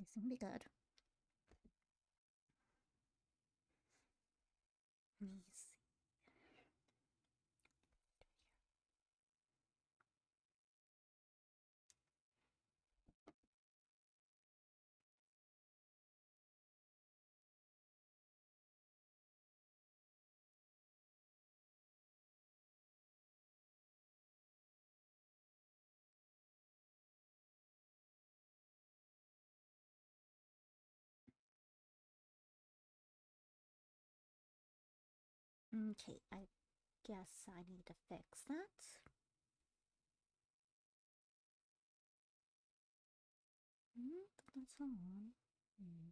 You seem to be good. Yes. Okay, I guess I need to fix that. That's on. Hmm.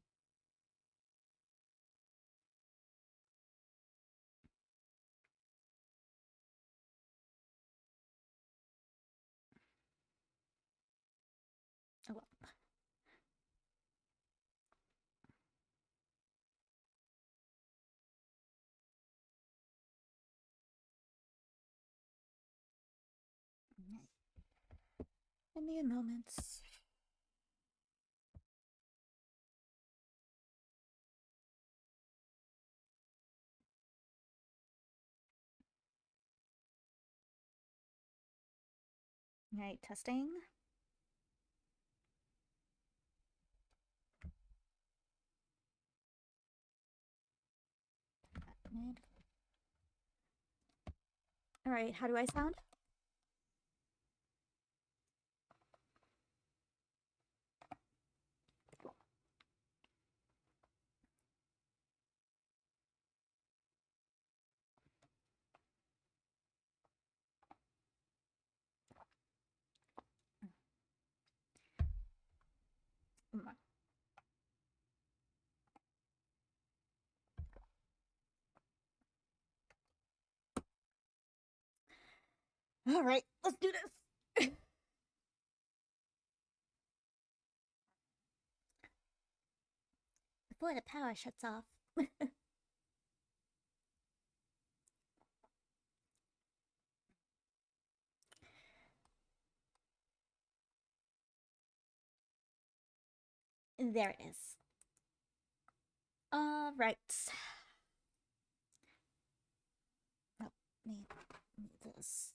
Oh well. Give me a moment. Right, testing. Mid. All right, how do I sound? Mm. All right, let's do this. Before the power shuts off. There it is. All right. Oh, need this.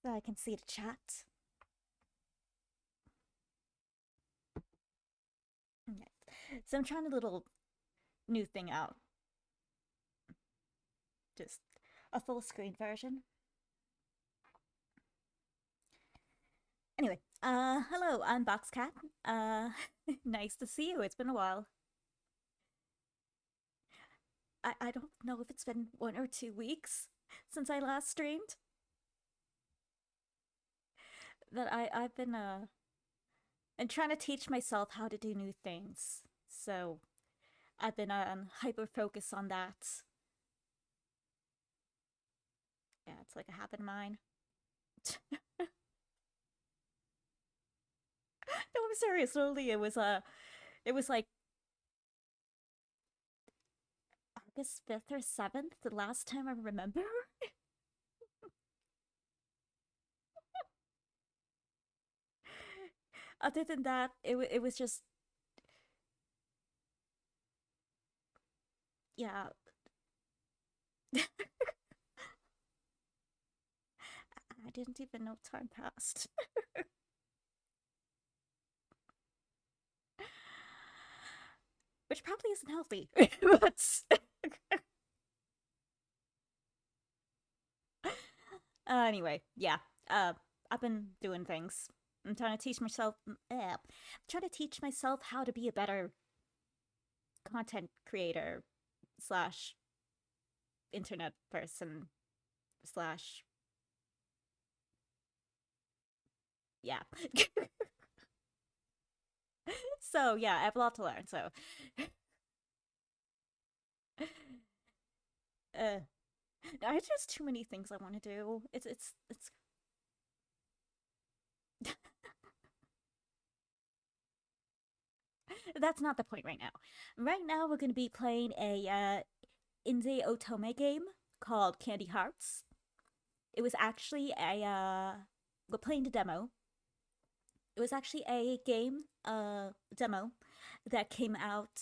So I can see the chat. Okay. So I'm trying a little new thing out. Just a full screen version. Anyway, hello, I'm Boxcat. Uh, nice to see you. It's been a while. I don't know if it's been 1 or 2 weeks since I last streamed. That I've been and trying to teach myself how to do new things. So I've been hyper focused on that. Yeah, it's like a habit of mine. No, I'm serious. Literally, it was like August 5th or 7th, the last time I remember. Other than that, it was just yeah. I didn't even know time passed. Which probably isn't healthy. But anyway, yeah. I've been doing things. I'm trying to teach myself. Trying to teach myself how to be a better content creator slash internet person slash yeah. So yeah, I have a lot to learn. So uh, I just too many things I want to do. It's that's not the point right now. Right now, we're going to be playing a indie otome game called Candied Hearts. It was actually a we're playing the demo. It was actually a game, demo that came out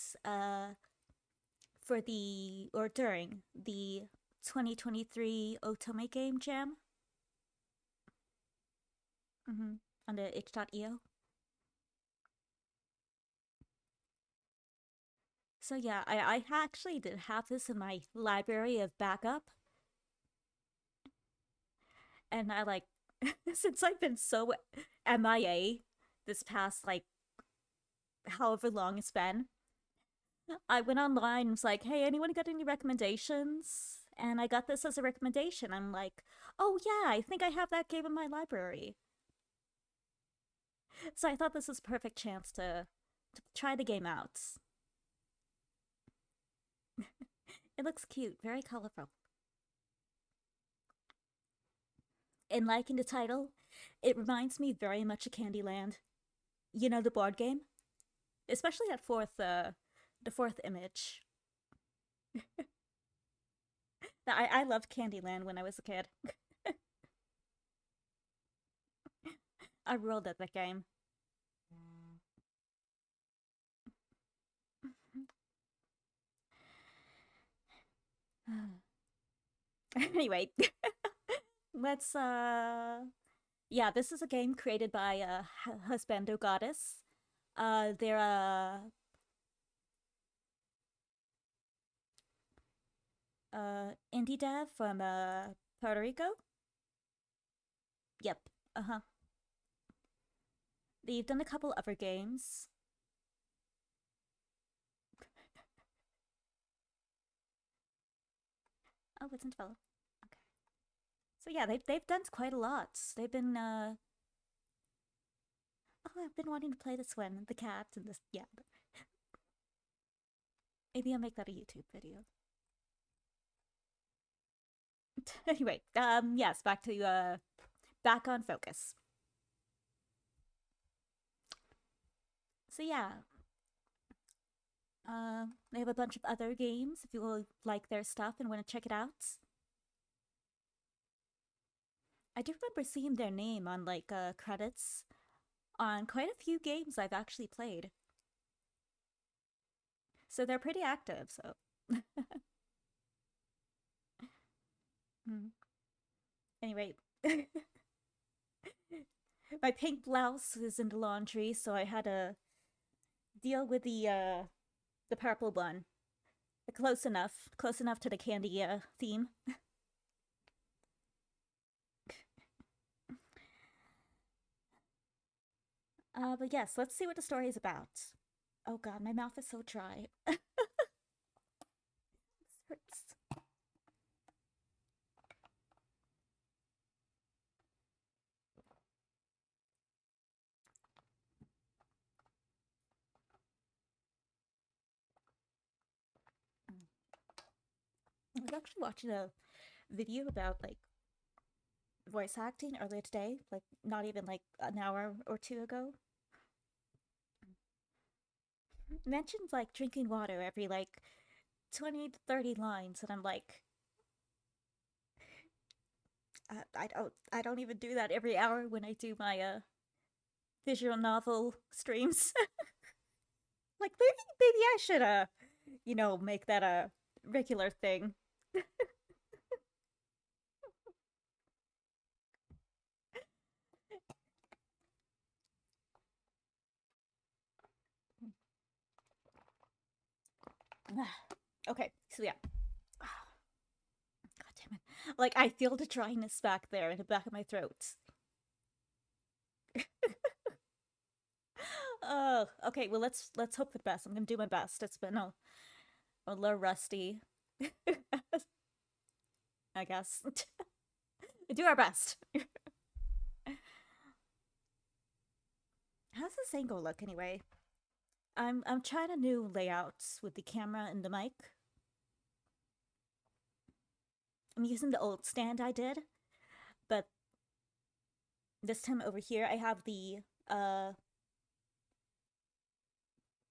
for the or during the 2023 Otome Game Jam, on the itch.io. So yeah, I actually did have this in my library of backup, and I like since I've been so MIA this past like however long it's been, I went online and was like, "Hey, anyone got any recommendations?" And I got this as a recommendation. I'm like, "Oh yeah, I think I have that game in my library." So I thought this was a perfect chance to try the game out. It looks cute, very colorful. And liking the title, it reminds me very much of Candyland. You know the board game, especially the fourth image. I loved Candyland when I was a kid. I rolled at that game. Anyway, let's yeah, this is a game created by HubandoGodde. They're indie dev from Puerto Rico. Yep. Uh-huh. They've done a couple other games. Oh, it's in development. Okay. So yeah, they've done quite a lot. They've been oh, I've been wanting to play this one, the cat and this yeah. Maybe I'll make that a YouTube video. Anyway, yes, back on focus. So yeah, they have a bunch of other games if you like their stuff and want to check it out. I do remember seeing their name on like credits on quite a few games I've actually played. So they're pretty active, so mm. Anyway, my pink blouse was in the laundry, so I had to deal with the purple one. Close enough to the candy theme. But yes, let's see what the story is about. Oh god, my mouth is so dry. This hurts. I was actually watching a video about like voice acting earlier today, like not even like an hour or two ago. Mentioned like drinking water every like 20 to 30 lines, and I'm like, I don't even do that every hour when I do my visual novel streams. Like maybe I should make that a regular thing. Okay, so yeah. God damn it. Like I feel the dryness back there in the back of my throat. Oh, okay. Well, let's hope for the best. I'm gonna do my best. It's been a little rusty, I guess. Do our best. How's this angle look anyway? I'm trying a new layouts with the camera and the mic. I'm using the old stand I did, but this time over here I have the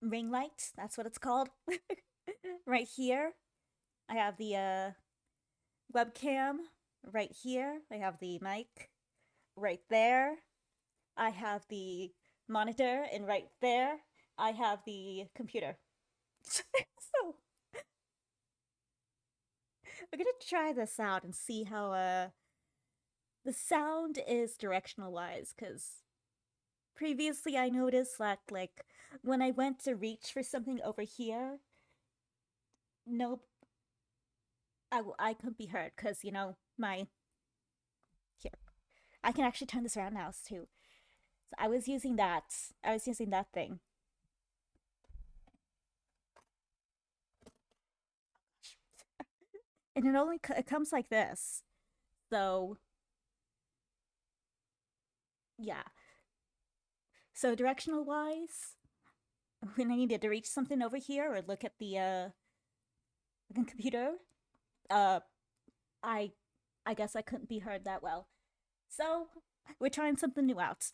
ring light. That's what it's called. Right here, I have the webcam. Right here, I have the mic. Right there, I have the monitor, and right there I have the computer. So we're gonna try this out and see how the sound is directional wise, because previously I noticed that like when I went to reach for something over here, nope, I couldn't be heard because my here I can actually turn this around now too. So I was using that thing, and it comes like this. So yeah, so directional wise, when I needed to reach something over here or look at the computer, uh, I I guess I couldn't be heard that well. So we're trying something new out.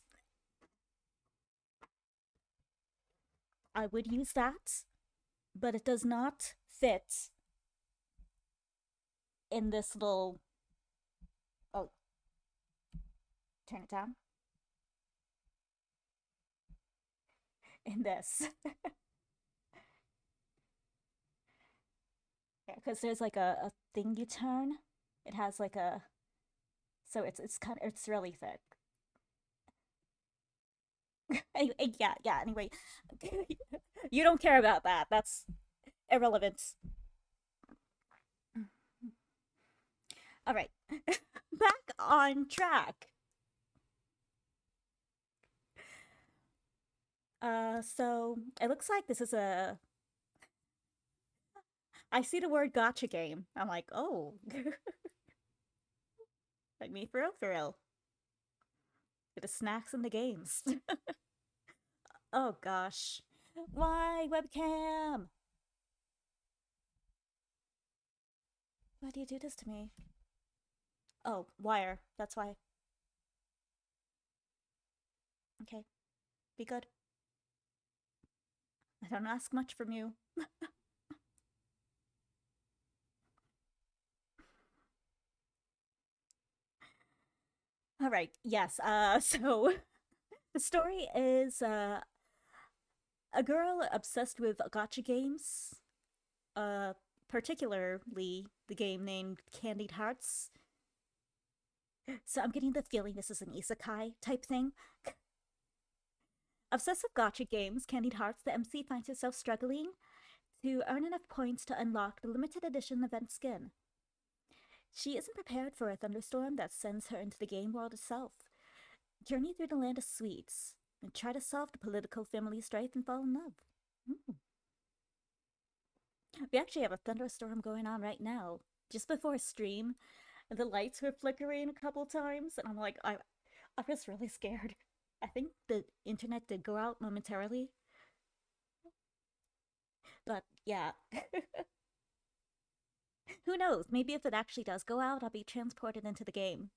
I would use that, but it does not fit in this little. Oh, turn it down. In this, yeah, because there's like a thing you turn. It has like a so it's kind of it's really thick. Anyway, yeah, yeah. Anyway, you don't care about that. That's irrelevant. All right, back on track. So it looks like this is a. I see the word gotcha game. I'm like, oh, like me for real, for real. Get the snacks and the games. Oh gosh, why webcam? Why do you do this to me? Oh, wire. That's why. Okay, be good. I don't ask much from you. All right. Yes. So the story is a girl obsessed with gotcha games. Uh, particularly the game named Candied Hearts. So I'm getting the feeling this is an isekai type thing. Obsessive gotcha games, Candied Hearts, the MC finds herself struggling to earn enough points to unlock the limited edition event skin. She isn't prepared for a thunderstorm that sends her into the game world itself. Journey through the land of sweets and try to solve the political family strife and fall in love. Mm. We actually have a thunderstorm going on right now. Just before stream, the lights were flickering a couple times, and I was really scared. I think the internet did go out momentarily, but yeah. Who knows? Maybe if it actually does go out, I'll be transported into the game.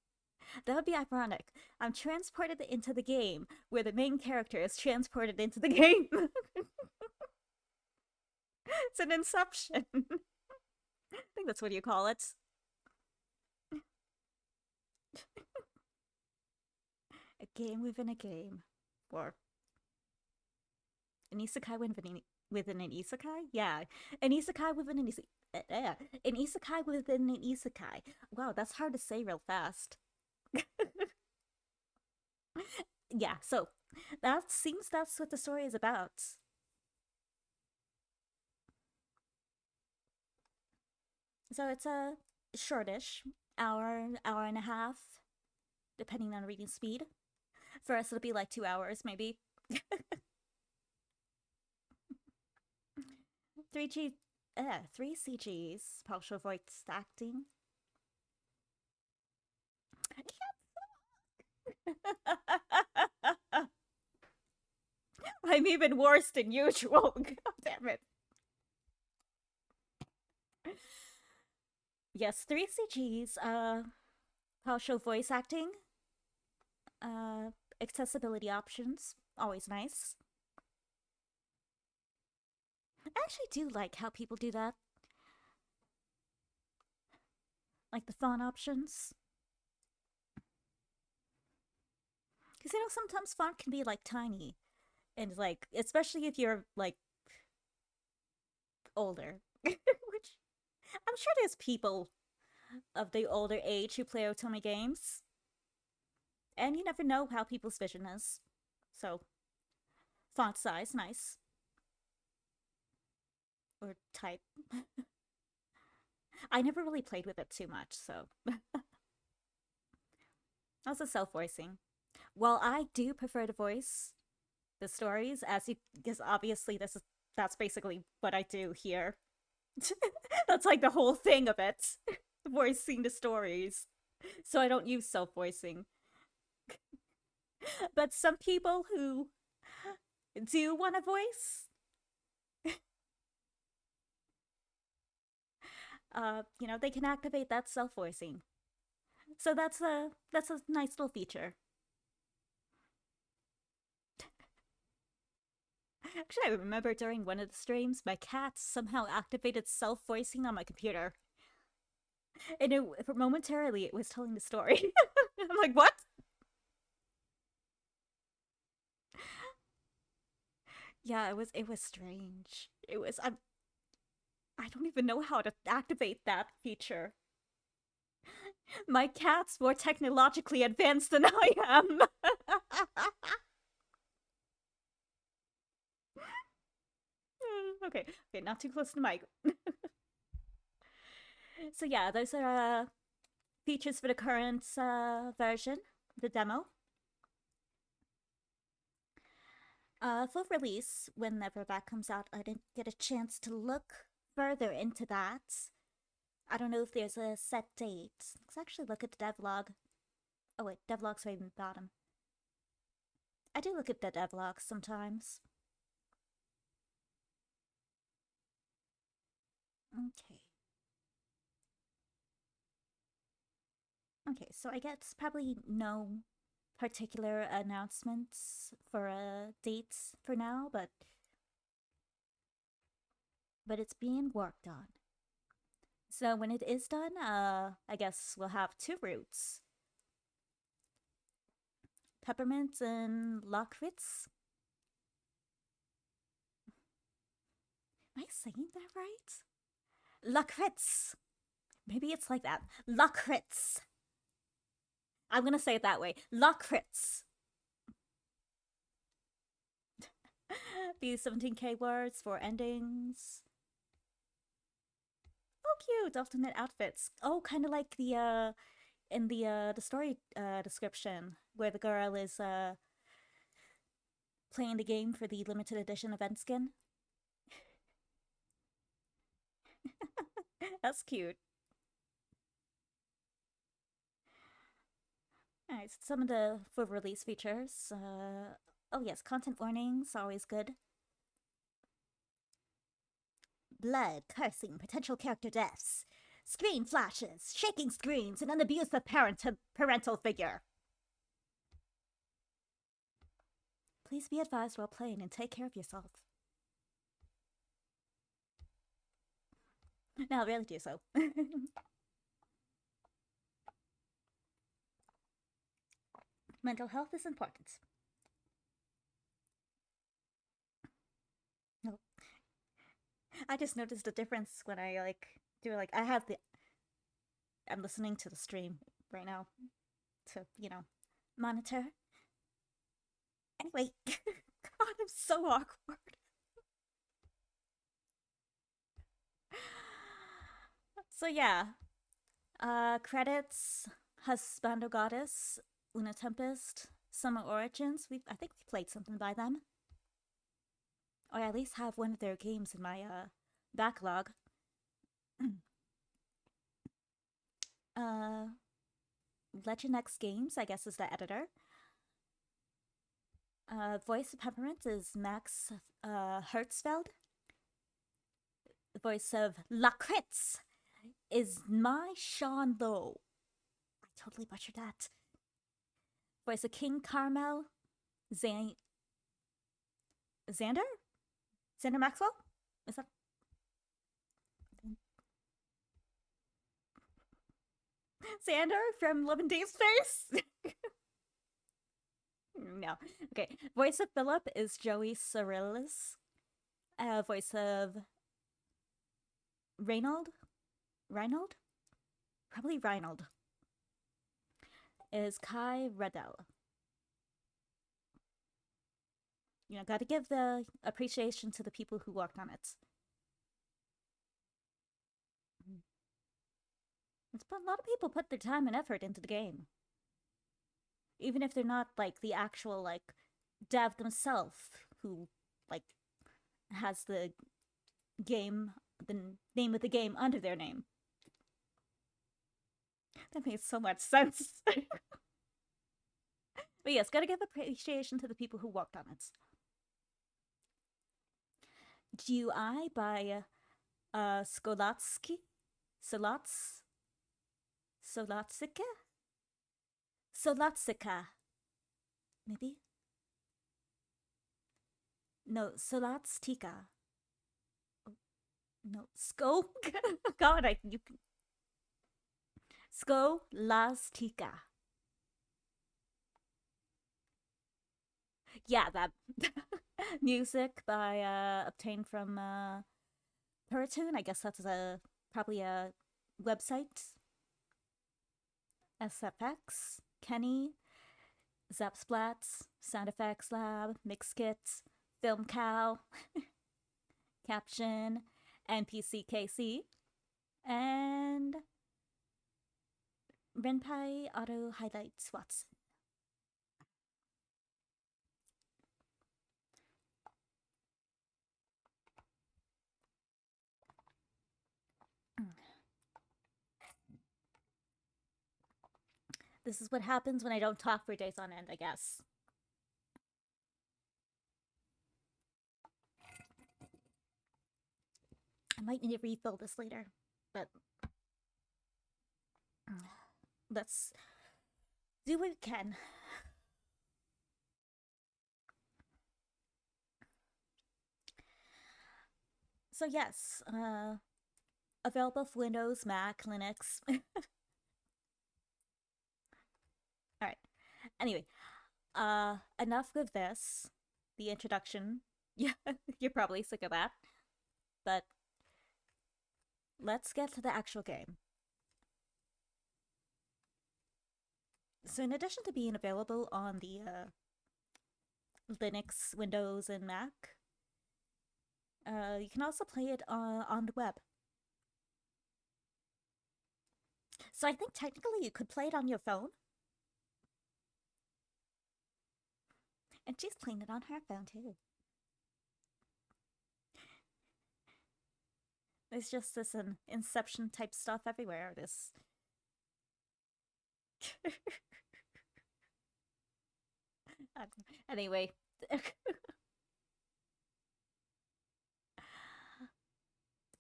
That would be ironic. I'm transported into the game where the main character is transported into the game. It's an inception. I think that's what you call it. A game within a game. Or an isekai within an isekai? Yeah. An isekai within an isekai. An isekai within an isekai. Wow, that's hard to say real fast. Yeah, so that seems that's what the story is about. So it's a shortish hour and a half, depending on reading speed. For us, it'll be like 2 hours, maybe. 3G, 3 CGs, partial voice acting. I'm even worse than usual. God damn it. Yes, 3 CGs, partial voice acting, uh, accessibility options, always nice. I actually do like how people do that, like the font options. Because sometimes font can be like tiny. And like, especially if you're like older, which I'm sure there's people of the older age who play otome games, and you never know how people's vision is. So, font size, nice. Or type. I never really played with it too much, so. Also, self voicing. Well, I do prefer to voice the stories, as you, because obviously that's basically what I do here. That's like the whole thing of it, voicing the stories. So I don't use self voicing. But some people who do want a voice, they can activate that self voicing. So that's a nice little feature. Actually, I remember during one of the streams, my cat somehow activated self voicing on my computer, and momentarily it was telling the story. I'm like, what? Yeah, it was strange. I don't even know how to activate that feature. My cat's more technologically advanced than I am. Okay, okay, not too close to the mic. So yeah, those are features for the current version, the demo. Full release, whenever that comes out, I didn't get a chance to look further into that. I don't know if there's a set date. Let's actually look at the devlog. Oh wait, devlog's right in the bottom. I do look at the devlogs sometimes. Okay. Okay, so I guess probably no particular announcements for dates for now, but it's being worked on. So when it is done, I guess we'll have two routes: peppermint and lakritz. Am I saying that right? Lakritz. Maybe it's like that. Lakritz. I'm gonna say it that way. Lakritz. These 17k words for endings. Oh, cute! Alternate outfits. Oh, kind of like the in the story description where the girl is playing the game for the limited edition event skin. That's cute. Alright, some of the full release features. Oh yes, content warnings, always good. Blood, cursing, potential character deaths, screen flashes, shaking screens, and an abusive parental figure. Please be advised while playing and take care of yourself. No, really do so. Mental health is important. No. I just noticed a difference when I do I'm listening to the stream right now to, monitor. Anyway, God, I'm so awkward. So yeah, credits: HuabandoGodde, Luna Tempest, Summer Origins. I think we played something by them, or I at least have one of their games in my backlog. uh, Legend X Games, I guess, is the editor. Voice of Peppermint is Max Hertzfeld. The voice of Lakritz is my Sean Lowe. I totally butchered that. Voice of King Carmel, Xander? Xander Maxwell? Is that? Xander from Love and Deep Space? No. Okay. Voice of Philip is Joey Cyrillis. Voice of Reynold? Reynold? Probably Reynold. Is Kai Redell. You know, gotta give the appreciation to the people who worked on it. A lot of people put their time and effort into the game. Even if they're not like the actual like dev themselves who like has the name of the game under their name. That makes so much sense. But yes, gotta give appreciation to the people who worked on it. GUI by Skolatsky? Solatsika? Solatsika. Maybe? No, Solatstika. Oh, no, God, Skolastika. Yeah, that music by obtained from Peritune. I guess that's probably a website. SFX, Kenny, Zapsplats, Sound Effects Lab, Mixkit, Film Cow, Caption, NPCKC, and Renpai Auto Highlights Watson. This is what happens when I don't talk for days on end, I guess. I might need to refill this later, but let's do what we can. So yes, available for Windows, Mac, Linux. All right. Anyway, enough of this. The introduction. Yeah, you're probably sick of that. But let's get to the actual game. So in addition to being available on the Linux, Windows, and Mac, you can also play it on the web. So I think technically you could play it on your phone. And she's playing it on her phone too. There's just this Inception type stuff everywhere. This. Anyway. I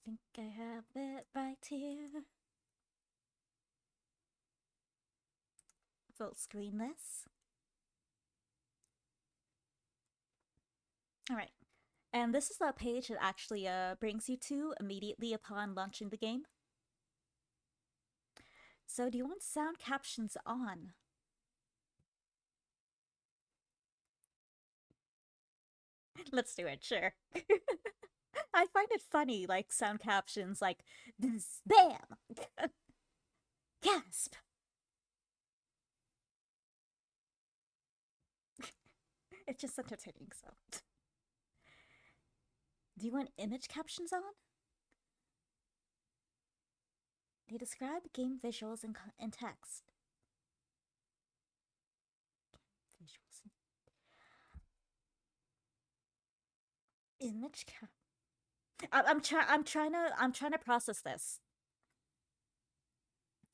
think I have it right here. Full screen this. All right. And this is the page that actually brings you to immediately upon launching the game. So do you want sound captions on? Let's do it, sure. I find it funny, like sound captions like this, bam, gasp. It's just entertaining, so. Do you want image captions on? They describe game visuals and text. Visuals. Image cap. I'm trying to process this.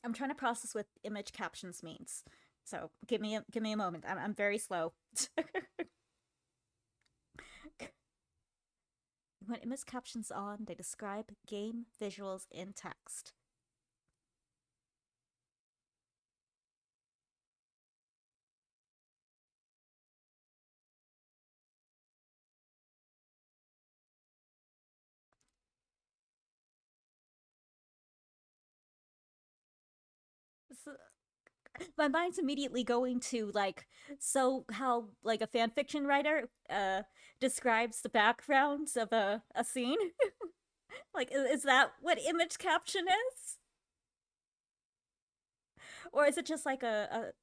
I'm trying to process what image captions means. So give me a moment. I'm very slow. When image captions on, they describe game visuals in text. So, My mind's immediately going to like, so how like a fan fiction writer describes the backgrounds of a scene. Like, is that what image caption is, or is it just like a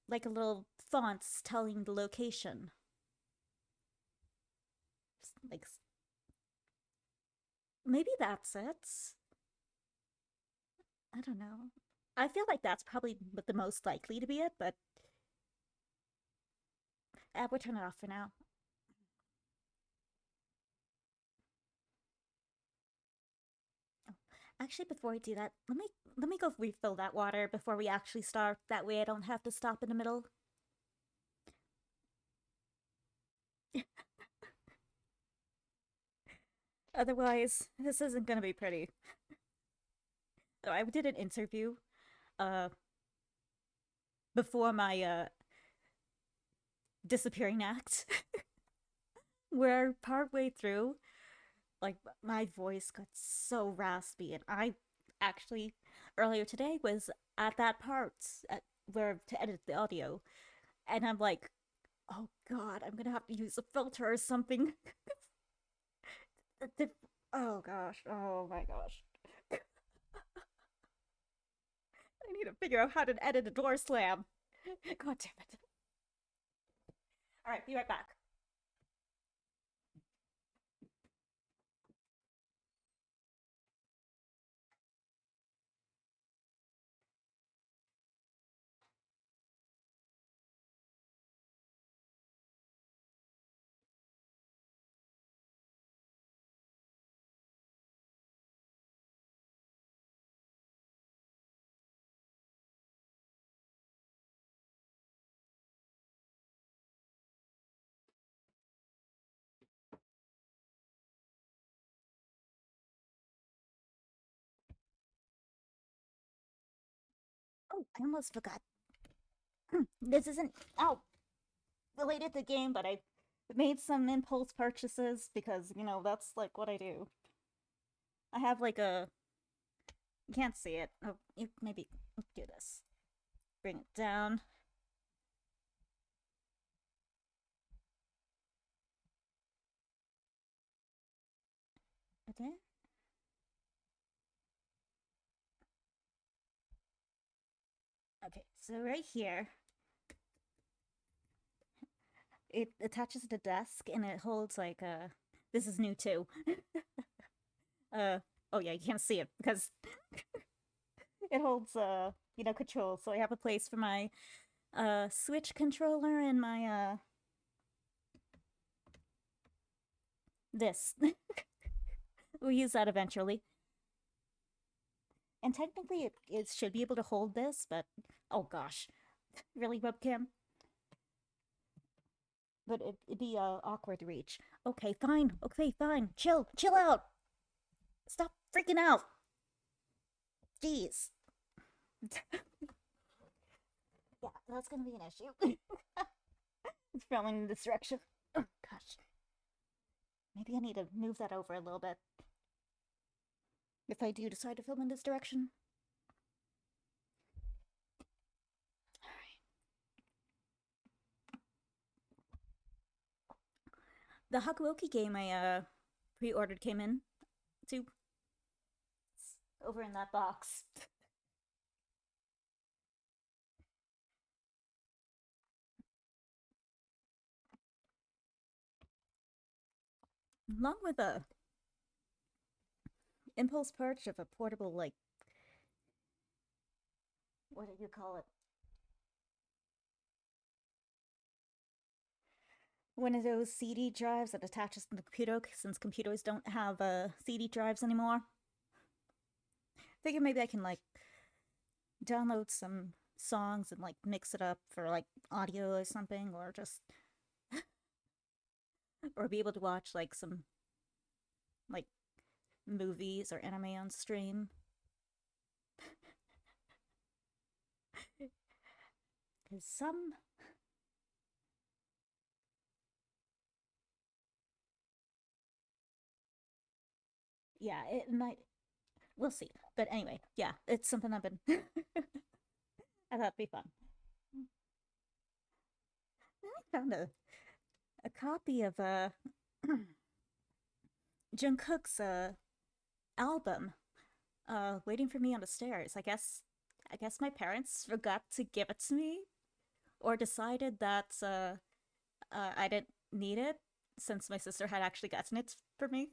like a little fonts telling the location? Like, maybe that's it. I don't know. I feel like that's probably the most likely to be it, but we'll turn it off for now. Oh, actually, before we do that, let me go refill that water before we actually start. That way, I don't have to stop in the middle. Otherwise, this isn't gonna be pretty. So I did an interview uh before my disappearing act, where partway through, like my voice got so raspy, and I actually earlier today was at that part at where to edit the audio, and I'm like, oh god, I'm gonna have to use a filter or something. Oh gosh, oh my gosh. I need to figure out how to edit a door slam. God damn it. Alright, be right back. Oh, I almost forgot. This isn't related to the game, but I made some impulse purchases because, that's like what I do. I have like a. You can't see it. Oh, you maybe do this. Bring it down. Okay. Okay, so right here, it attaches to the desk and it holds like a. This is new too. uh, oh yeah, you can't see it because it holds control. So I have a place for my Switch controller and my this. We'll use that eventually. And technically, it should be able to hold this, but oh gosh, really, webcam? But it'd be awkward to reach. Okay, fine. Okay, fine. Chill out. Stop freaking out. Jeez. Yeah, that's gonna be an issue. It's filming in this direction. Oh gosh. Maybe I need to move that over a little bit if I do decide to film in this direction. The Hakuoki game I pre-ordered came in too. It's over in that box. Along with a impulse purchase of a portable, like, what do you call it? One of those CD drives that attaches to the computer, since computers don't have CD drives anymore. Figure maybe I can like download some songs and like mix it up for like audio or something, or just or be able to watch like some like movies or anime on stream. Because some, yeah, it might. We'll see. But anyway, yeah, it's something I've been. I thought it'd be fun. I found a copy of Jungkook's album waiting for me on the stairs. I guess my parents forgot to give it to me or decided that I didn't need it since my sister had actually gotten it for me.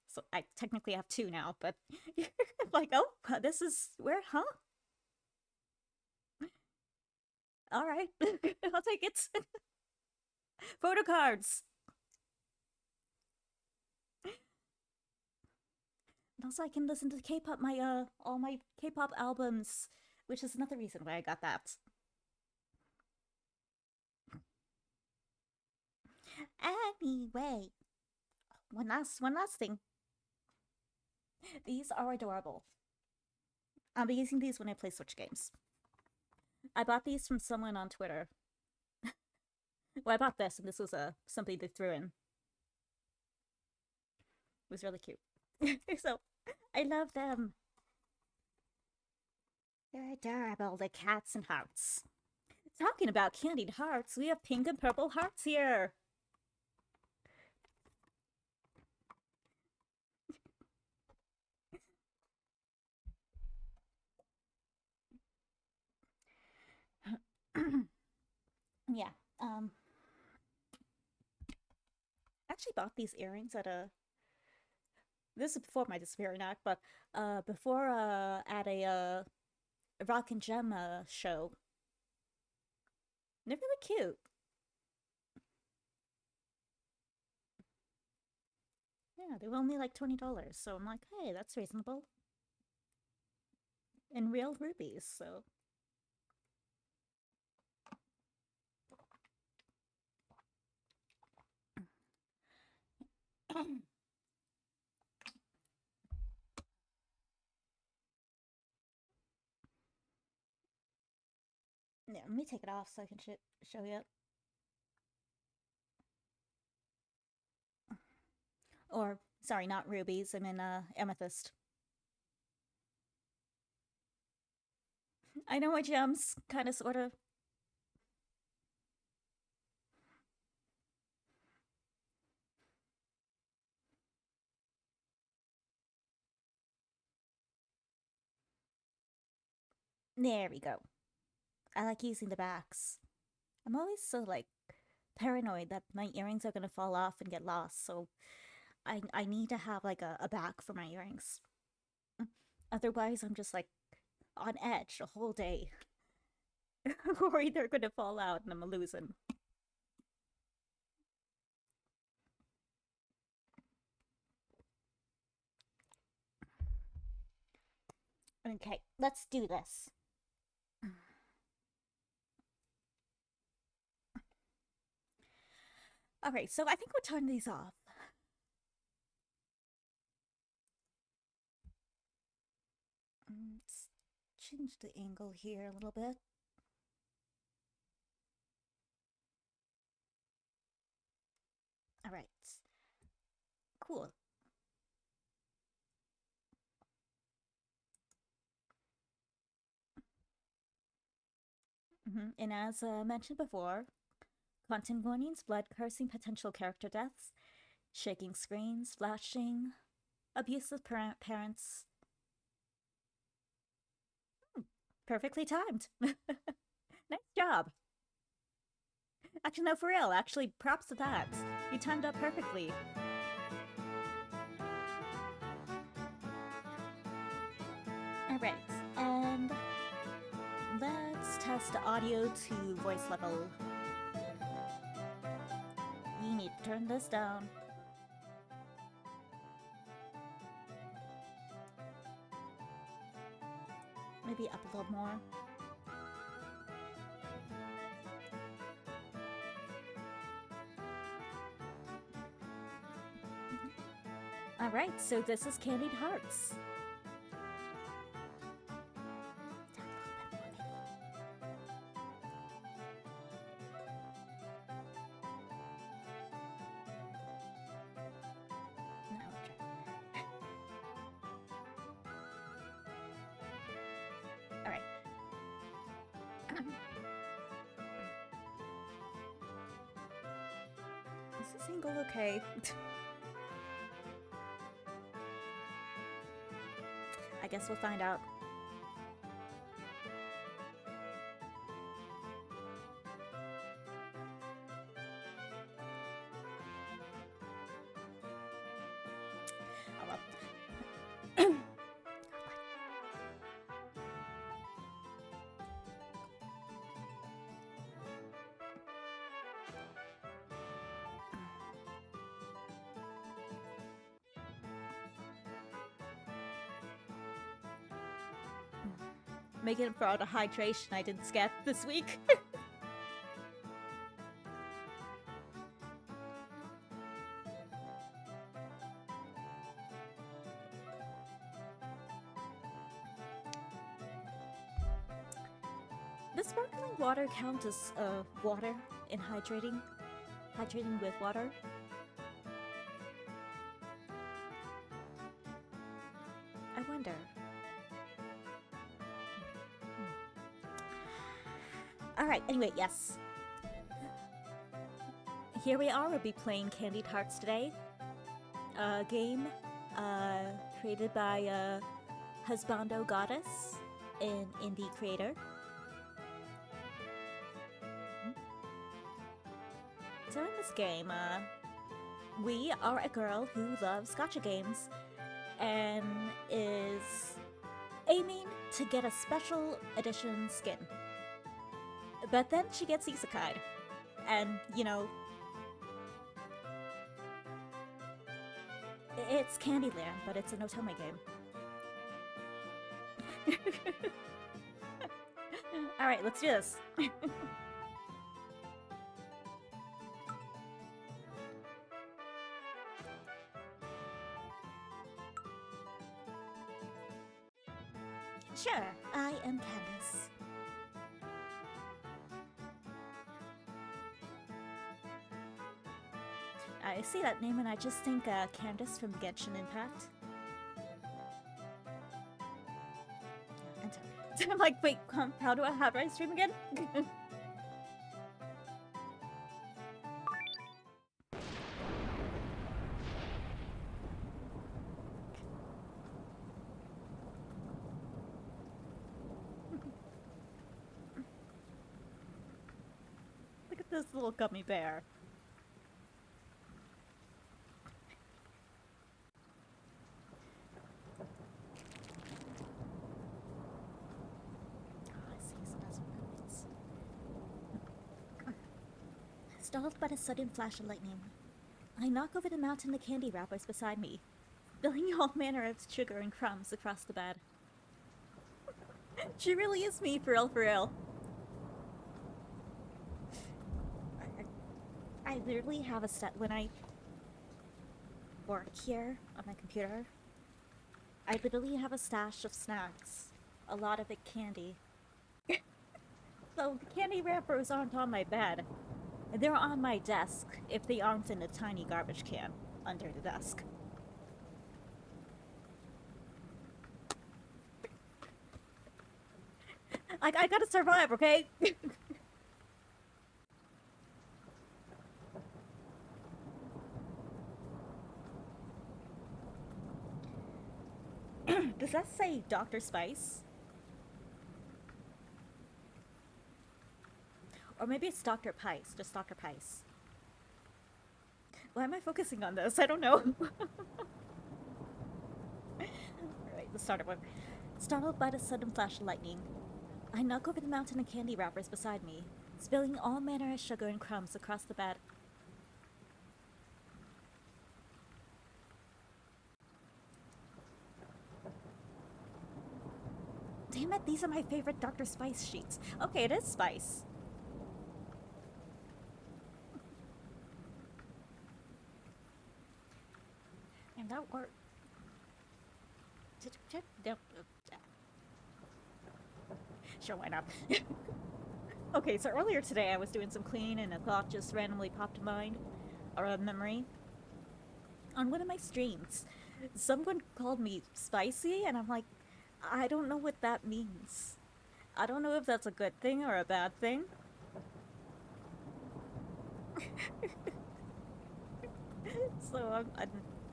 So I technically have two now, but like, oh, this is where, huh? All right, I'll take it. Photo cards. And also, I can listen to K-pop, my all my K-pop albums, which is another reason why I got that. Anyway, one last thing. These are adorable. I'll be using these when I play Switch games. I bought these from someone on Twitter. Well, I bought this, and this was something they threw in. It was really cute. So, I love them. They're adorable, the cats and hearts. Talking about candied hearts, we have pink and purple hearts here. Yeah. I actually bought these earrings at a. This is before my disappearing act, but before at a rock and gem show. They're really cute. Yeah, they were only like $20, so I'm like, hey, that's reasonable. And real rubies, so. Yeah, let me take it off so I can show you. Or, sorry, not rubies. I'm in amethyst. I know my gems, kind of, sort of. There we go. I like using the backs. I'm always so, like, paranoid that my earrings are gonna fall off and get lost, so I need to have, like, a back for my earrings. Otherwise, I'm just, like, on edge the whole day. Worried they're gonna fall out and I'm losing. Okay, let's do this. Alright, so I think we'll turn these off. Let's change the angle here a little bit. Alright. Cool. And as mentioned before, content warnings, blood cursing, potential character deaths, shaking screens, flashing, abusive parents. Perfectly timed. Nice job. Actually, no, for real. Actually, props to that. You timed up perfectly. Alright, and let's test audio to voice level. We need to turn this down. Maybe up a little more. Alright, so this is Candied Hearts. Is this angle okay? I guess we'll find out. Oh well. Making up for all the hydration I didn't get this week. Does sparkling water count as water in hydrating? Hydrating with water? I wonder. Alright, anyway, yes. Here we are, we'll be playing Candied Hearts today. A game created by HuabandoGodde, an indie creator. So in this game, we are a girl who loves gacha games and is aiming to get a special edition skin. But then she gets isekai'd. And, you know, it's Candyland, but it's an otome game. Alright, let's do this. Sure, I am Candice. I see that name and I just think Candice from Genshin Impact. Enter. I'm like, wait, how do I stream again? Look at this little gummy bear. Stalled by a sudden flash of lightning, I knock over the mountain of candy wrappers beside me, spilling all manner of sugar and crumbs across the bed. She really is me, for real, for real. I literally have a set when I work here on my computer. I literally have a stash of snacks, a lot of it candy. So the candy wrappers aren't on my bed. They're on my desk if they aren't in a tiny garbage can under the desk. I gotta survive, okay? Does that say Dr. Spice? Or maybe it's Dr. Pice, just Dr. Pice. Why am I focusing on this? I don't know. Alright, let's start it one. Startled by the sudden flash of lightning, I knock over the mountain of candy wrappers beside me, spilling all manner of sugar and crumbs across the bed. Damn it, these are my favorite Dr. Spice sheets. Okay, it is Spice. And that worked. Sure, why not? Okay, so earlier today I was doing some cleaning and a thought just randomly popped to mind, or a memory. On one of my streams, someone called me spicy, and I'm like, I don't know what that means. I don't know if that's a good thing or a bad thing. So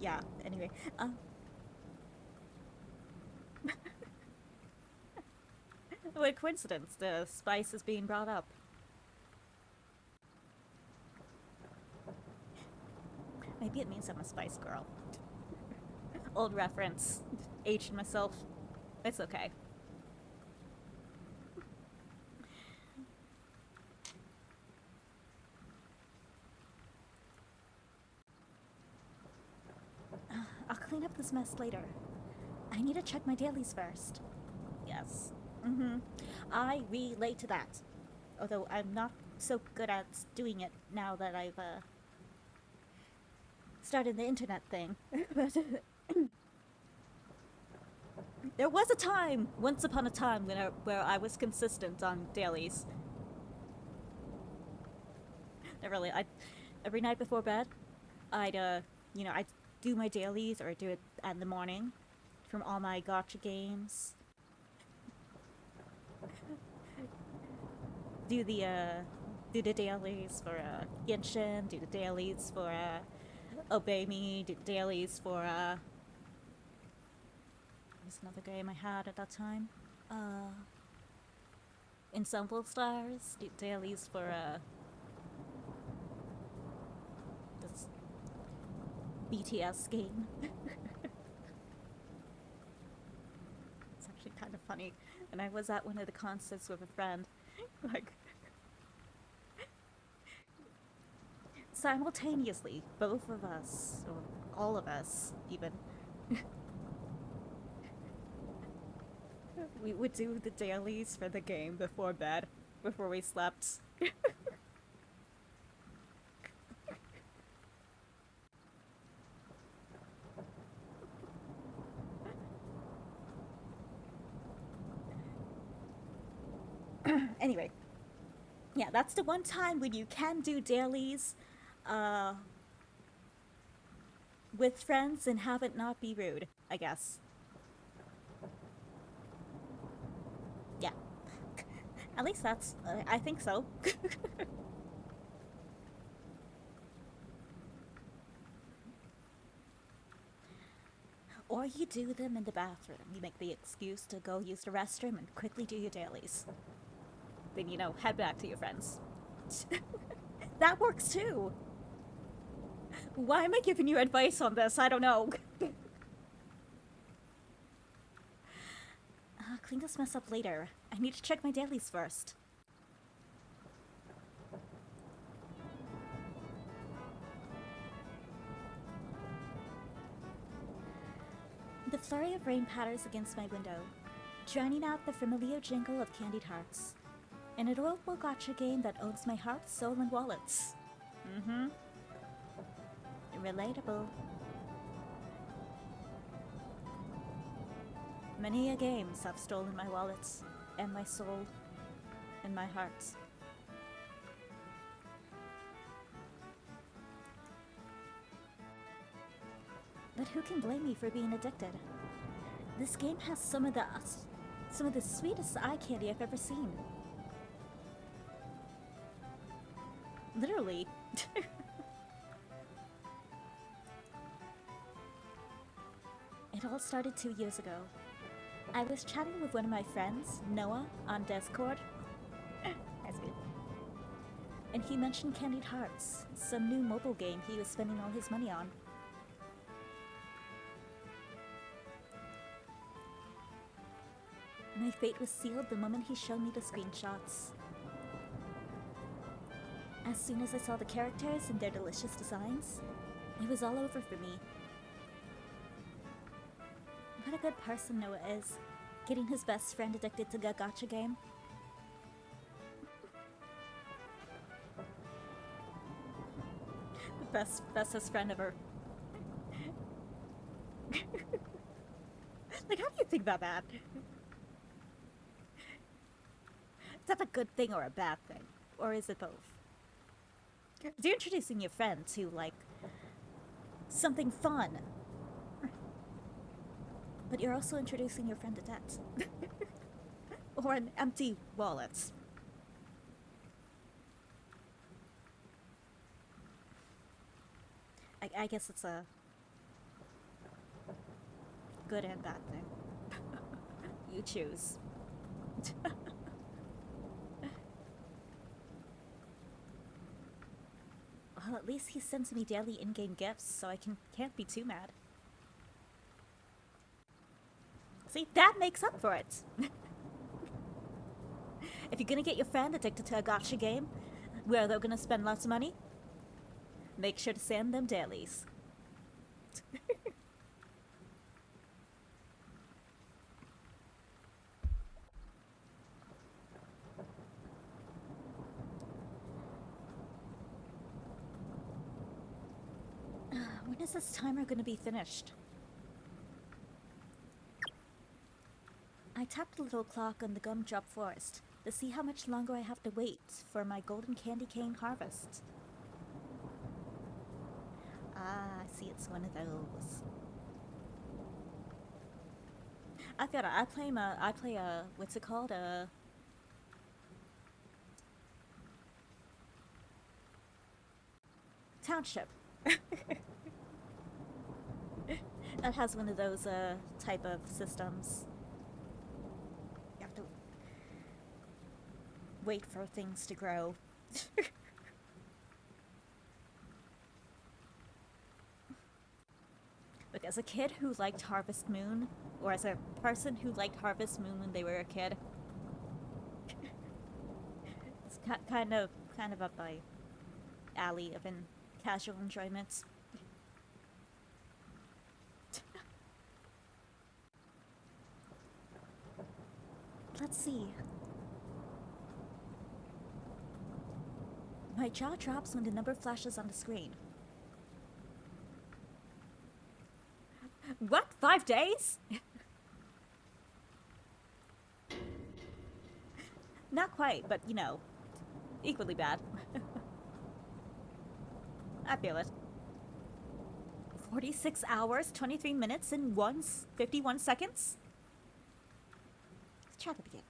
yeah. Anyway, what a coincidence! The spice is being brought up. Maybe it means I'm a spice girl. Old reference. Aged myself. It's okay. I'll clean up this mess later. I need to check my dailies first. Yes. I relate to that. Although I'm not so good at doing it now that I've started the internet thing. But there was a time, once upon a time, where I was consistent on dailies. Not really. Every night before bed, I'd I'd do my dailies or do it in the morning from all my gotcha games. Do the dailies for Genshin, do the dailies for Obey, do the dailies for there's another game I had at that time. Ensemble Stars, do dailies for this BTS game. It's actually kind of funny. And I was at one of the concerts with a friend. Like, simultaneously, both of us, or all of us, even, we would do the dailies for the game before bed, before we slept. Anyway, yeah, that's the one time when you can do dailies with friends and have it not be rude, I guess. Yeah. At least that's, I think so. Or you do them in the bathroom. You make the excuse to go use the restroom and quickly do your dailies. Then, head back to your friends. That works too! Why am I giving you advice on this? I don't know. Clean this mess up later. I need to check my dailies first. The flurry of rain patters against my window, drowning out the familiar jingle of Candied Hearts. An adorable gacha game that owns my heart, soul, and wallets. Relatable. Many a games have stolen my wallets, and my soul, and my heart. But who can blame me for being addicted? This game has some of the sweetest eye candy I've ever seen. Literally. It all started 2 years ago. I was chatting with one of my friends, Noah, on Discord. That's good. And he mentioned Candied Hearts, some new mobile game he was spending all his money on. My fate was sealed the moment he showed me the screenshots. As soon as I saw the characters and their delicious designs, it was all over for me. What a good person Noah is, getting his best friend addicted to a gacha game. The bestest friend ever. Like, how do you think about that? Is that a good thing or a bad thing? Or is it both? You're introducing your friend to, like, something fun. But you're also introducing your friend to debt. Or an empty wallet. I guess it's a good and bad thing. You choose. Well, at least he sends me daily in-game gifts, so I can't be too mad. See, that makes up for it. If you're gonna get your friend addicted to a gacha game, where they're gonna spend lots of money, make sure to send them dailies. When is this timer gonna be finished? I tapped the little clock on the gumdrop forest to see how much longer I have to wait for my golden candy cane harvest. Ah, I see, it's one of those. I feel it. I play a, what's it called? A township. That has one of those type of systems. You have to wait for things to grow. Look, as a kid who liked Harvest Moon, or as a person who liked Harvest Moon when they were a kid, it's kind of up my alley of casual enjoyment. Let's see. My jaw drops when the number flashes on the screen. What? 5 days? Not quite, but you know, equally bad. I feel it. 46 hours, 23 minutes, and 51 seconds? Let's try that again.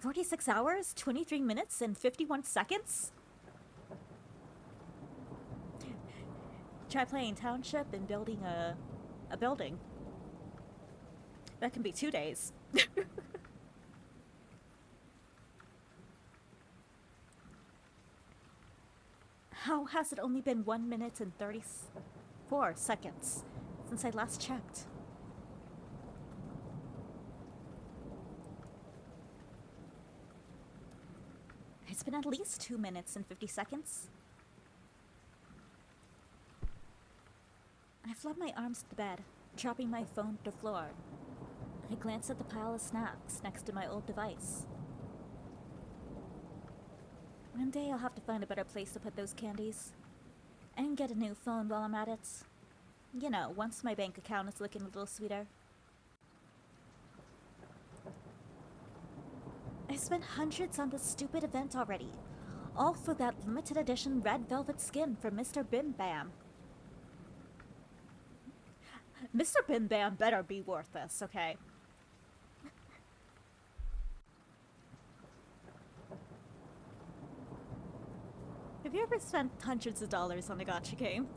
46 hours, 23 minutes, and 51 seconds? Try playing Township and building a building. That can be 2 days. How has it only been 1 minute and 34 seconds since I last checked? It's been at least 2 minutes and 50 seconds. I flung my arms to the bed, dropping my phone to the floor. I glanced at the pile of snacks next to my old device. One day I'll have to find a better place to put those candies. And get a new phone while I'm at it. You know, once my bank account is looking a little sweeter. I spent hundreds on this stupid event already. All for that limited edition red velvet skin from Mr. Bim Bam. Mr. Bim Bam better be worth this, okay? Have you ever spent hundreds of dollars on a gacha game?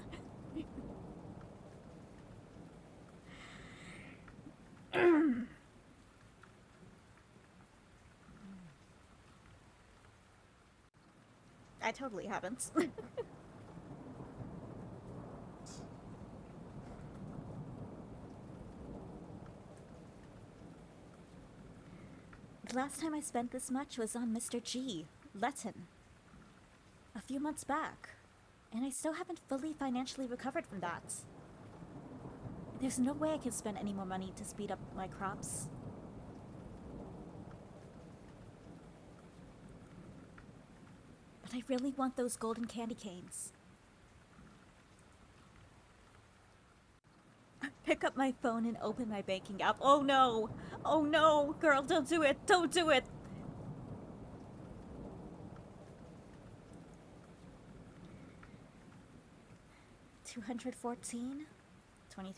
I totally haven't. The last time I spent this much was on Mr. G, Letton. A few months back, and I still haven't fully financially recovered from that. There's no way I can spend any more money to speed up my crops. But I really want those golden candy canes. Pick up my phone and open my banking app. Oh no! Oh no! Girl, don't do it! Don't do it! $214.23. Don't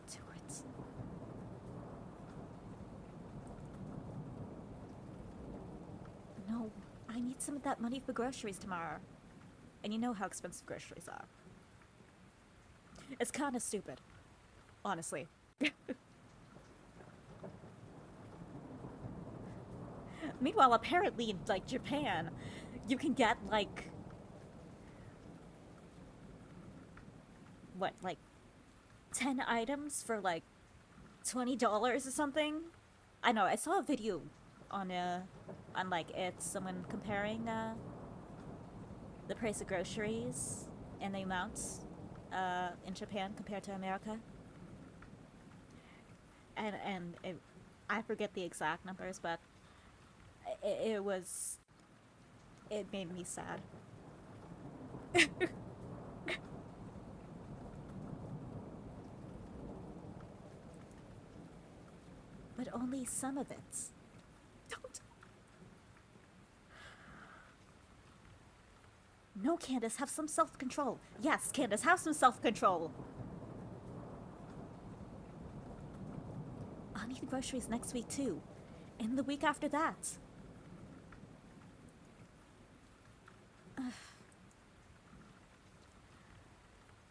do it. No, I need some of that money for groceries tomorrow. And you know how expensive groceries are. It's kind of stupid, honestly. Meanwhile, apparently in, like, Japan, you can get, like... What, like, 10 items for, like, $20 or something? I know, I saw a video on, like, it's someone comparing, the price of groceries and the amounts, in Japan compared to America. And I forget the exact numbers, but it was... It made me sad. But only some of it. Don't. No, Candace, have some self-control. Yes, Candace, have some self-control. I'll need groceries next week, too. And the week after that.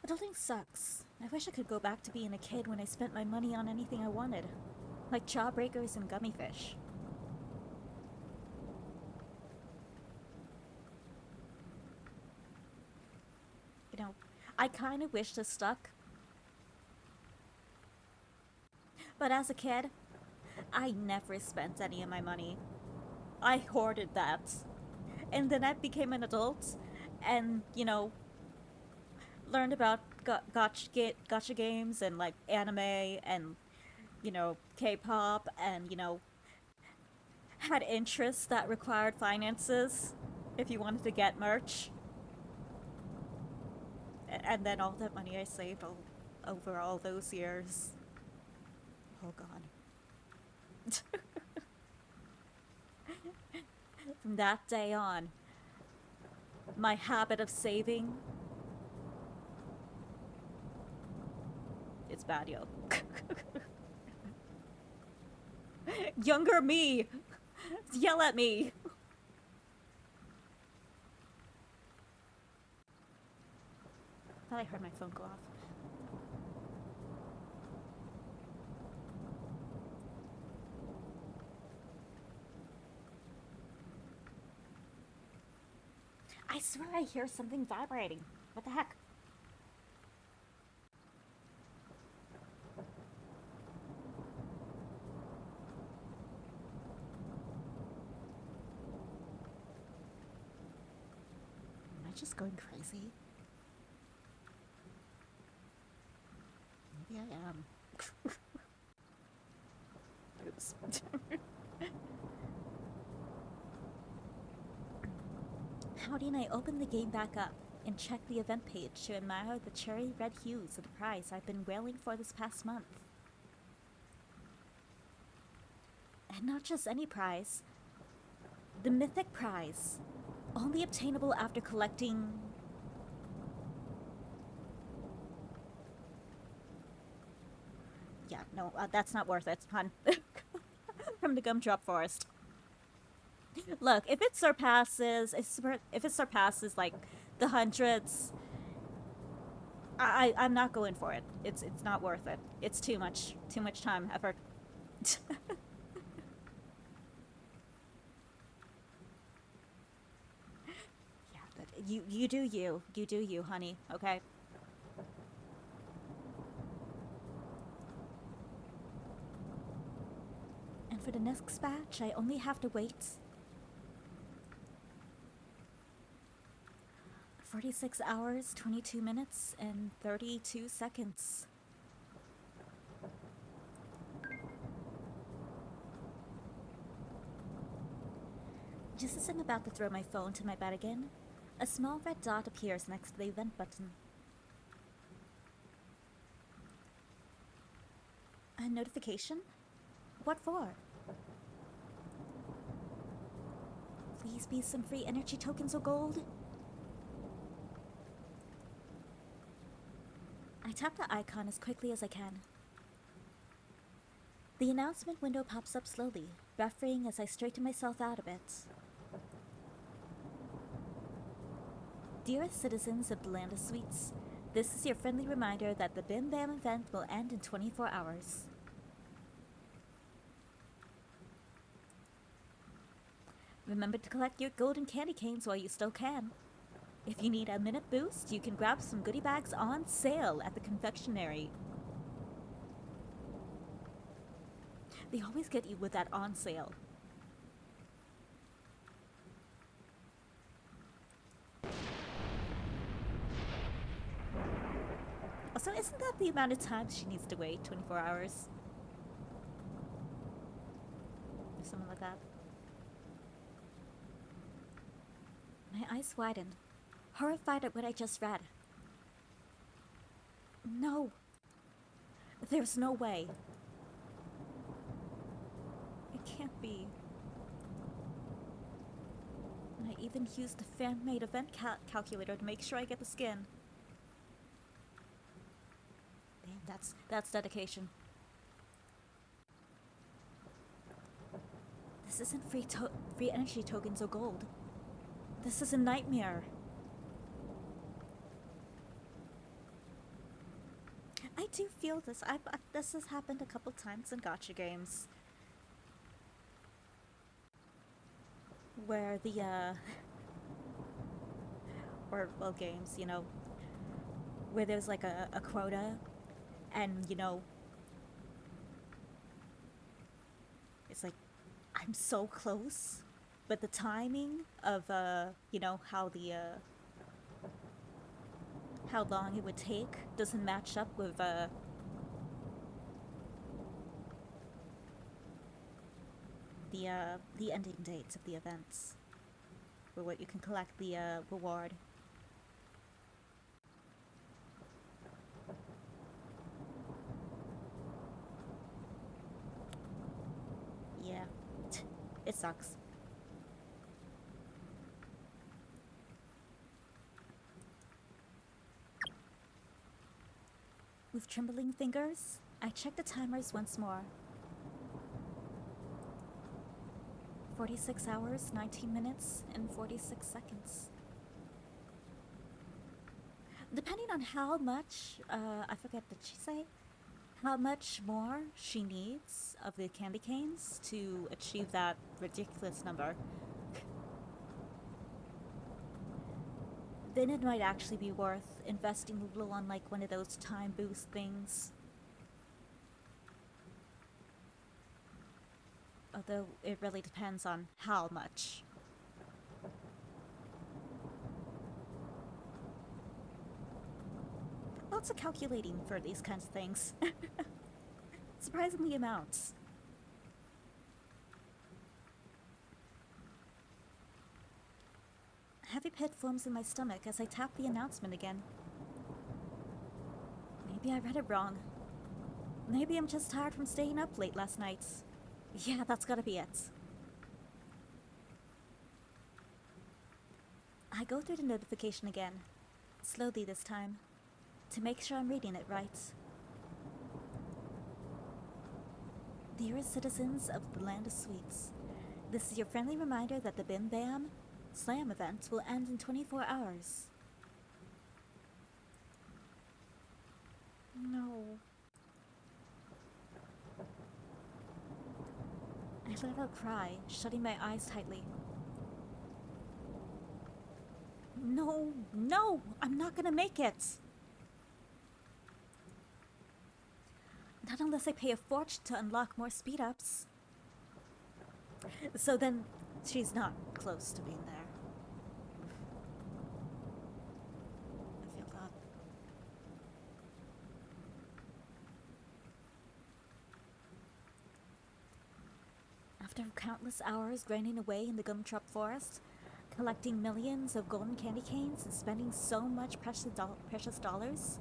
Adulting sucks. I wish I could go back to being a kid when I spent my money on anything I wanted. Like Jawbreakers and gummy fish. You know, I kind of wish this stuck. But as a kid, I never spent any of my money. I hoarded that. And then I became an adult and, you know, learned about gotcha games and, like, anime and, you know, K-pop and, you know, had interests that required finances if you wanted to get merch. And then all that money I saved over all those years, all gone. From that day on, my habit of saving, it's bad, yo. Younger me! Yell at me! I thought I heard my phone go off. I swear I hear something vibrating. What the heck? Am I just going crazy? Maybe I am. Oops. Howdy, I open the game back up and check the event page to admire the cherry red hues of the prize I've been wailing for this past month. And not just any prize. The mythic prize. Only obtainable after collecting... Yeah, no, that's not worth it, hun. From the Gumdrop Forest. Look, if it surpasses, like the hundreds, I'm not going for it. It's not worth it. It's too much time, effort. Yeah, but you do you, honey. Okay. And for the next batch, I only have to wait 46 hours, 22 minutes, and 32 seconds. Just as I'm about to throw my phone to my bed again, a small red dot appears next to the event button. A notification? What for? Please be some free energy tokens or gold? I tap the icon as quickly as I can. The announcement window pops up slowly, buffering as I straighten myself out of it. Dearest citizens of the Land of Sweets, this is your friendly reminder that the Bim Bam event will end in 24 hours. Remember to collect your golden candy canes while you still can. If you need a minute boost, you can grab some goodie bags on sale at the confectionery. They always get you with that on sale. Also, isn't that the amount of time she needs to wait? 24 hours? Or something like that. My eyes widened, horrified at what I just read. No. There's no way. It can't be. And I even used a fan-made event calculator to make sure I get the skin. Damn, that's dedication. This isn't free energy tokens or gold. This is a nightmare. I do feel this. This has happened a couple times in gacha games. Where the, or, well, games, you know, where there's like a quota, and, you know, it's like, I'm so close, but the timing of, you know, how the, how long it would take doesn't match up with, the ending dates of the events, for what you can collect the, reward. Yeah, it sucks. With trembling fingers, I checked the timers once more. 46 hours, 19 minutes, and 46 seconds. Depending on how much, I forget, did she say? How much more she needs of the candy canes to achieve that ridiculous number. Then it might actually be worth investing a little on like one of those time boost things. Although it really depends on how much. Lots of calculating for these kinds of things. Surprisingly amounts. A heavy pit forms in my stomach as I tap the announcement again. Maybe I read it wrong. Maybe I'm just tired from staying up late last night. Yeah, that's gotta be it. I go through the notification again, slowly this time, to make sure I'm reading it right. Dearest citizens of the Land of Sweets, this is your friendly reminder that the Bim Bam Slam event will end in 24 hours. No. I let out a cry, shutting my eyes tightly. No, no! I'm not gonna make it! Not unless I pay a fortune to unlock more speed-ups. So then, she's not close to being there. I feel that. After countless hours grinding away in the gumdrop forest, collecting millions of golden candy canes and spending so much precious dollars,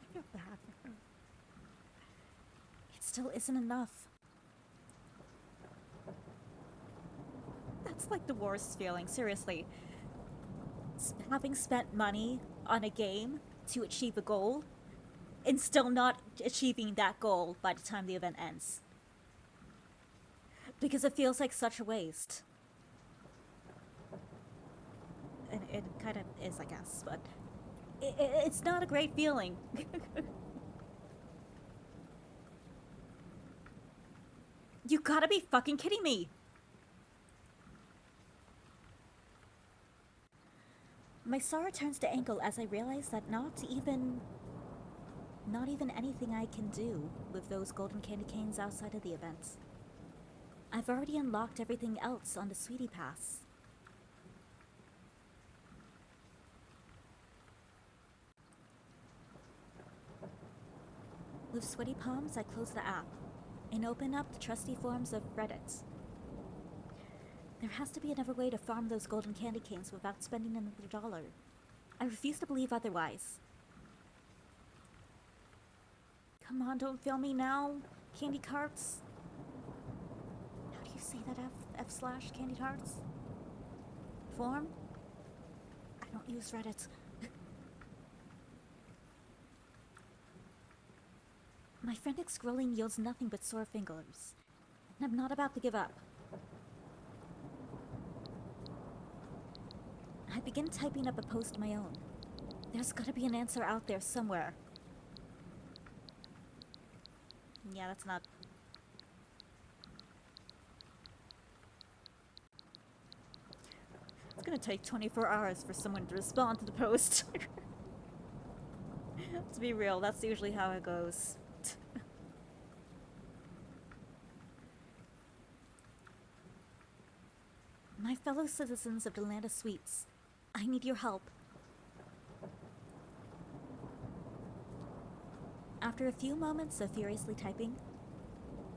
I feel bad for her. It still isn't enough. That's like the worst feeling, seriously. Having spent money on a game to achieve a goal and still not achieving that goal by the time the event ends. Because it feels like such a waste. And it kind of is, I guess, but it's not a great feeling. You gotta be fucking kidding me! My sorrow turns to anger as I realize that not even anything I can do with those golden candy canes outside of the event. I've already unlocked everything else on the Sweetie Pass. With sweaty palms, I close the app and open up the trusty forums of Reddit. There has to be another way to farm those golden candy canes without spending another dollar. I refuse to believe otherwise. Come on, don't fail me now, Candied Hearts. How do you say that F/ Candied Hearts? Form? I don't use Reddit. My frantic scrolling yields nothing but sore fingers, and I'm not about to give up. I begin typing up a post of my own. There's gotta be an answer out there somewhere. Yeah, that's not... It's gonna take 24 hours for someone to respond to the post. To be real, that's usually how it goes. My fellow citizens of the land of sweets, I need your help. After a few moments of furiously typing,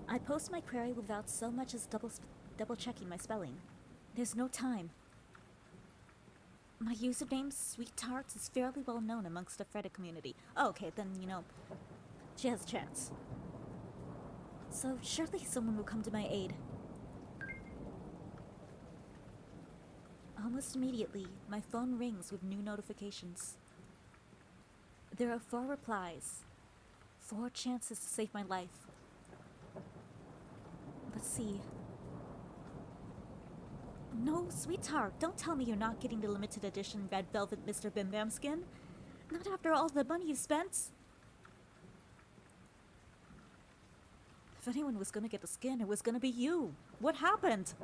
I post my query without so much as double checking my spelling. There's no time. My username, Sweet Tarts, is fairly well known amongst the Reddit community. Oh, okay, then, you know, she has a chance. So surely someone will come to my aid. Almost immediately, my phone rings with new notifications. There are 4 replies. 4 chances to save my life. Let's see. No, sweetheart, don't tell me you're not getting the limited edition red velvet Mr. Bim Bam skin. Not after all the money you spent. If anyone was gonna get the skin, it was gonna be you. What happened?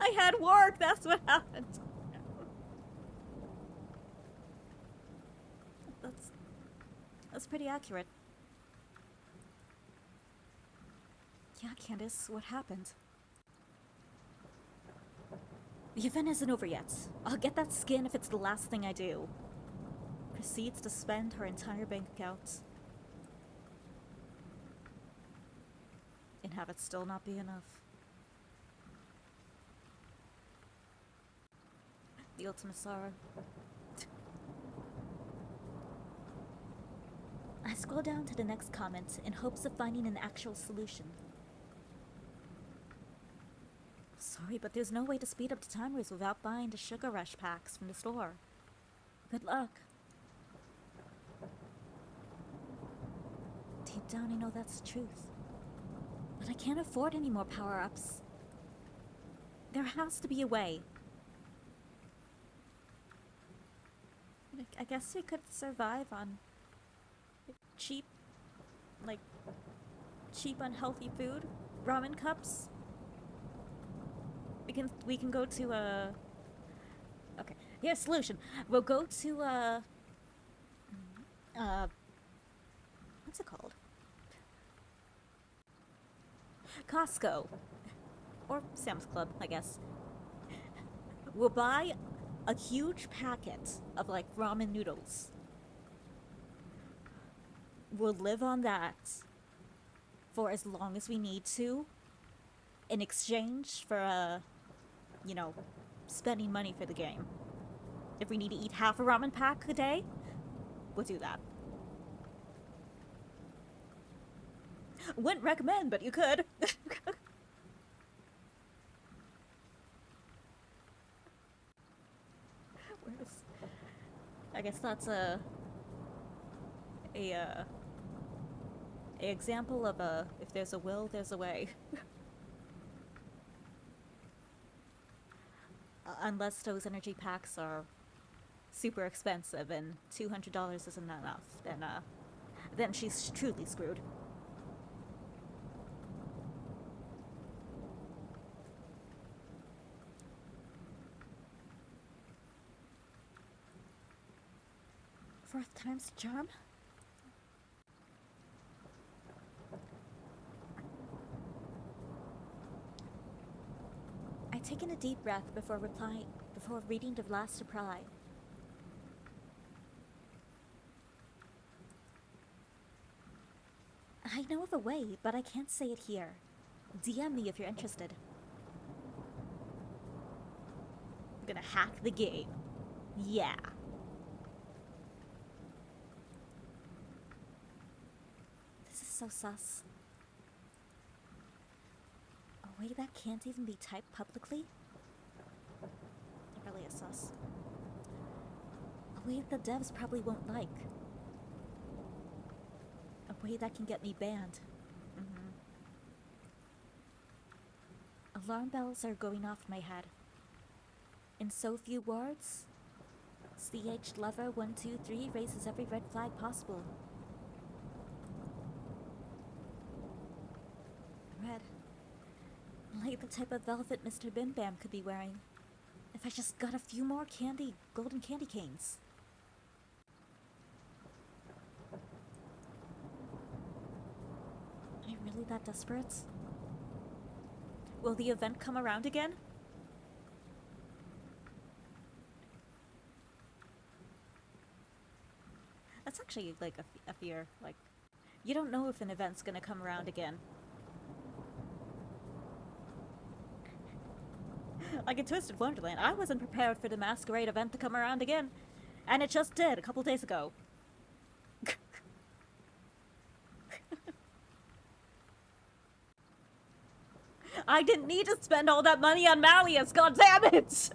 I had work, that's what happened. That's pretty accurate. Yeah, Candace, what happened? The event isn't over yet. I'll get that skin if it's the last thing I do. Proceeds to spend her entire bank account. And have it still not be enough. The ultimate sorrow. I scroll down to the next comment in hopes of finding an actual solution. Sorry, but there's no way to speed up the timers without buying the Sugar Rush packs from the store. Good luck. Deep down, I know that's the truth. But I can't afford any more power-ups. There has to be a way. I guess we could survive on cheap, unhealthy food, ramen cups. We can go to okay, here's a solution. We'll go to what's it called? Costco. Or Sam's Club, I guess. We'll buy a huge packet of like ramen noodles. We'll live on that for as long as we need to in exchange for you know, spending money for the game. If we need to eat half a ramen pack a day, we'll do that. Wouldn't recommend, but you could. I guess that's a example of a if there's a will, there's a way. Unless those energy packs are super expensive and $200 isn't enough, then she's truly screwed. Fourth time's the charm? I take in a deep breath before reading the last reply. I know of a way, but I can't say it here. DM me if you're interested. I'm gonna hack the game. Yeah. This is so sus. A way that can't even be typed publicly? It really is sus. A way the devs probably won't like. A way that can get me banned. Alarm bells are going off in my head. In so few words, CH Lover 123 raises every red flag possible. Red. Like the type of velvet Mr. Bim Bam could be wearing. If I just got a few more golden candy canes. Am I really that desperate? Will the event come around again? That's actually like a fear. Like, you don't know if an event's gonna come around again. Like in Twisted Wonderland, I wasn't prepared for the Masquerade event to come around again. And it just did a couple days ago. I didn't need to spend all that money on Malleus, goddammit!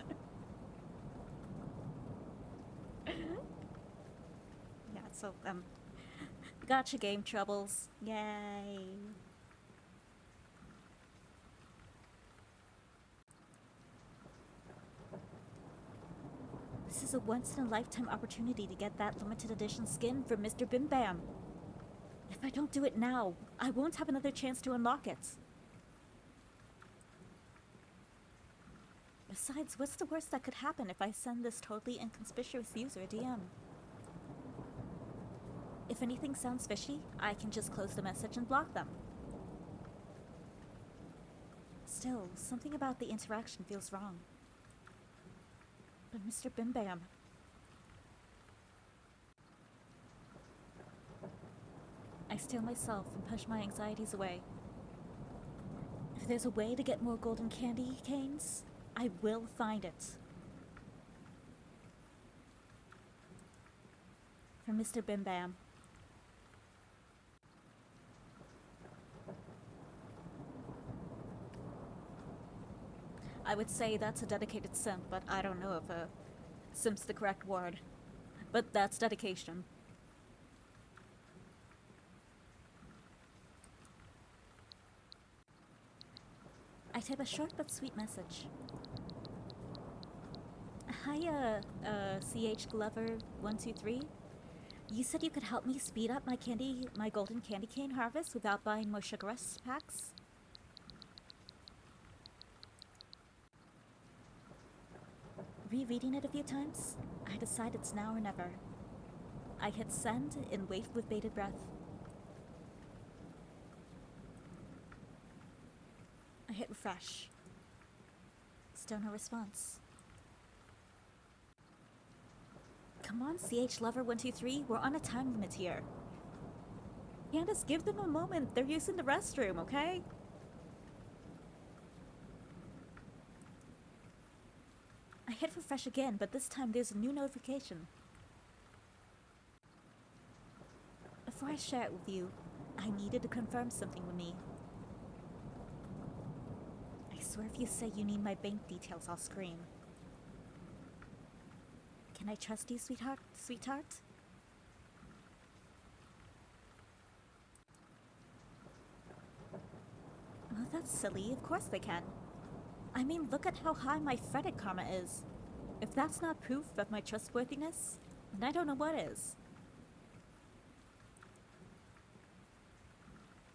Yeah, so, gotcha game troubles. Yay. This is a once-in-a-lifetime opportunity to get that limited edition skin for Mr. Bim Bam. If I don't do it now, I won't have another chance to unlock it. Besides, what's the worst that could happen if I send this totally inconspicuous user a DM? If anything sounds fishy, I can just close the message and block them. Still, something about the interaction feels wrong. But Mr. Bim Bam... I steel myself and push my anxieties away. If there's a way to get more golden candy canes, I will find it. For Mr. Bim Bam. I would say that's a dedicated simp, but I don't know if simp's the correct word. But that's dedication. I type a short but sweet message. Hi, CH Glover 123. You said you could help me speed up my golden candy cane harvest without buying more sugar rush packs? Rereading it a few times, I decide it's now or never. I hit send and wait with bated breath. I hit refresh. Still no response. Come on, CH Lover 123, we're on a time limit here. Candace, give them a moment. They're using the restroom, okay? I hit refresh again, but this time there's a new notification. Before I share it with you, I needed to confirm something with me. I swear if you say you need my bank details, I'll scream. Can I trust you, sweetheart? That's silly. Of course they can. I mean, look at how high my credit karma is. If that's not proof of my trustworthiness, then I don't know what is.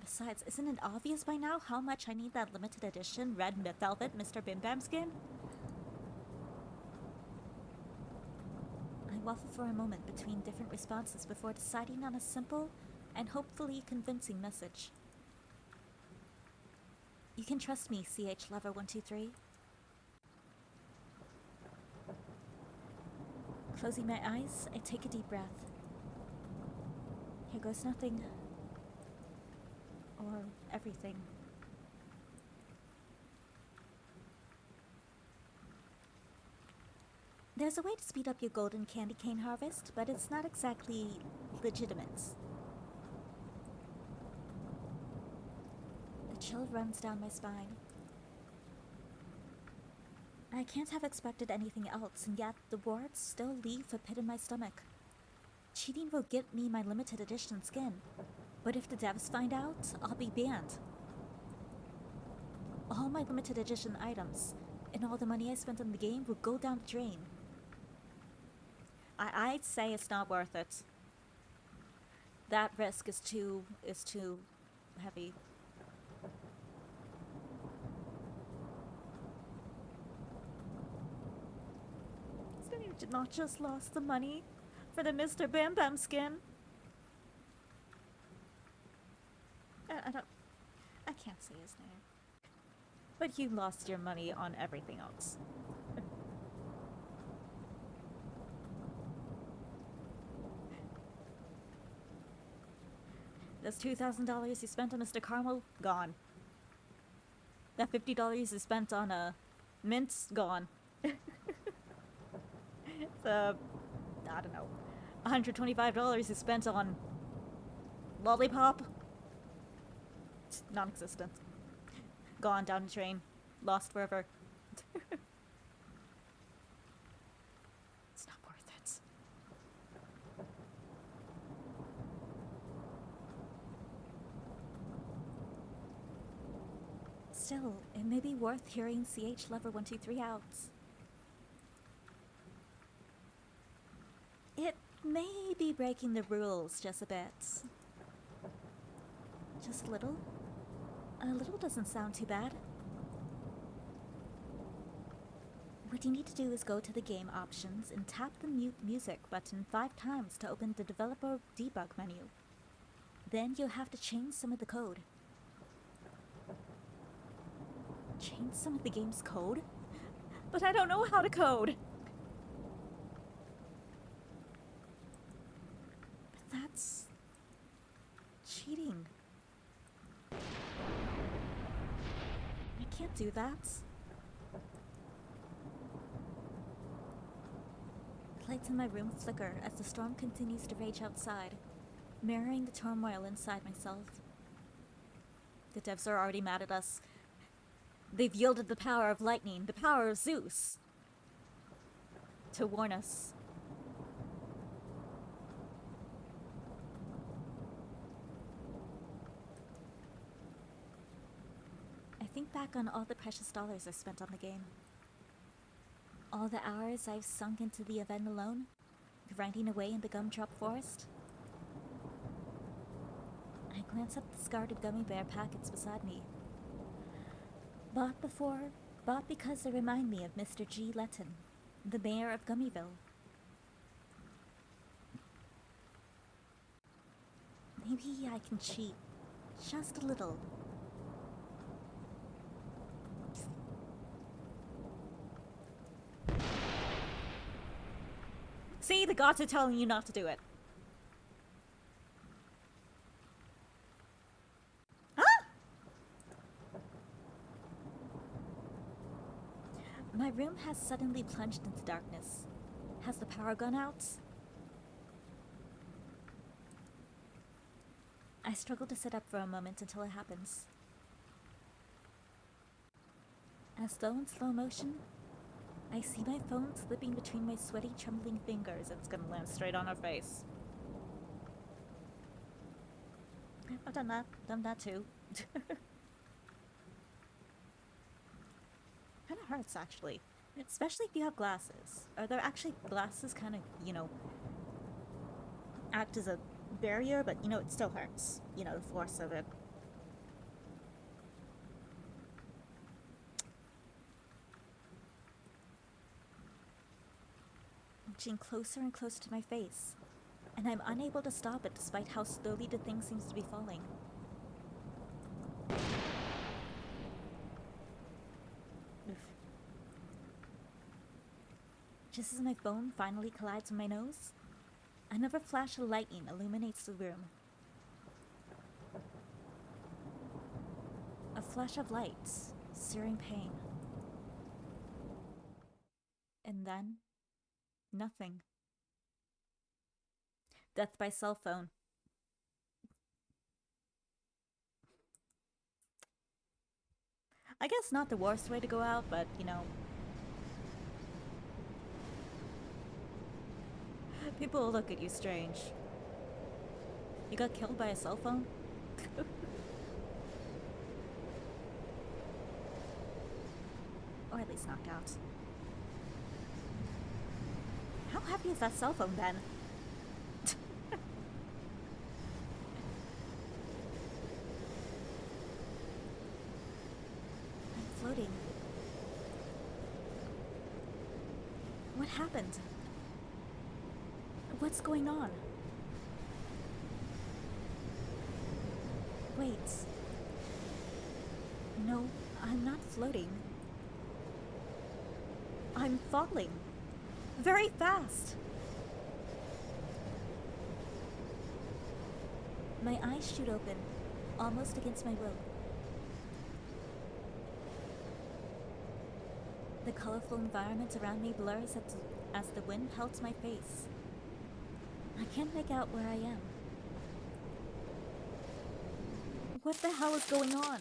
Besides, isn't it obvious by now how much I need that limited edition red velvet Mr. Bim Bam skin? I waffle for a moment between different responses before deciding on a simple and hopefully convincing message. You can trust me, CH Lover 123. Closing my eyes, I take a deep breath. Here goes nothing. Or everything. There's a way to speed up your golden candy cane harvest, but it's not exactly legitimate. A chill runs down my spine. I can't have expected anything else, and yet the words still leave a pit in my stomach. Cheating will get me my limited edition skin, but if the devs find out, I'll be banned. All my limited edition items and all the money I spent on the game will go down the drain. I'd say it's not worth it. That risk is too heavy. So you did not just lost the money for the Mr. Bam Bam skin. I can't say his name. But you lost your money on everything else. Those $2,000 you spent on Mr. Carmel, gone. That $50 you spent on mints, gone. I don't know, $125 you spent on lollipop, non-existent. Gone down the drain. Lost forever. It's not worth it. Still, it may be worth hearing CH Lover 123 out. It may be breaking the rules just a bit. Just a little? A little doesn't sound too bad. What you need to do is go to the game options and tap the mute music button 5 times to open the developer debug menu. Then you'll have to change some of the code. Change some of the game's code? But I don't know how to code! But that's cheating. I can't do that. The lights in my room flicker as the storm continues to rage outside, mirroring the turmoil inside myself. The devs are already mad at us. They've yielded the power of lightning, the power of Zeus, to warn us. I think back on all the precious dollars I spent on the game. All the hours I've sunk into the event alone, grinding away in the gumdrop forest. I glance at the discarded gummy bear packets beside me. Bought because they remind me of Mr. G. Letton, the mayor of Gummyville. Maybe I can cheat, just a little. See, the gods are telling you not to do it. My room has suddenly plunged into darkness. Has the power gone out? I struggle to sit up for a moment until it happens. As though in slow motion, I see my phone slipping between my sweaty, trembling fingers and it's gonna land straight on her face. I've done that too. hurts, actually. Especially if you have glasses. Are there actually glasses kind of, act as a barrier, but, it still hurts. The force of it. Inching closer and closer to my face, and I'm unable to stop it despite how slowly the thing seems to be falling. Oof. Just as my phone finally collides with my nose, another flash of lightning illuminates the room. A flash of light, searing pain. And then, nothing. Death by cell phone. I guess not the worst way to go out, but, people will look at you strange. You got killed by a cell phone? Or at least knocked out. How heavy is that cell phone then? I'm floating. What happened? What's going on? Wait. No, I'm not floating. I'm falling. Very fast. My eyes shoot open, almost against my will. The colorful environment around me blurs as the wind pelts my face. I can't make out where I am. What the hell is going on?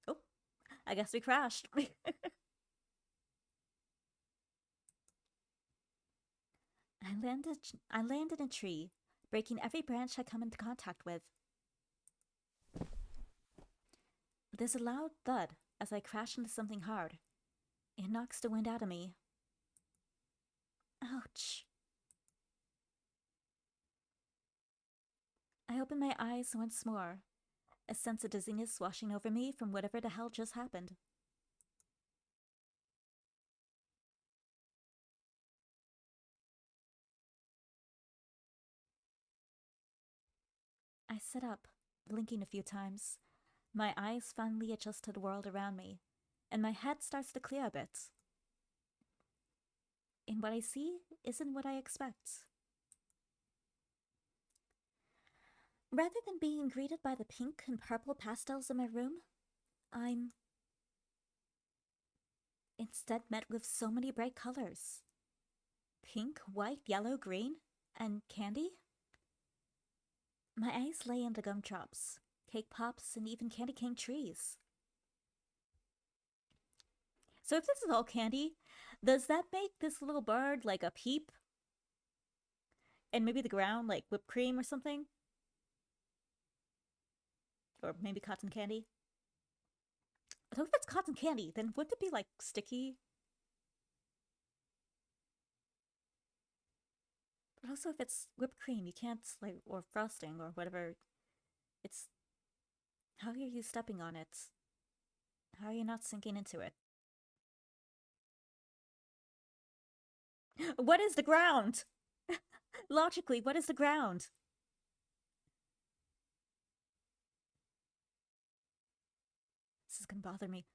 Oh, I guess we crashed. I landed in a tree, breaking every branch I come into contact with. There's a loud thud as I crash into something hard. It knocks the wind out of me. Ouch. I open my eyes once more, a sense of dizziness washing over me from whatever the hell just happened. I sit up, blinking a few times. My eyes finally adjust to the world around me, and my head starts to clear a bit. And what I see isn't what I expect. Rather than being greeted by the pink and purple pastels in my room, I'm instead met with so many bright colors. Pink, white, yellow, green, and candy? My eyes lay into gumdrops, cake pops, and even candy cane trees. So if this is all candy, does that make this little bird like a peep? And maybe the ground like whipped cream or something? Or maybe cotton candy? So if it's cotton candy, then wouldn't it be like sticky? But also if it's whipped cream, you can't like, or frosting or whatever. It's, how are you stepping on it? How are you not sinking into it? What is the ground? Logically, what is the ground? This is gonna bother me.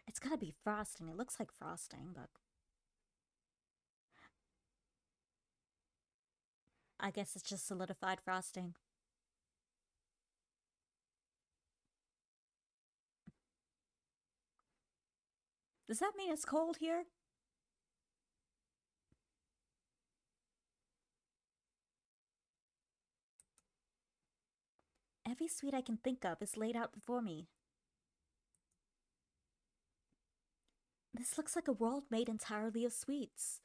It's gotta be frosting. It looks like frosting, but I guess it's just solidified frosting. Does that mean it's cold here? Every sweet I can think of is laid out before me. This looks like a world made entirely of sweets.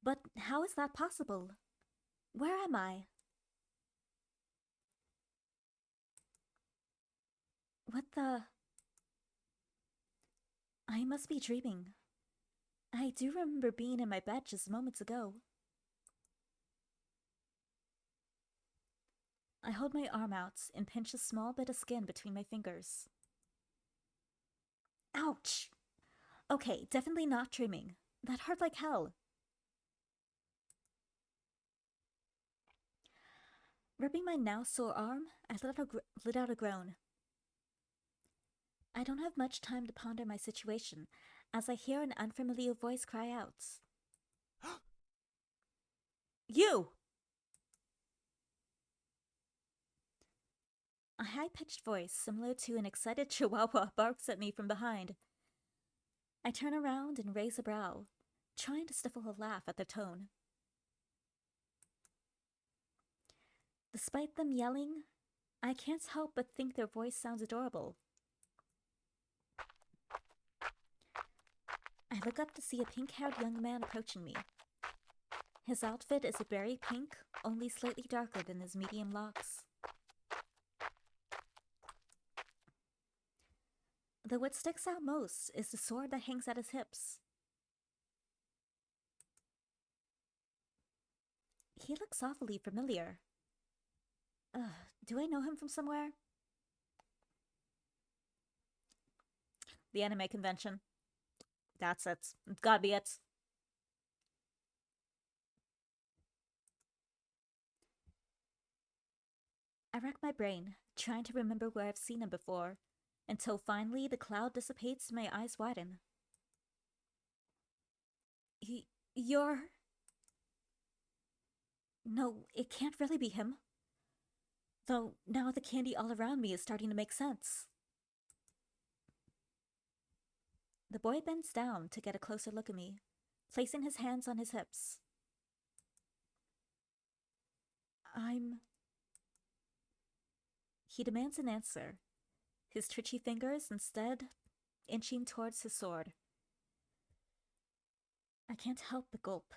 But how is that possible? Where am I? What the? I must be dreaming. I do remember being in my bed just moments ago. I hold my arm out and pinch a small bit of skin between my fingers. Ouch! Okay, definitely not dreaming. That hurt like hell. Rubbing my now sore arm, I let out a groan. I don't have much time to ponder my situation as I hear an unfamiliar voice cry out. You! A high-pitched voice, similar to an excited chihuahua, barks at me from behind. I turn around and raise a brow, trying to stifle a laugh at their tone. Despite them yelling, I can't help but think their voice sounds adorable. I look up to see a pink-haired young man approaching me. His outfit is a berry pink, only slightly darker than his medium locks. Though what sticks out most is the sword that hangs at his hips. He looks awfully familiar. Do I know him from somewhere? The anime convention. That's it. It's gotta be it. I rack my brain, trying to remember where I've seen him before, until finally the cloud dissipates and my eyes widen. You're... No, it can't really be him. Though now the candy all around me is starting to make sense. The boy bends down to get a closer look at me, placing his hands on his hips. He demands an answer, his twitchy fingers instead inching towards his sword. I can't help but gulp.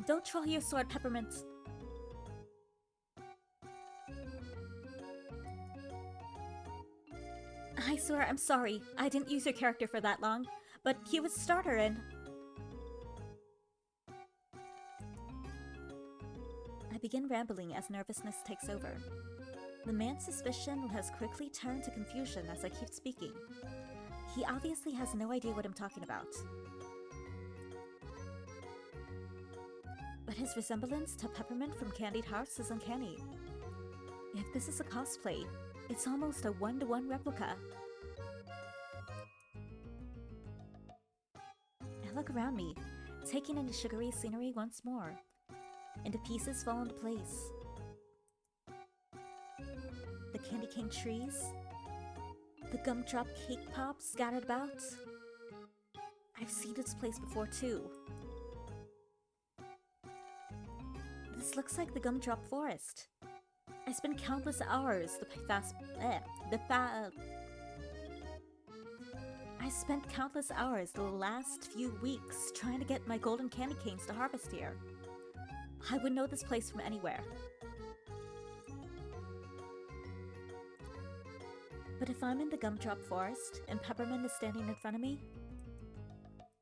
Don't draw your sword, Peppermint! I swear I'm sorry. I didn't use your character for that long, but he was a starter and... I begin rambling as nervousness takes over. The man's suspicion has quickly turned to confusion as I keep speaking. He obviously has no idea what I'm talking about. But his resemblance to Peppermint from Candied Hearts is uncanny. If this is a cosplay, it's almost a one-to-one replica. I look around me, taking in the sugary scenery once more, and the pieces fall into place. The candy cane trees, the gumdrop cake pops scattered about. I've seen this place before too. This looks like the gumdrop forest. I spent countless hours I spent countless hours the last few weeks trying to get my golden candy canes to harvest here. I would know this place from anywhere. But if I'm in the gumdrop forest and Peppermint is standing in front of me,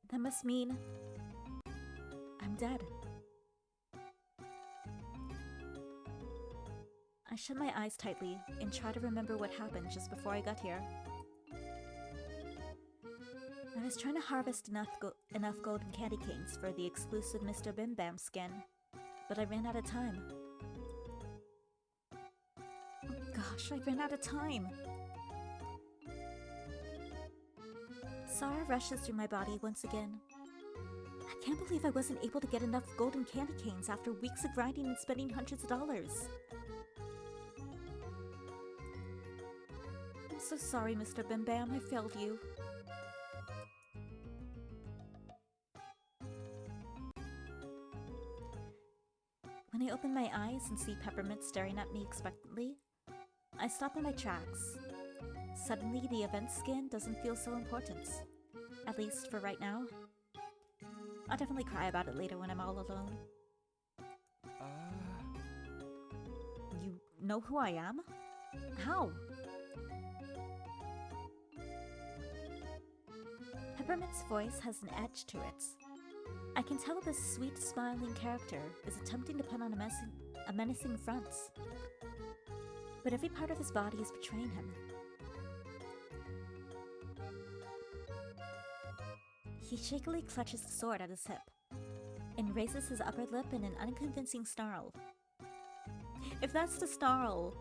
that must mean I'm dead. I shut my eyes tightly and try to remember what happened just before I got here. I was trying to harvest enough golden candy canes for the exclusive Mr. Bim Bam skin, but I ran out of time. Oh gosh, I ran out of time! Sorrow rushes through my body once again. I can't believe I wasn't able to get enough golden candy canes after weeks of grinding and spending hundreds of dollars. I'm so sorry, Mr. Bim Bam, I failed you. When I open my eyes and see Peppermint staring at me expectantly, I stop in my tracks, Suddenly, the event skin doesn't feel so important. At least for right now. I'll definitely cry about it later when I'm all alone. You know who I am? How? Peppermint's voice has an edge to it. I can tell this sweet, smiling character is attempting to put on a menacing front. But every part of his body is betraying him. He shakily clutches the sword at his hip and raises his upper lip in an unconvincing snarl. If that's the snarl,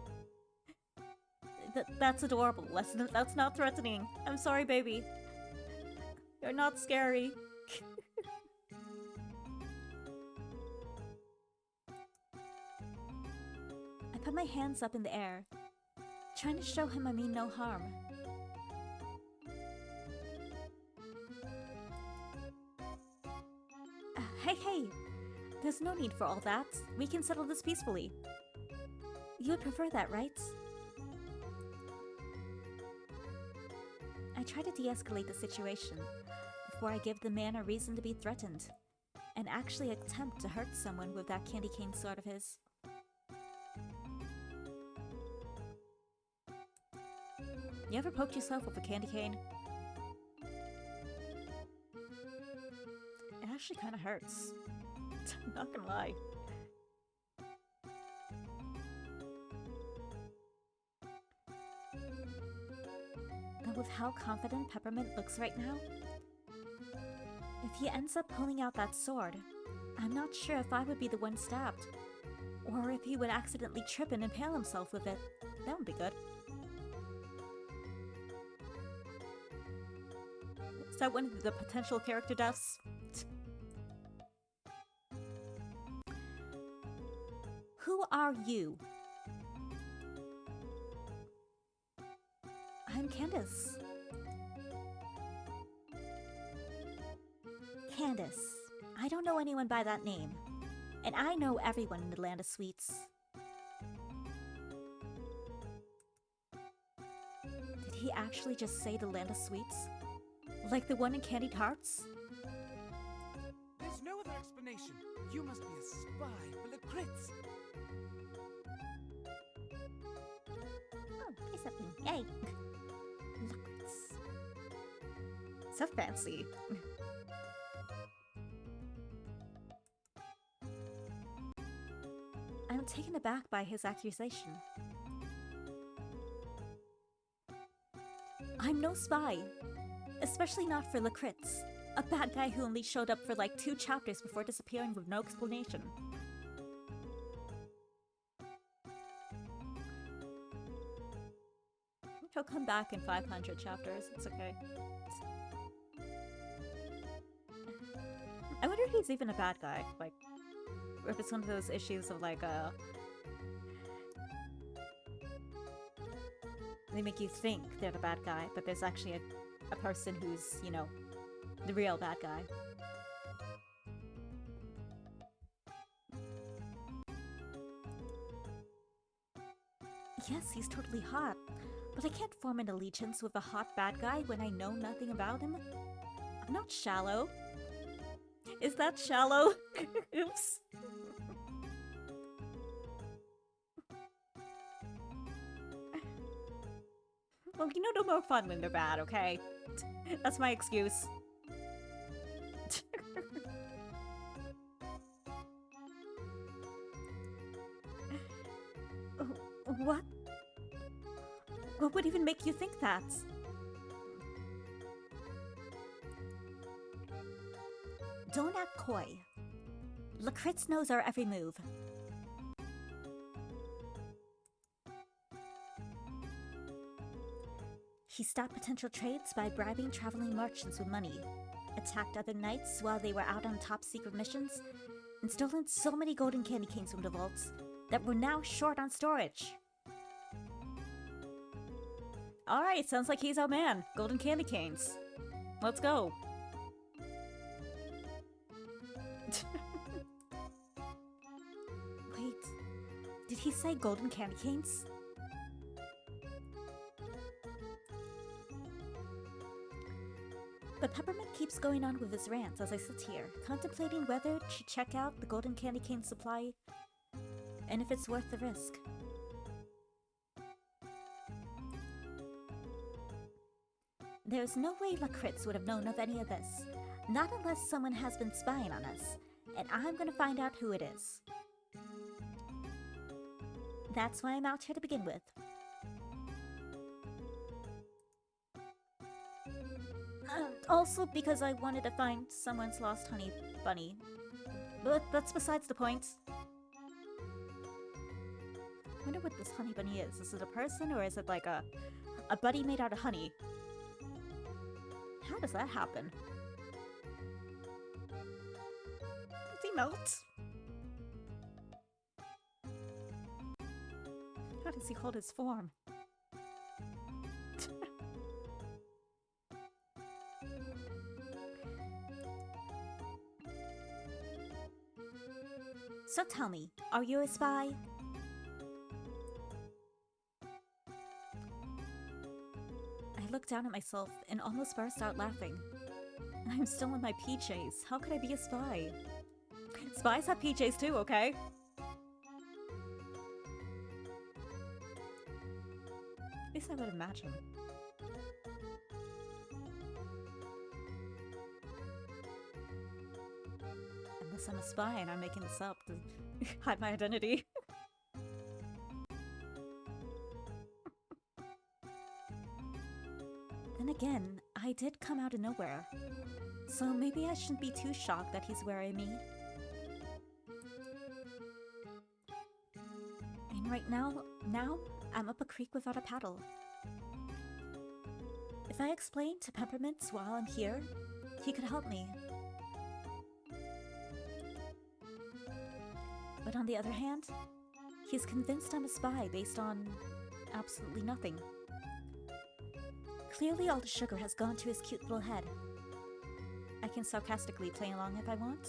that's adorable. That's not threatening. I'm sorry, baby. You're not scary. I put my hands up in the air, trying to show him I mean no harm. Hey, there's no need for all that. We can settle this peacefully. You would prefer that, right? I try to de-escalate the situation before I give the man a reason to be threatened, and actually attempt to hurt someone with that candy cane sword of his. You ever poked yourself with a candy cane? It actually kind of hurts. I'm not gonna lie. And with how confident Peppermint looks right now, if he ends up pulling out that sword, I'm not sure if I would be the one stabbed, or if he would accidentally trip and impale himself with it. That would be good. Is that one of the potential character deaths? Who are you? I'm Candace. Candace. I don't know anyone by that name. And I know everyone in the Land of Sweets. Did he actually just say the Land of Sweets? Like the one in Candied Hearts? There's no other explanation. You must be a spy for the crits. Oh, here's something. Yay! Look, so fancy. I'm taken aback by his accusation. I'm no spy. Especially not for Lakritz, a bad guy who only showed up for like 2 chapters before disappearing with no explanation. He'll come back in 500 chapters, it's okay. I wonder if he's even a bad guy, like, or if it's one of those issues of like, they make you think they're the bad guy, but there's actually a person who's, you know, the real bad guy. Yes, he's totally hot, but I can't form an allegiance with a hot bad guy when I know nothing about him. I'm not shallow. Is that shallow? Oops. Well, you know, no more fun when they're bad, okay? That's my excuse. What? What would even make you think that? Don't act coy. Lakritz knows our every move. He stopped potential trades by bribing traveling merchants with money, attacked other knights while they were out on top secret missions, and stolen so many golden candy canes from the vaults that we're now short on storage. Alright, sounds like he's our man. Golden candy canes. Let's go. Wait, did he say golden candy canes? But Peppermint keeps going on with his rants as I sit here, contemplating whether to check out the golden candy cane supply and if it's worth the risk. There's no way Lakritz would have known of any of this, not unless someone has been spying on us, and I'm gonna find out who it is. That's why I'm out here to begin with. Also because I wanted to find someone's lost honey bunny. But that's besides the point. I wonder what this honey bunny is. Is it a person or is it like a bunny made out of honey? How does that happen? Does he melt? How does he hold his form? So tell me, are you a spy? I looked down at myself and almost burst out laughing. I'm still in my PJs. How could I be a spy? Spies have PJs too, okay? At least I would imagine. Unless I'm a spy and I'm making this up to hide my identity. Then again, I did come out of nowhere. So maybe I shouldn't be too shocked that he's wary of me. And right now I'm up a creek without a paddle. If I explain to Peppermint while I'm here, he could help me. But on the other hand, he's convinced I'm a spy based on absolutely nothing. Clearly all the sugar has gone to his cute little head. I can sarcastically play along if I want.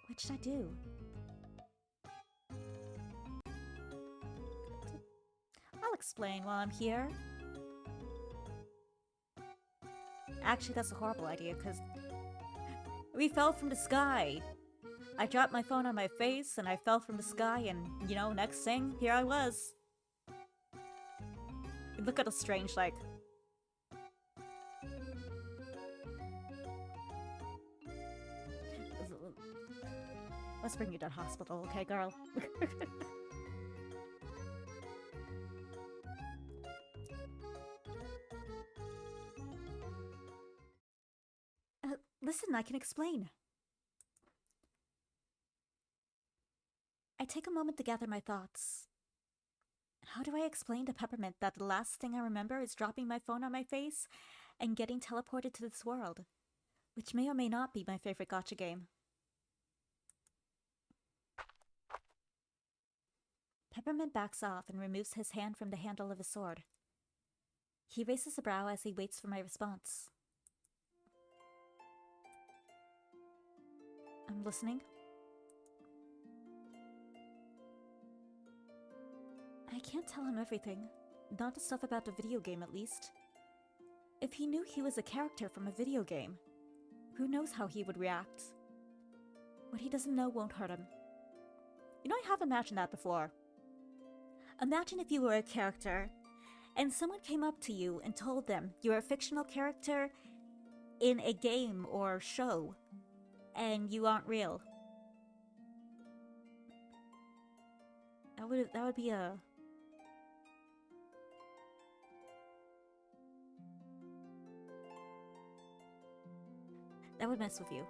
What should I do? I'll explain while I'm here. Actually, that's a horrible idea, because we fell from the sky. I dropped my phone on my face, and I fell from the sky, and, you know, next thing, here I was. Look at a strange, like... Let's bring you to the hospital, okay, girl? Listen, I can explain. I take a moment to gather my thoughts. How do I explain to Peppermint that the last thing I remember is dropping my phone on my face and getting teleported to this world, which may or may not be my favorite gacha game? Peppermint backs off and removes his hand from the handle of his sword. He raises a brow as he waits for my response. I'm listening. I can't tell him everything. Not the stuff about the video game, at least. If he knew he was a character from a video game, who knows how he would react? What he doesn't know won't hurt him. You know, I have imagined that before. Imagine if you were a character, and someone came up to you and told them you're a fictional character in a game or show, and you aren't real. That would be a... That would mess with you.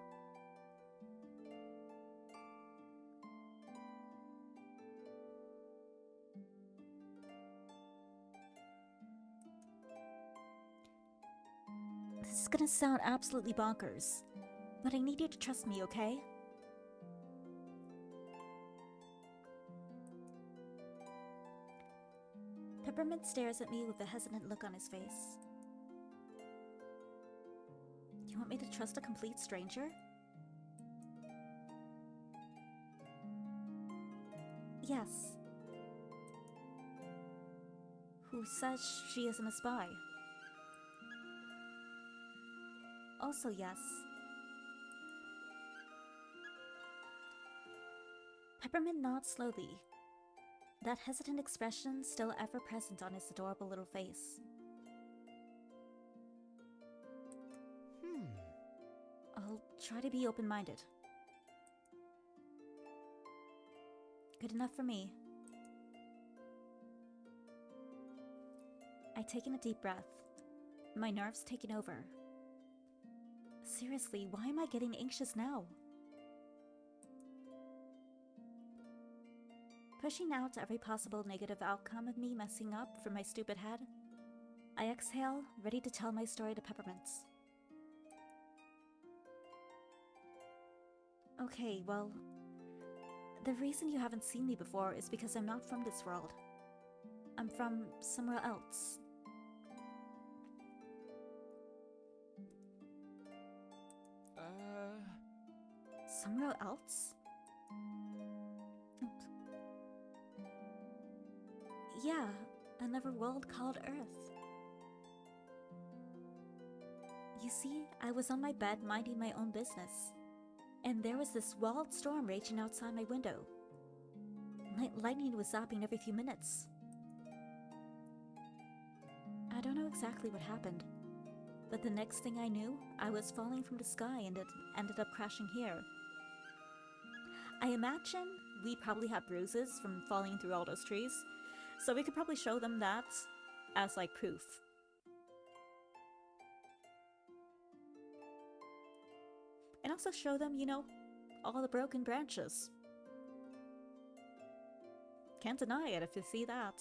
This is gonna sound absolutely bonkers, but I need you to trust me, okay? Peppermint stares at me with a hesitant look on his face. You want me to trust a complete stranger? Yes. Who says she isn't a spy? Also, yes. Peppermint nods slowly, that hesitant expression still ever present on his adorable little face. I'll try to be open-minded. Good enough for me. I take in a deep breath, my nerves taking over. Seriously, why am I getting anxious now? Pushing out every possible negative outcome of me messing up from my stupid head, I exhale, ready to tell my story to Peppermints. Okay, well, the reason you haven't seen me before is because I'm not from this world. I'm from somewhere else. Somewhere else? Yeah, another world called Earth. You see, I was on my bed minding my own business, and there was this wild storm raging outside my window. Lightning was zapping every few minutes. I don't know exactly what happened, but the next thing I knew, I was falling from the sky and it ended up crashing here. I imagine we probably have bruises from falling through all those trees, so we could probably show them that as like proof. And also show them, you know, all the broken branches. Can't deny it if you see that.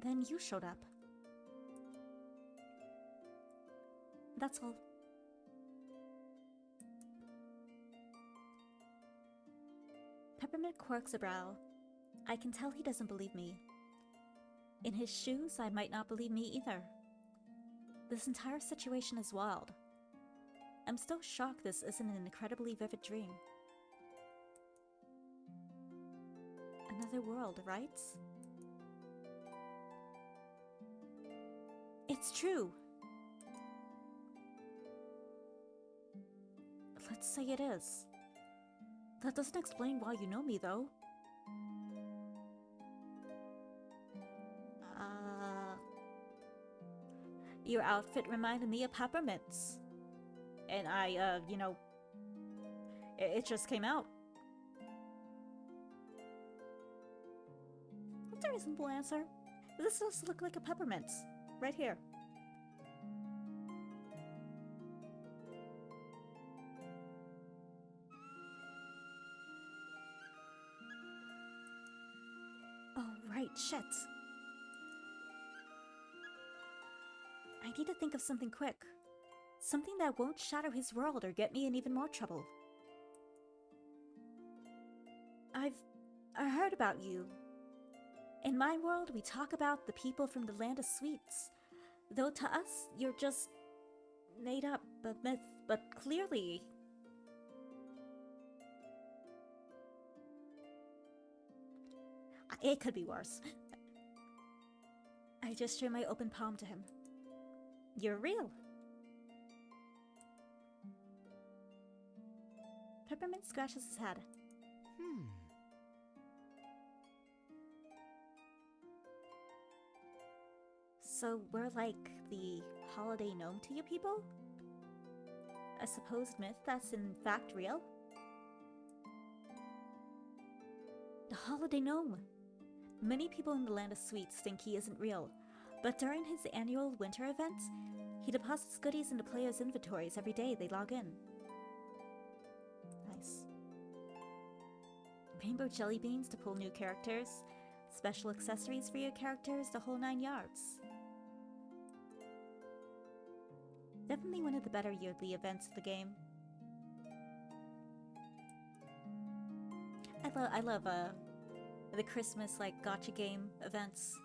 Then you showed up. That's all. Peppermint quirks a brow. I can tell he doesn't believe me. In his shoes, I might not believe me either. This entire situation is wild. I'm still shocked this isn't an incredibly vivid dream. Another world, right? It's true! Let's say it is. That doesn't explain why you know me, though. Your outfit reminded me of Peppermint's. And I, you know, it just came out. That's a reasonable answer. This does look like a Peppermint. Right here. Oh, right, shit. I need to think of something quick. Something that won't shatter his world or get me in even more trouble. I heard about you. In my world, we talk about the people from the land of sweets. Though to us, you're just made up a myth, but clearly... It could be worse. I gesture my open palm to him. You're real. Peppermint scratches his head. So we're like the holiday gnome to you people? A supposed myth that's in fact real? The holiday gnome! Many people in the land of sweets think he isn't real, but during his annual winter event, he deposits goodies into players' inventories every day they log in. Nice. Rainbow jelly beans to pull new characters, special accessories for your characters, the whole 9 yards. Definitely one of the better yearly events of the game. I love the Christmas like gotcha game events.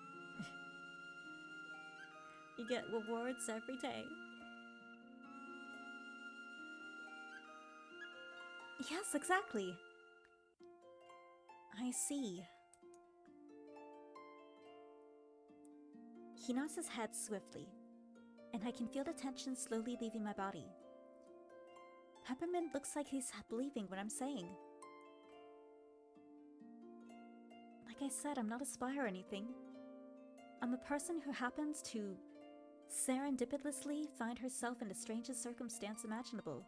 You get rewards every day. Yes, exactly. I see. He nods his head swiftly, and I can feel the tension slowly leaving my body. Peppermint looks like he's believing what I'm saying. Like I said, I'm not a spy or anything. I'm a person who happens to serendipitously find herself in the strangest circumstance imaginable.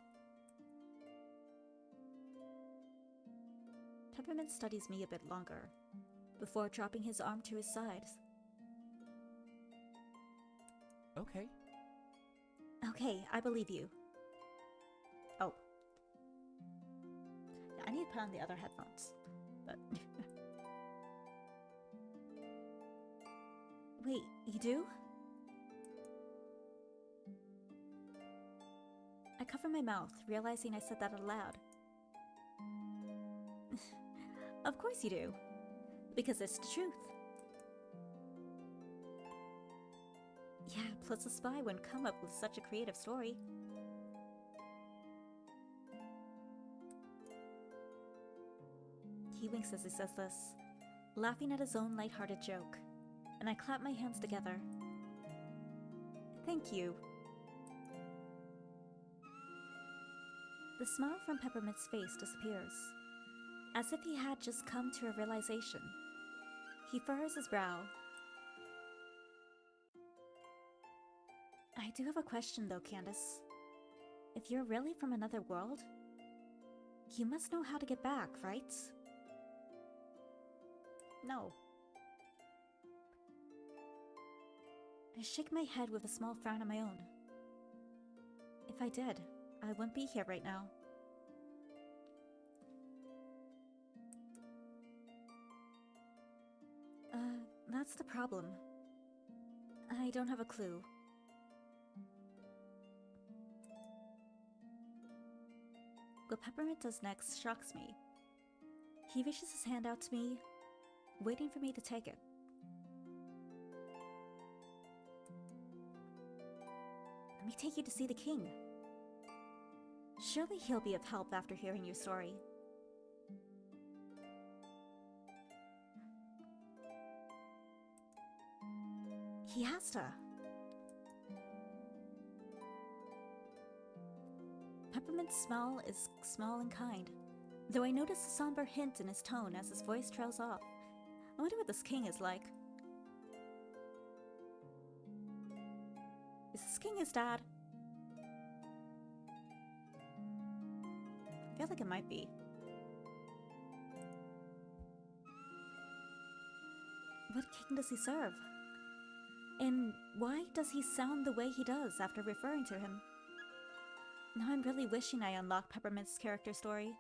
Peppermint studies me a bit longer, before dropping his arm to his side. Okay. Okay, I believe you. Oh. I need to put on the other headphones, but... Wait, you do? I cover my mouth, realizing I said that aloud. Of course you do. Because it's the truth. Yeah, plus a spy wouldn't come up with such a creative story. He winks as he says this, laughing at his own light-hearted joke, and I clap my hands together. Thank you. The smile from Peppermint's face disappears, as if he had just come to a realization. He furrows his brow. I do have a question though, Candace. If you're really from another world, you must know how to get back, right? No. I shake my head with a small frown of my own. If I did, I wouldn't be here right now. That's the problem. I don't have a clue. What Peppermint does next shocks me. He reaches his hand out to me, waiting for me to take it. Let me take you to see the king. Surely he'll be of help after hearing your story. He has to. Peppermint's smile is small and kind, though I notice a somber hint in his tone as his voice trails off. I wonder what this king is like. Is this king his dad? I feel like it might be. What king does he serve? And why does he sound the way he does after referring to him? Now I'm really wishing I unlocked Peppermint's character story.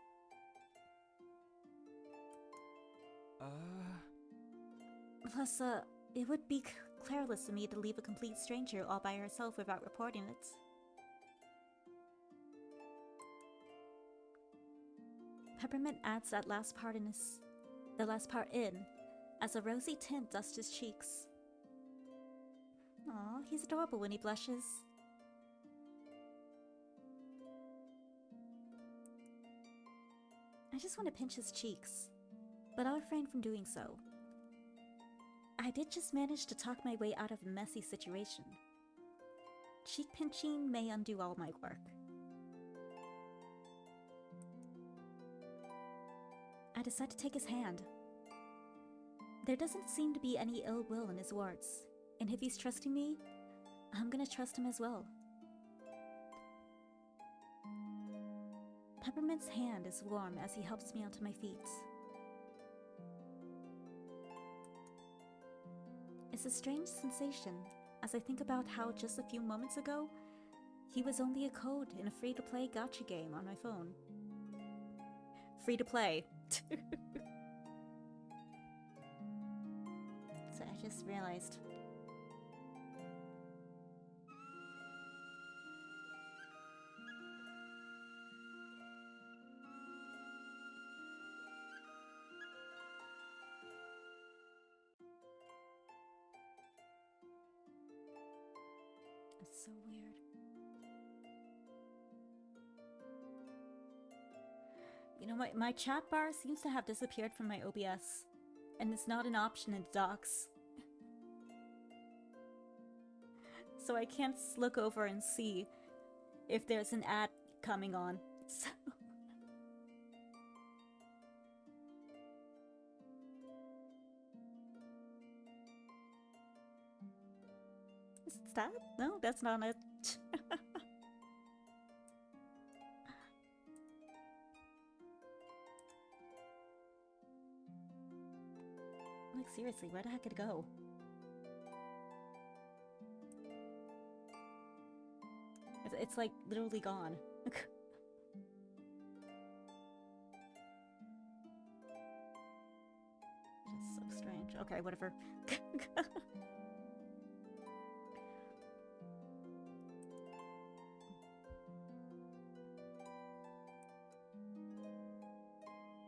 Plus, it would be careless of me to leave a complete stranger all by herself without reporting it. Peppermint adds that last part in, as a rosy tint dusts his cheeks. Aw, he's adorable when he blushes. I just want to pinch his cheeks, but I'll refrain from doing so. I did just manage to talk my way out of a messy situation. Cheek pinching may undo all my work. I decide to take his hand. There doesn't seem to be any ill will in his words, and if he's trusting me, I'm gonna trust him as well. Peppermint's hand is warm as he helps me onto my feet. It's a strange sensation as I think about how just a few moments ago, he was only a code in a free-to-play gacha game on my phone. Free-to-play. So I just realized. It's so weird. You know, my chat bar seems to have disappeared from my OBS, and it's not an option in the docs. so I can't look over and see if there's an ad coming on. So is that? No, that's not it. Like, seriously, where the heck did it go? It's like literally gone. Just so strange. Okay, whatever.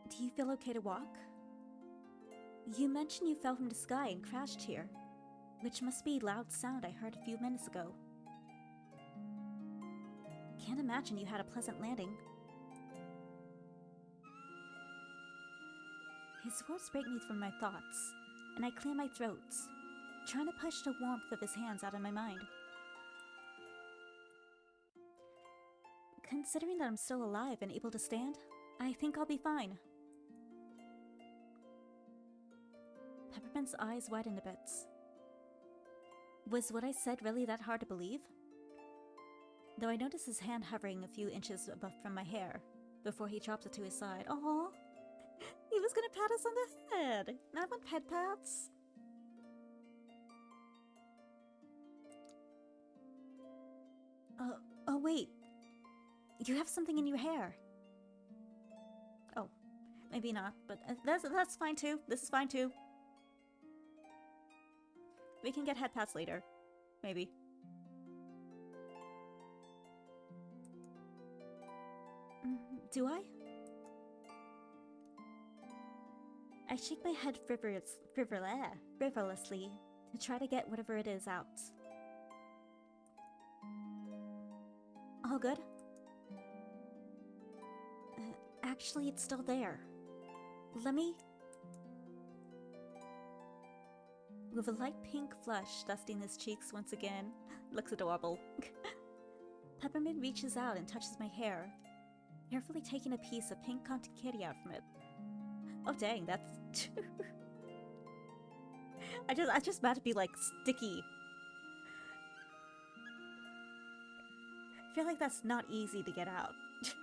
Do you feel okay to walk? You mentioned you fell from the sky and crashed here, which must be a loud sound I heard a few minutes ago. Can't imagine you had a pleasant landing. His words break me from my thoughts, and I clear my throat, trying to push the warmth of his hands out of my mind. Considering that I'm still alive and able to stand, I think I'll be fine. Peppermint's eyes widened a bit. Was what I said really that hard to believe? Though I noticed his hand hovering a few inches above from my hair before he drops it to his side. Aww! He was gonna pat us on the head! I want pet pats! Oh wait. You have something in your hair. Oh, maybe not, but that's fine too. This is fine too. We can get head pats later. Maybe. Do I? I shake my head frivolously to try to get whatever it is out. All good? Actually, it's still there. Let me... With a light pink flush dusting his cheeks once again. Looks adorable. Peppermint reaches out and touches my hair, carefully taking a piece of pink cotton candy out from it. Oh dang, that's... I just about to be like sticky. I feel like that's not easy to get out. At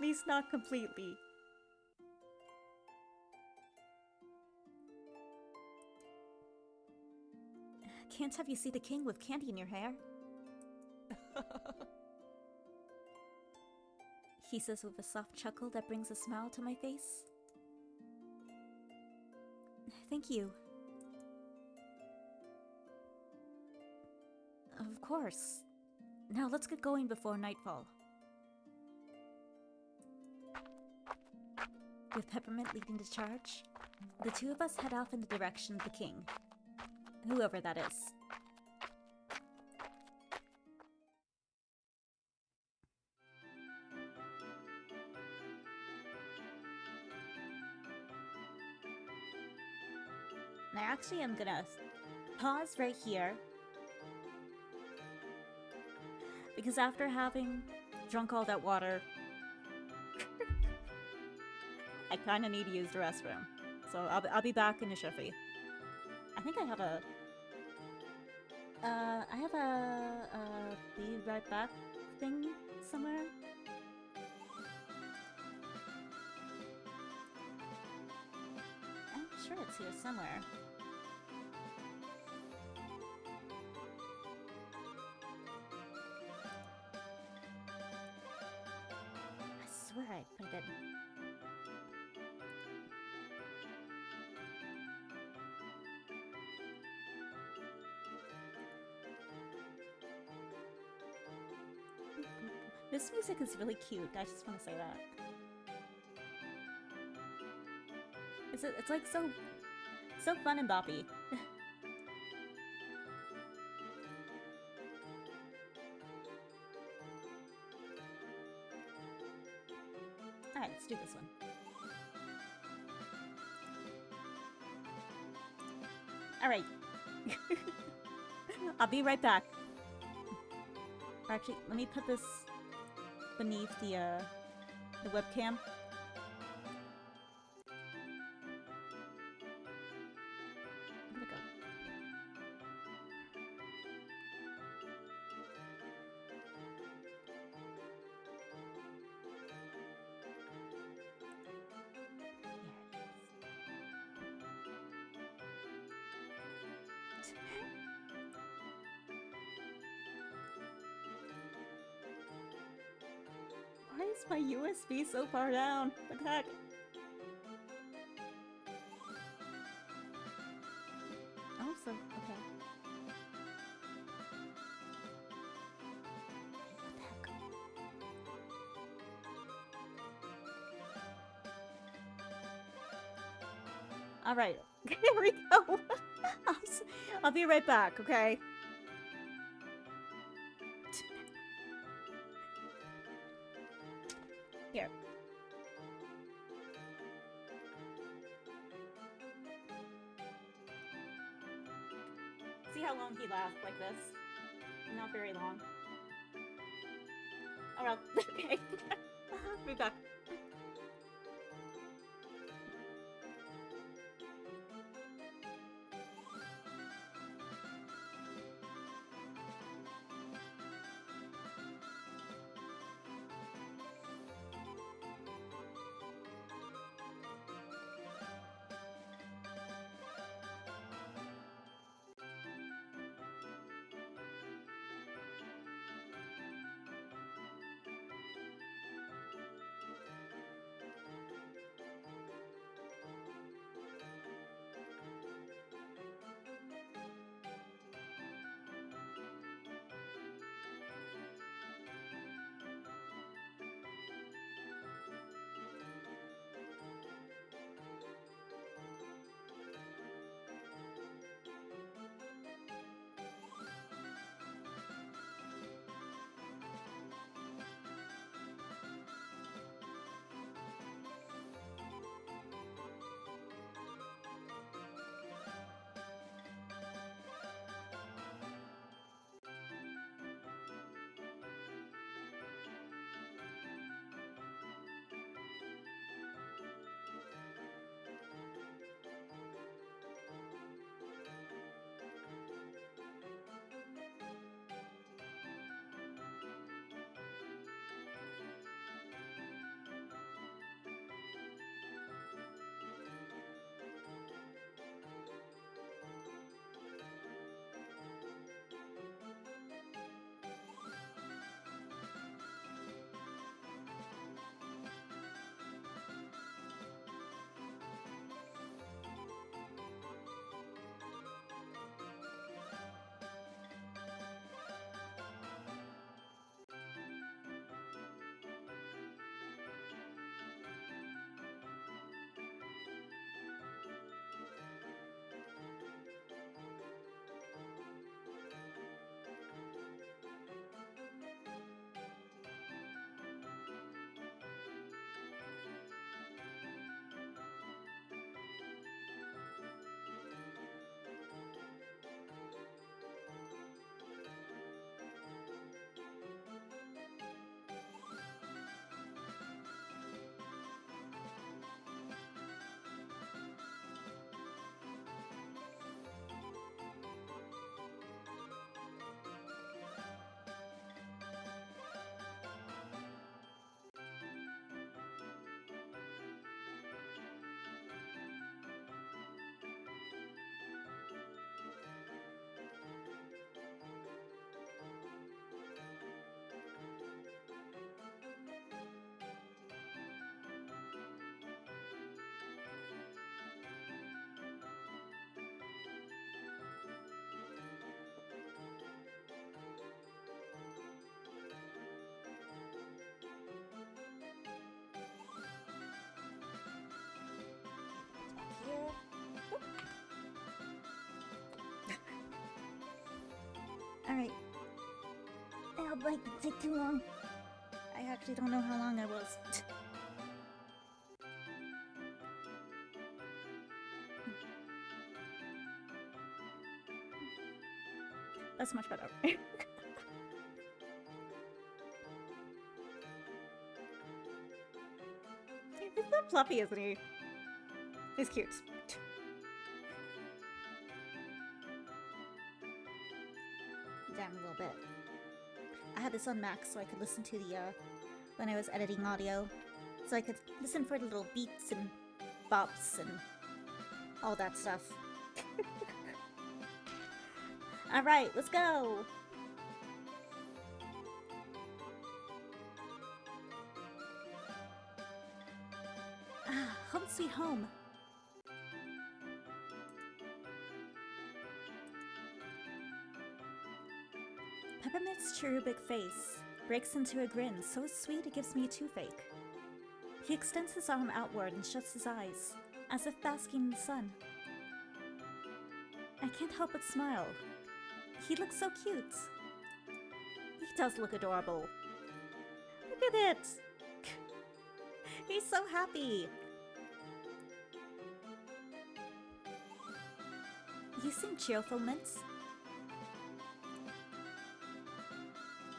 least not completely. Can't have you see the king with candy in your hair. He says with a soft chuckle that brings a smile to my face. Thank you. Of course. Now let's get going before nightfall. With Peppermint leading the charge, the two of us head off in the direction of the king. Whoever that is. Now actually I'm gonna pause right here. Because after having drunk all that water, I kinda need to use the restroom. So I'll be back in a jiffy. I think I have a... be right back thing somewhere. I'm sure it's here somewhere. I swear I put it in. This music is really cute, I just want to say that. It's like so fun and boppy. Alright, let's do this one. Alright. I'll be right back. Or actually, let me put this beneath the webcam. Where'd it go? Why is my USB so far down? What the heck? Oh, so, okay. What the heck? Alright, here we go. I'll be right back, okay? Here. See how long he laughed like this? Not very long. Oh well, okay. Be back. Alright. I hope I didn't take too long. I actually don't know how long I was. That's much better. He's so fluffy, isn't he? He's cute. Down a little bit. I had this on max so I could listen to the, when I was editing audio. So I could listen for the little beats and bops and all that stuff. Alright, let's go! Home sweet home. Peppermint's cherubic face breaks into a grin so sweet it gives me a toothache. He extends his arm outward and shuts his eyes, as if basking in the sun. I can't help but smile. He looks so cute. He does look adorable. Look at it! He's so happy! You seem cheerful, Mints.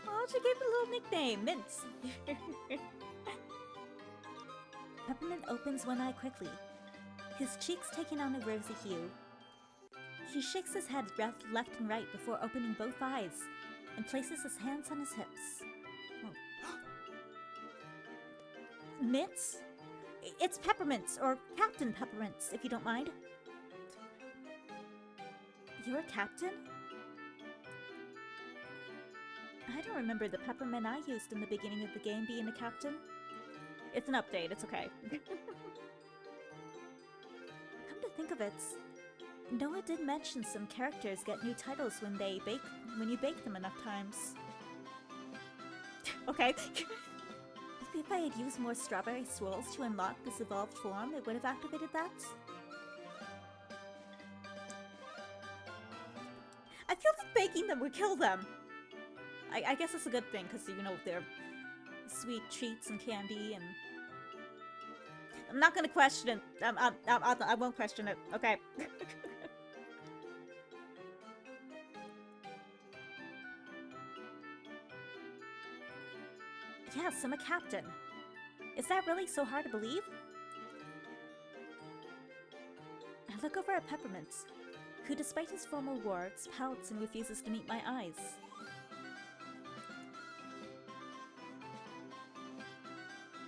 Oh, she gave him a little nickname, Mints. Peppermint opens one eye quickly, his cheeks taking on a rosy hue. He shakes his head left and right before opening both eyes and places his hands on his hips. Oh. Mints? It's Peppermints, or Captain Peppermints, if you don't mind. You're a captain? I don't remember the peppermint I used in the beginning of the game being a captain. It's an update, it's okay. Come to think of it, Noah did mention some characters get new titles when you bake them enough times. Okay. If I had used more strawberry swirls to unlock this evolved form, it would have activated that. I feel like baking them would kill them. I guess it's a good thing, because, you know, they're sweet treats and candy, and... I'm not gonna question it. I won't question it. Okay. Yes, I'm a captain. Is that really so hard to believe? I look over at Peppermint, who, despite his formal words, pouts and refuses to meet my eyes.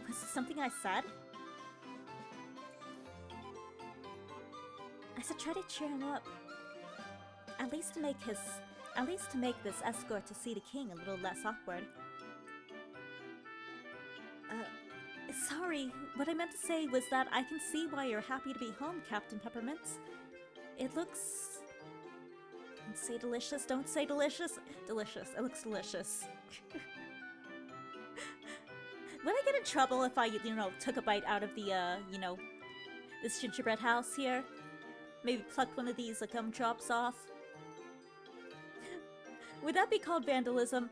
Was it something I said? I should try to cheer him up. At least to make this escort to see the king a little less awkward. Sorry, what I meant to say was that I can see why you're happy to be home, Captain Peppermint. It looks... Don't say delicious, don't say delicious. Delicious, it looks delicious. Would I get in trouble if I, you know, took a bite out of the, you know, this gingerbread house here? Maybe plucked one of these gumdrops off? Would that be called vandalism?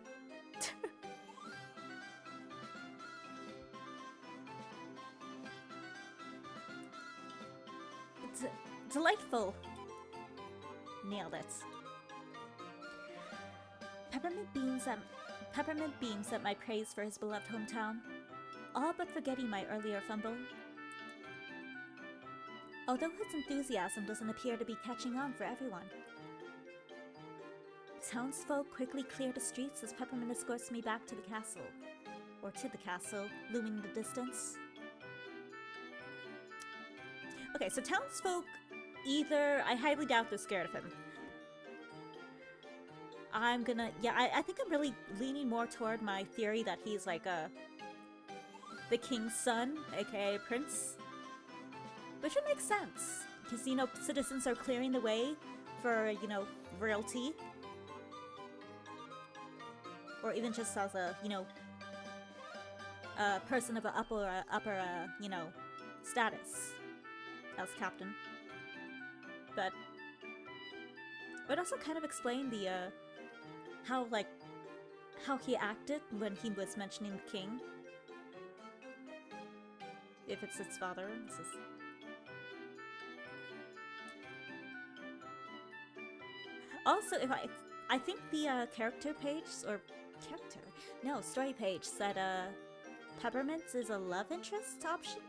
Delightful! Nailed it. Peppermint beams at my praise for his beloved hometown, all but forgetting my earlier fumble. Although his enthusiasm doesn't appear to be catching on for everyone. Townsfolk quickly clear the streets as Peppermint escorts me back to the castle. Or to the castle, looming in the distance. Okay, so townsfolk either... I highly doubt they're scared of him. I'm gonna... Yeah, I think I'm really leaning more toward my theory that he's like the king's son, aka a prince. Which would make sense. Because, you know, citizens are clearing the way for, you know, royalty. Or even just as a, you know, a person of an upper, you know, status. As captain. But it would also kind of explain the, how he acted when he was mentioning the king. If it's his father, it's his... Also, I think the character page, or character? No, story page said Peppermint is a love interest option?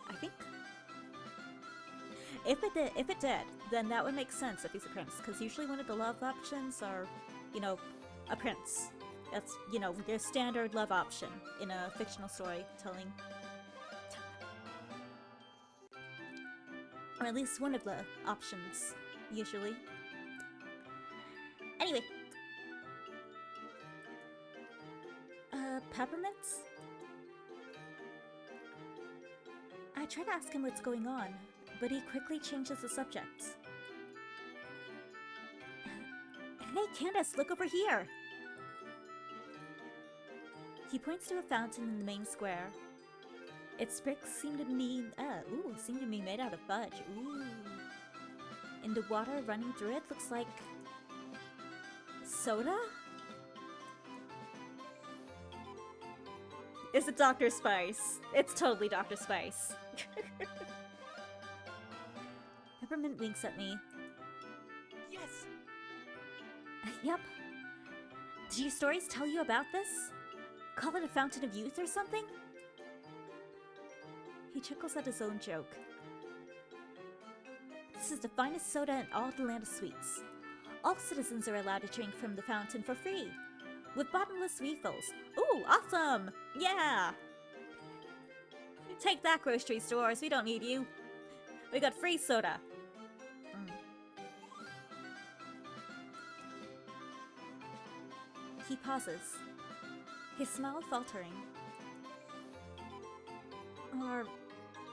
I think. If it did, then that would make sense if he's a prince, because usually one of the love options are, a prince. That's, their standard love option in a fictional storytelling. Or at least one of the options, usually. Anyway. Peppermint? I try to ask him what's going on, but he quickly changes the subject. Hey, Candace, look over here! He points to a fountain in the main square. Its bricks seem to be, made out of fudge. Ooh. And the water running through it looks like soda? Is it Dr. Spice? It's totally Dr. Spice. Peppermint winks at me. Yes! Yep. Did your stories tell you about this? Call it a fountain of youth or something? He chuckles at his own joke. This is the finest soda in all the land of sweets. All citizens are allowed to drink from the fountain for free, with bottomless refills. Ooh, awesome! Yeah! Take that, grocery stores. We don't need you. We got free soda. He pauses, his smile faltering.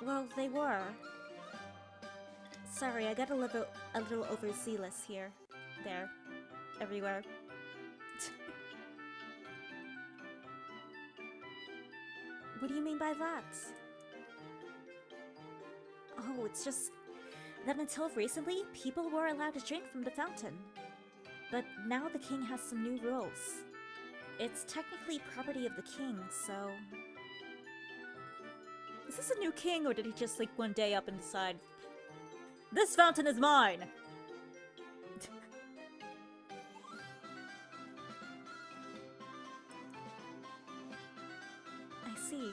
Well, they were. Sorry, I got a little overzealous here. There. Everywhere. What do you mean by that? Oh, it's just that until recently, people were allowed to drink from the fountain. But now the king has some new rules. It's technically property of the king, so... Is this a new king, or did he just, one day up and decide, this fountain is mine! I see.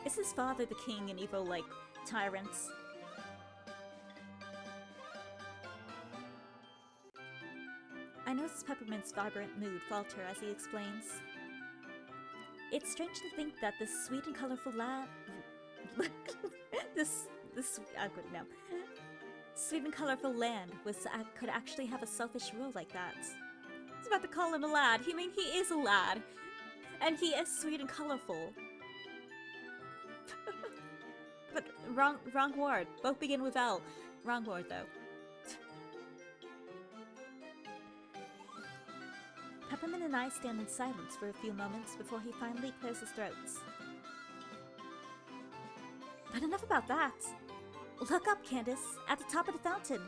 Is his father the king and evil, tyrants? I notice Peppermint's vibrant mood falter as he explains. It's strange to think that this sweet and colorful land... Sweet and colorful land could actually have a selfish rule like that. I was about to call him a lad. He is a lad. And he is sweet and colorful. But wrong word. Both begin with L. Wrong word, though. Peppermint and I stand in silence for a few moments before he finally clears his throat. But enough about that. Look up, Candace, at the top of the fountain.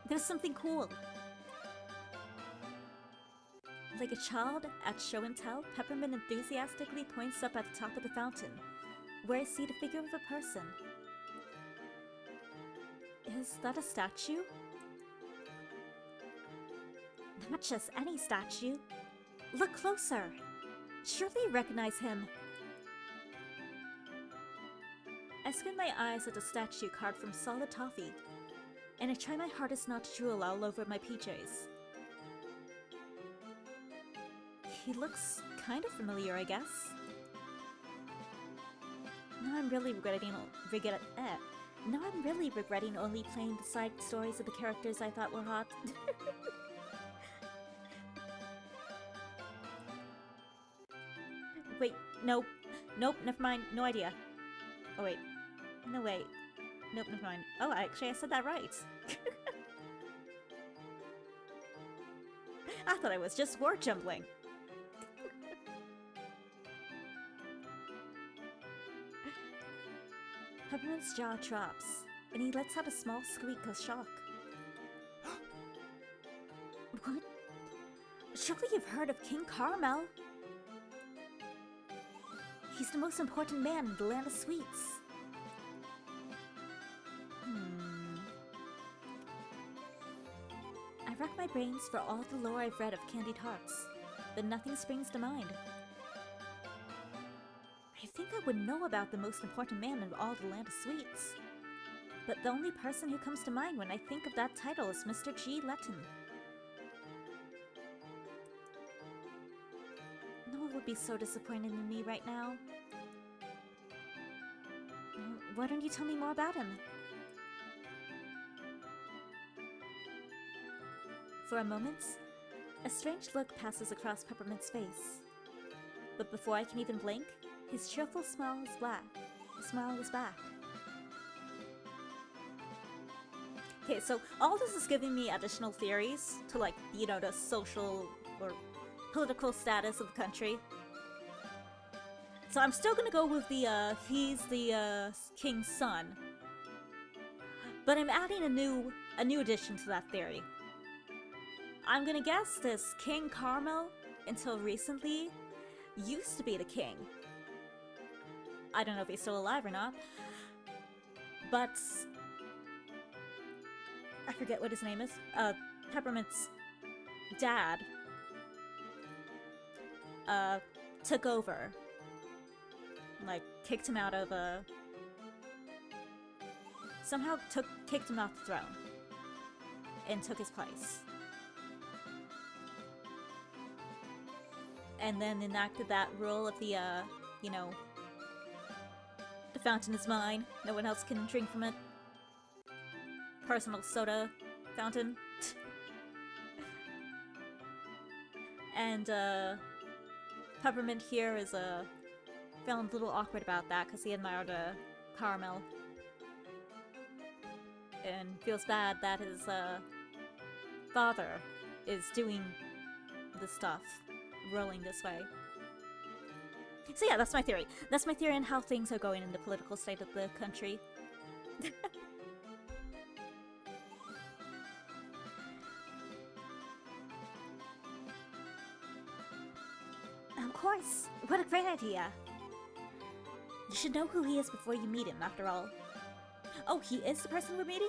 There's something cool. Like a child at show and tell, Peppermint enthusiastically points up at the top of the fountain, where I see the figure of a person. Is that a statue? Not just any statue. Look closer. Surely you recognize him. I squint my eyes at the statue carved from solid toffee, and I try my hardest not to drool all over my PJs. He looks kind of familiar, I guess. Now I'm really regretting only playing the side stories of the characters I thought were hot. Wait, nope, never mind, no idea. Oh wait, no wait, nope, never mind. Oh, actually I said that right. I thought I was just word jumbling. Peppermint's jaw drops, and he lets out a small squeak of shock. What? Surely you've heard of King Caramel? He's the most important man in the land of sweets. rack my brains for all the lore I've read of Candied Hearts, but nothing springs to mind. I think I would know about the most important man in all the land of sweets. But the only person who comes to mind when I think of that title is Mr. G. Letton. Noah would be so disappointed in me right now. Why don't you tell me more about him? For a moment, a strange look passes across Peppermint's face. But before I can even blink, his cheerful smile is back. Okay, so all this is giving me additional theories to, like, you know, the social or political status of the country. So I'm still gonna go with the, he's the, king's son. But I'm adding a new addition to that theory. I'm gonna guess this King Carmel, until recently, used to be the king. I don't know if he's still alive or not. But I forget what his name is. Peppermint's dad took over. Like, kicked him out of somehow kicked him off the throne and took his place. And then enacted that rule of the, you know, the fountain is mine, no one else can drink from it. Personal soda fountain. And, Peppermint here is, feeling a little awkward about that because he admired, Caramel. And feels bad that his, father is doing the stuff, rolling this way. So yeah, that's my theory. That's my theory on how things are going in the political state of the country. Of course! What a great idea! You should know who he is before you meet him, after all. Oh, he is the person we're meeting?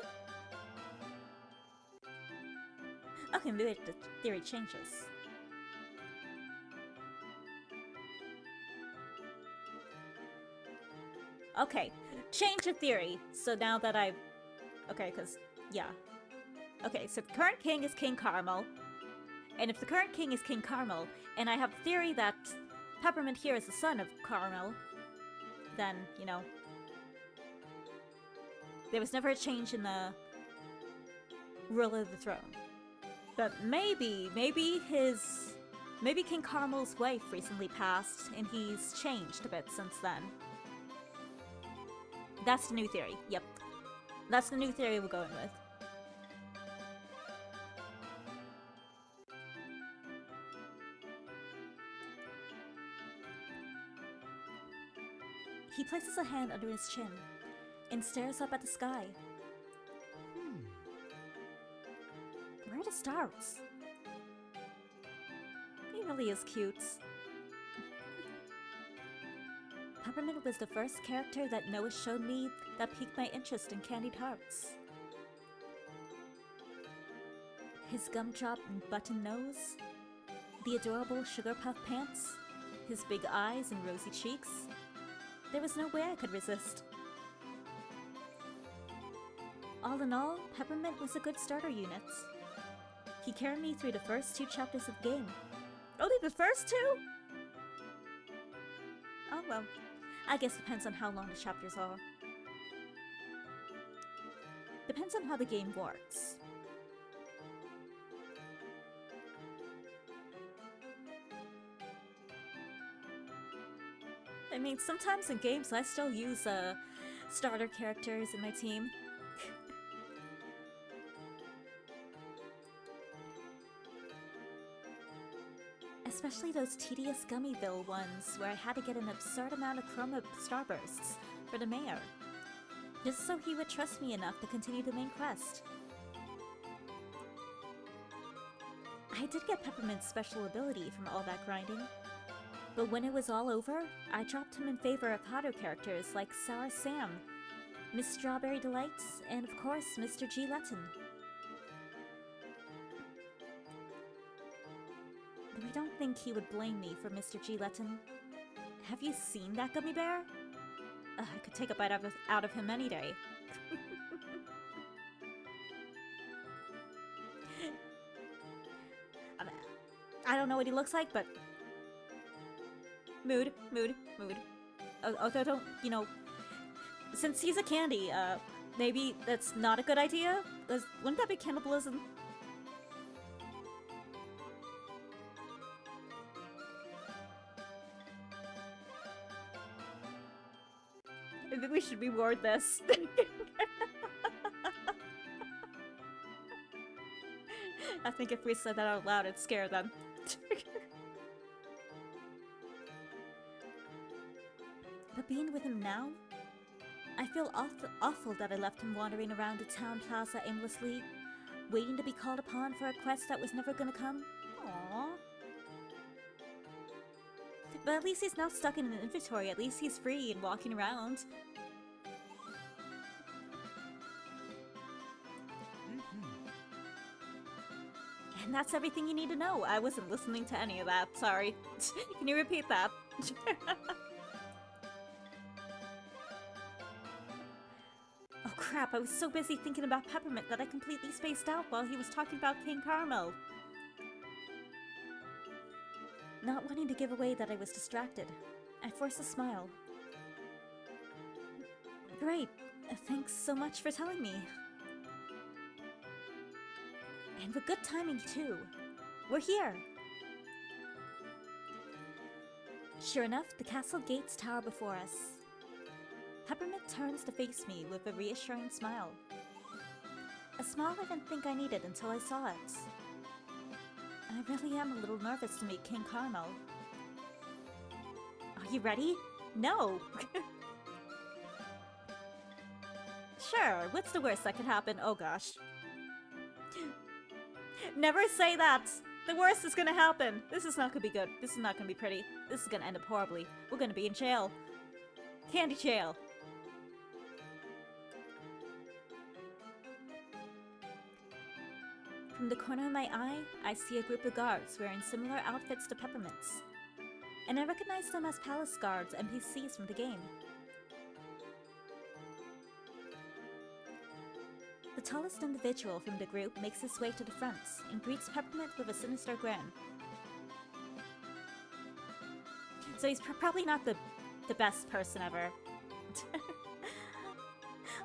Okay, maybe the theory changes. Okay, change of theory. So now that I've... Okay, because... Yeah. Okay, so the current king is King Carmel. And if the current king is King Carmel, and I have a theory that Peppermint here is the son of Carmel, then, you know... There was never a change in the rule of the throne. But maybe King Carmel's wife recently passed, and he's changed a bit since then. That's the new theory. Yep. That's the new theory we're going with. He places a hand under his chin and stares up at the sky. Where are the stars? He really is cute. Peppermint was the first character that Noah showed me that piqued my interest in Candied Hearts. His gumdrop and button nose, the adorable sugar puff pants, his big eyes and rosy cheeks. There was no way I could resist. All in all, Peppermint was a good starter unit. He carried me through the first 2 chapters of the game. Only the first 2? Oh well, I guess depends on how long the chapters are. Depends on how the game works. I mean, sometimes in games I still use starter characters in my team. Especially those tedious Gummyville ones where I had to get an absurd amount of chroma starbursts for the mayor, just so he would trust me enough to continue the main quest. I did get Peppermint's special ability from all that grinding, but when it was all over, I dropped him in favor of hotter characters like Sour Sam, Miss Strawberry Delights, and of course Mr. G. Letton. think he would blame me for Mr. G. Letton. Have you seen that gummy bear? I could take a bite out of him any day. I don't know what he looks like, but... Mood. Although don't, you know... Since he's a candy, maybe that's not a good idea? Wouldn't that be cannibalism? Maybe we should reward this. I think if we said that out loud, it'd scare them. But being with him now? I feel awful that I left him wandering around the town plaza aimlessly, waiting to be called upon for a quest that was never gonna come. Aww. But at least he's not stuck in an inventory. At least he's free and walking around. And that's everything you need to know. I wasn't listening to any of that. Sorry. Can you repeat that? Oh crap, I was so busy thinking about Peppermint that I completely spaced out while he was talking about King Caramel. Not wanting to give away that I was distracted, I forced a smile. Great. Thanks so much for telling me. And with good timing, too. We're here! Sure enough, the castle gates tower before us. Peppermint turns to face me with a reassuring smile. A smile I didn't think I needed until I saw it. I really am a little nervous to meet King Caramel. Are you ready? No! Sure, what's the worst that could happen? Oh gosh. Never say that! The worst is gonna happen! This is not gonna be good. This is not gonna be pretty. This is gonna end up horribly. We're gonna be in jail. Candy jail. From the corner of my eye, I see a group of guards wearing similar outfits to Peppermint's. And I recognize them as palace guards, NPCs from the game. The tallest individual from the group makes his way to the front and greets Peppermint with a sinister grin. So he's probably not the best person ever.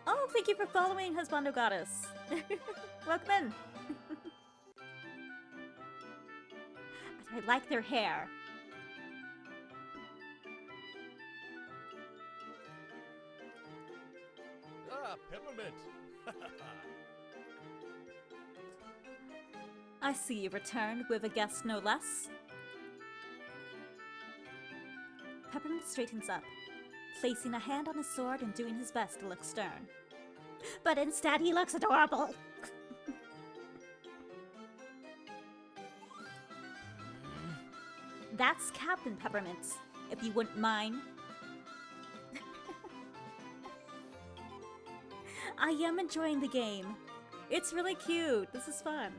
Oh, thank you for following HuabandoGodde. Welcome in. I like their hair. Ah, Peppermint! I see you returned with a guest no less. Peppermint straightens up, placing a hand on his sword and doing his best to look stern. But instead he looks adorable! That's Captain Peppermint, if you wouldn't mind. I am enjoying the game. It's really cute. This is fun.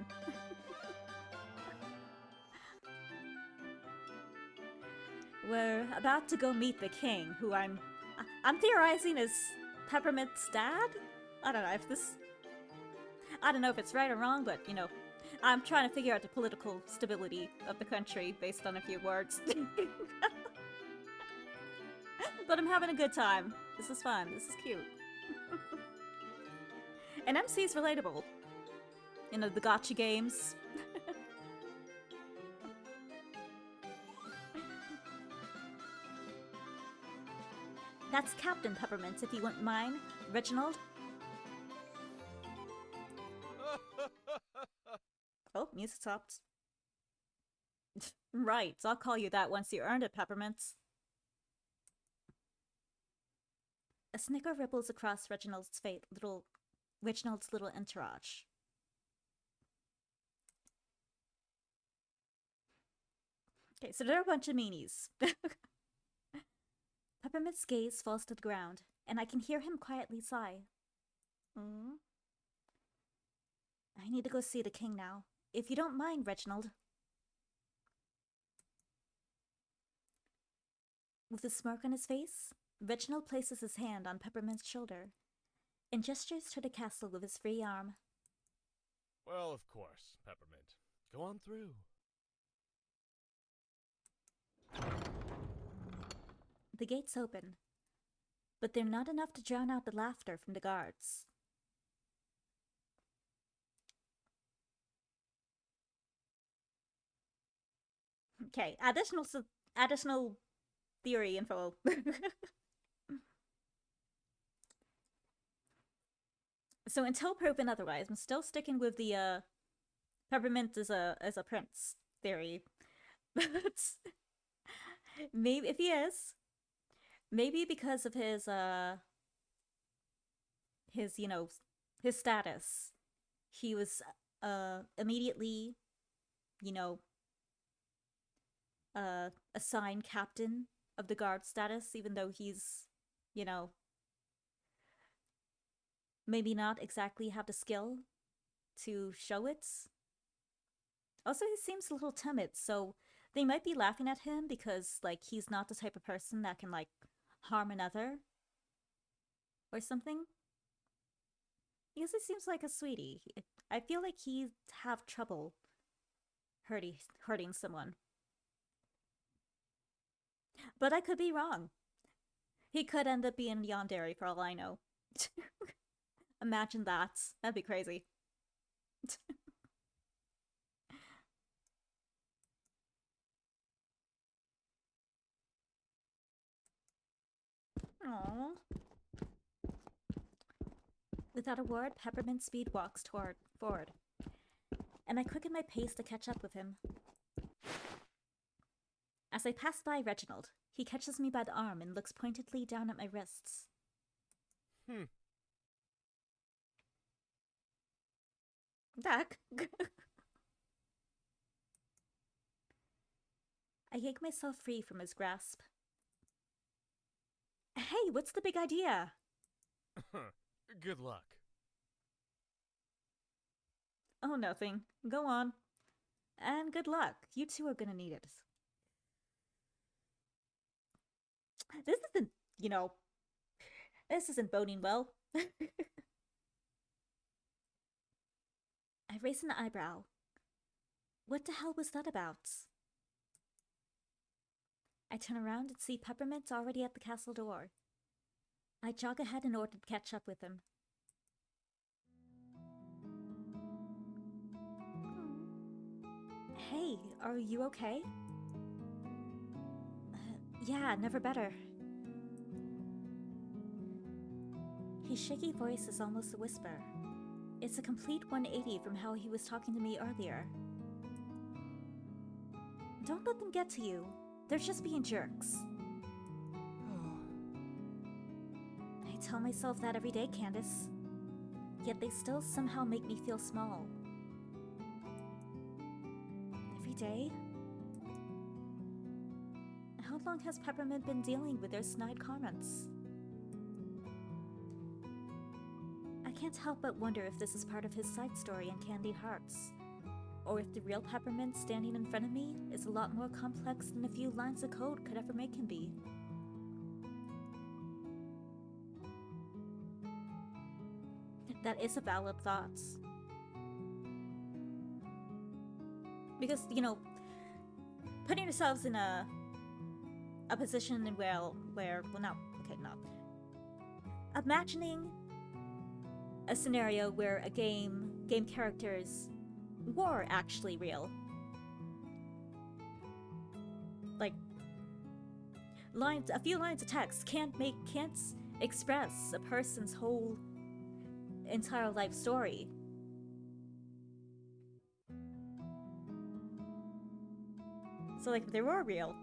We're about to go meet the king, who I'm theorizing is Peppermint's dad? I don't know if it's right or wrong, but you know, I'm trying to figure out the political stability of the country based on a few words. But I'm having a good time. This is fun. This is cute. And MC's relatable. You know, the gotcha games. That's Captain Peppermint, if you wouldn't mind. Reginald? Oh, music stopped. Right, I'll call you that once you earned it, Peppermint. A snicker ripples across Reginald's little entourage. Okay, so there are a bunch of meanies. Peppermint's gaze falls to the ground, and I can hear him quietly sigh. I need to go see the king now. If you don't mind, Reginald. With a smirk on his face, Reginald places his hand on Peppermint's shoulder and gestures to the castle with his free arm. Well, of course, Peppermint. Go on through. The gates open, but they're not enough to drown out the laughter from the guards. Okay, additional theory info. So until proven otherwise, I'm still sticking with the Peppermint as a prince theory. But maybe if he is, maybe because of his his status, he was immediately, you know, assigned captain of the guard status, even though he's, you know, maybe not exactly have the skill to show it. Also, he seems a little timid, so they might be laughing at him because, like, he's not the type of person that can, like, harm another or something. Because he seems like a sweetie. I feel like he'd have trouble hurting someone. But I could be wrong. He could end up being yandere for all I know. Imagine that. That'd be crazy. Aww. Without a word, Peppermint speed walks forward, and I quicken my pace to catch up with him. As I pass by Reginald, he catches me by the arm and looks pointedly down at my wrists. Dak. I yank myself free from his grasp. Hey, what's the big idea? Good luck. Oh, nothing. Go on. And good luck. You two are gonna need it. This isn't, this isn't boding well. I raise an eyebrow. What the hell was that about? I turn around and see Peppermint already at the castle door. I jog ahead in order to catch up with him. Hey, are you okay? Yeah, never better. His shaky voice is almost a whisper. It's a complete 180 from how he was talking to me earlier. Don't let them get to you. They're just being jerks. I tell myself that every day, Candace. Yet they still somehow make me feel small. Every day? How long has Peppermint been dealing with their snide comments? I can't help but wonder if this is part of his side story in Candied Hearts, or if the real Peppermint standing in front of me is a lot more complex than a few lines of code could ever make him be. That is a valid thought. Because, putting yourselves in a position imagining a scenario where a game characters were actually real. Like, a few lines of text can't express a person's whole entire life story. So, like, if they were real,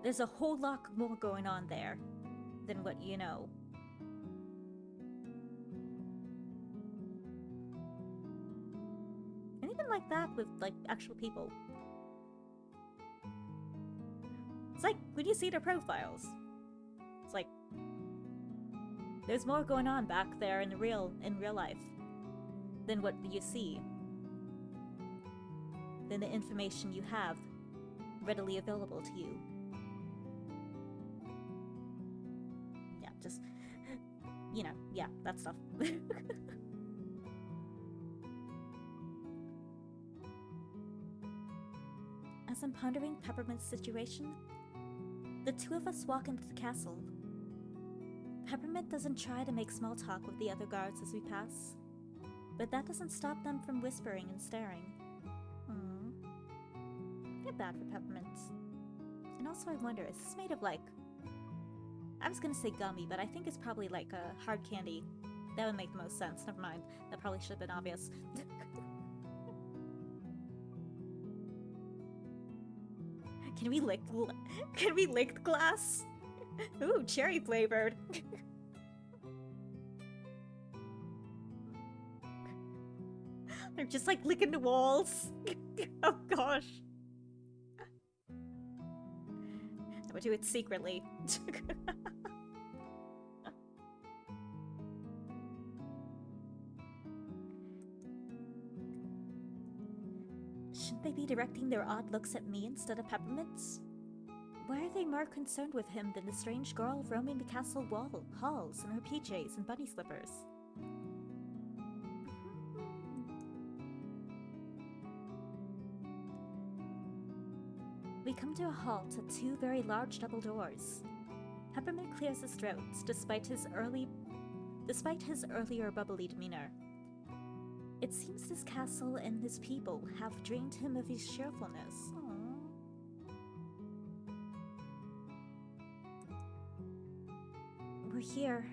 there's a whole lot more going on there than what you know. And even like that with, like, actual people. It's like when you see their profiles. It's like there's more going on back there in real life than what you see, than the information you have readily available to you. You know, yeah, that stuff. As I'm pondering Peppermint's situation, the two of us walk into the castle. Peppermint doesn't try to make small talk with the other guards as we pass, but that doesn't stop them from whispering and staring. Feel bad for Peppermint. And also I wonder, is this made of like... I was gonna say gummy, but I think it's probably like a hard candy. That would make the most sense. Never mind. That probably should have been obvious. Can we lick the glass? Ooh, cherry flavored. They're just like licking the walls. Oh gosh. I would do it secretly. Shouldn't they be directing their odd looks at me instead of Peppermint's? Why are they more concerned with him than the strange girl roaming the castle halls in her PJs and bunny slippers? We come to a halt at two very large double doors. Peppermint clears his throat, despite his earlier bubbly demeanor. It seems this castle and his people have drained him of his cheerfulness. Aww. We're here.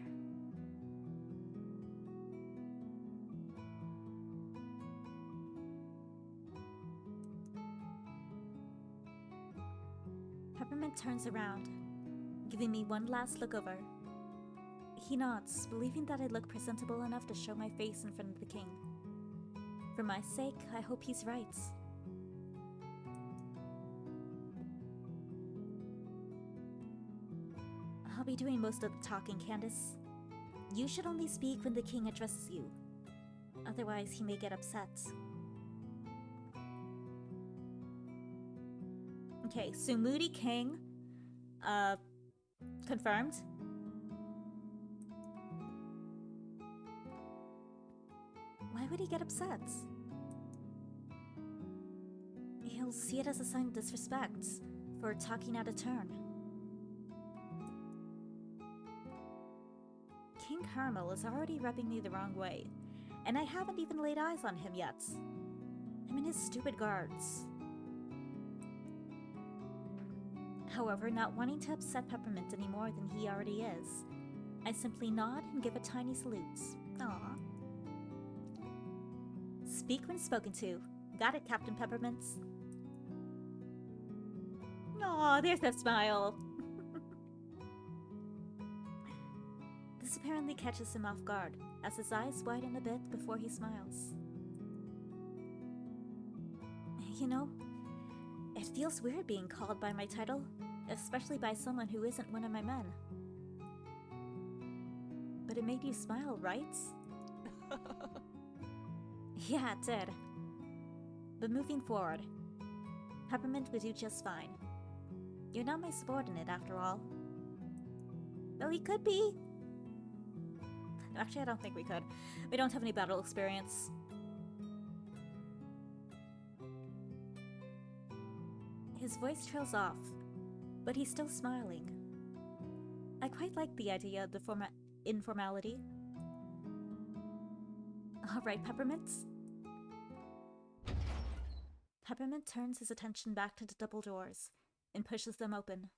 Peppermint turns around, giving me one last look over. He nods, believing that I look presentable enough to show my face in front of the king. For my sake, I hope he's right. I'll be doing most of the talking, Candace. You should only speak when the king addresses you. Otherwise, he may get upset. Okay, so Moody King, confirmed. Why would he get upset? He'll see it as a sign of disrespect for talking out of turn. King Caramel is already rubbing me the wrong way, and I haven't even laid eyes on him yet. I'm in his stupid guards. However, not wanting to upset Peppermint any more than he already is, I simply nod and give a tiny salute. Aww. Speak when spoken to. Got it, Captain Peppermint. Aw, there's that smile. This apparently catches him off guard, as his eyes widen a bit before he smiles. You know, it feels weird being called by my title, especially by someone who isn't one of my men. But it made you smile, right? Yeah, it did. But moving forward, Peppermint would do just fine. You're not my subordinate, after all. Though he could be. Actually, I don't think we could. We don't have any battle experience. His voice trails off, but he's still smiling. I quite like the idea of the informality. Alright, Peppermint? Peppermint turns his attention back to the double doors and pushes them open,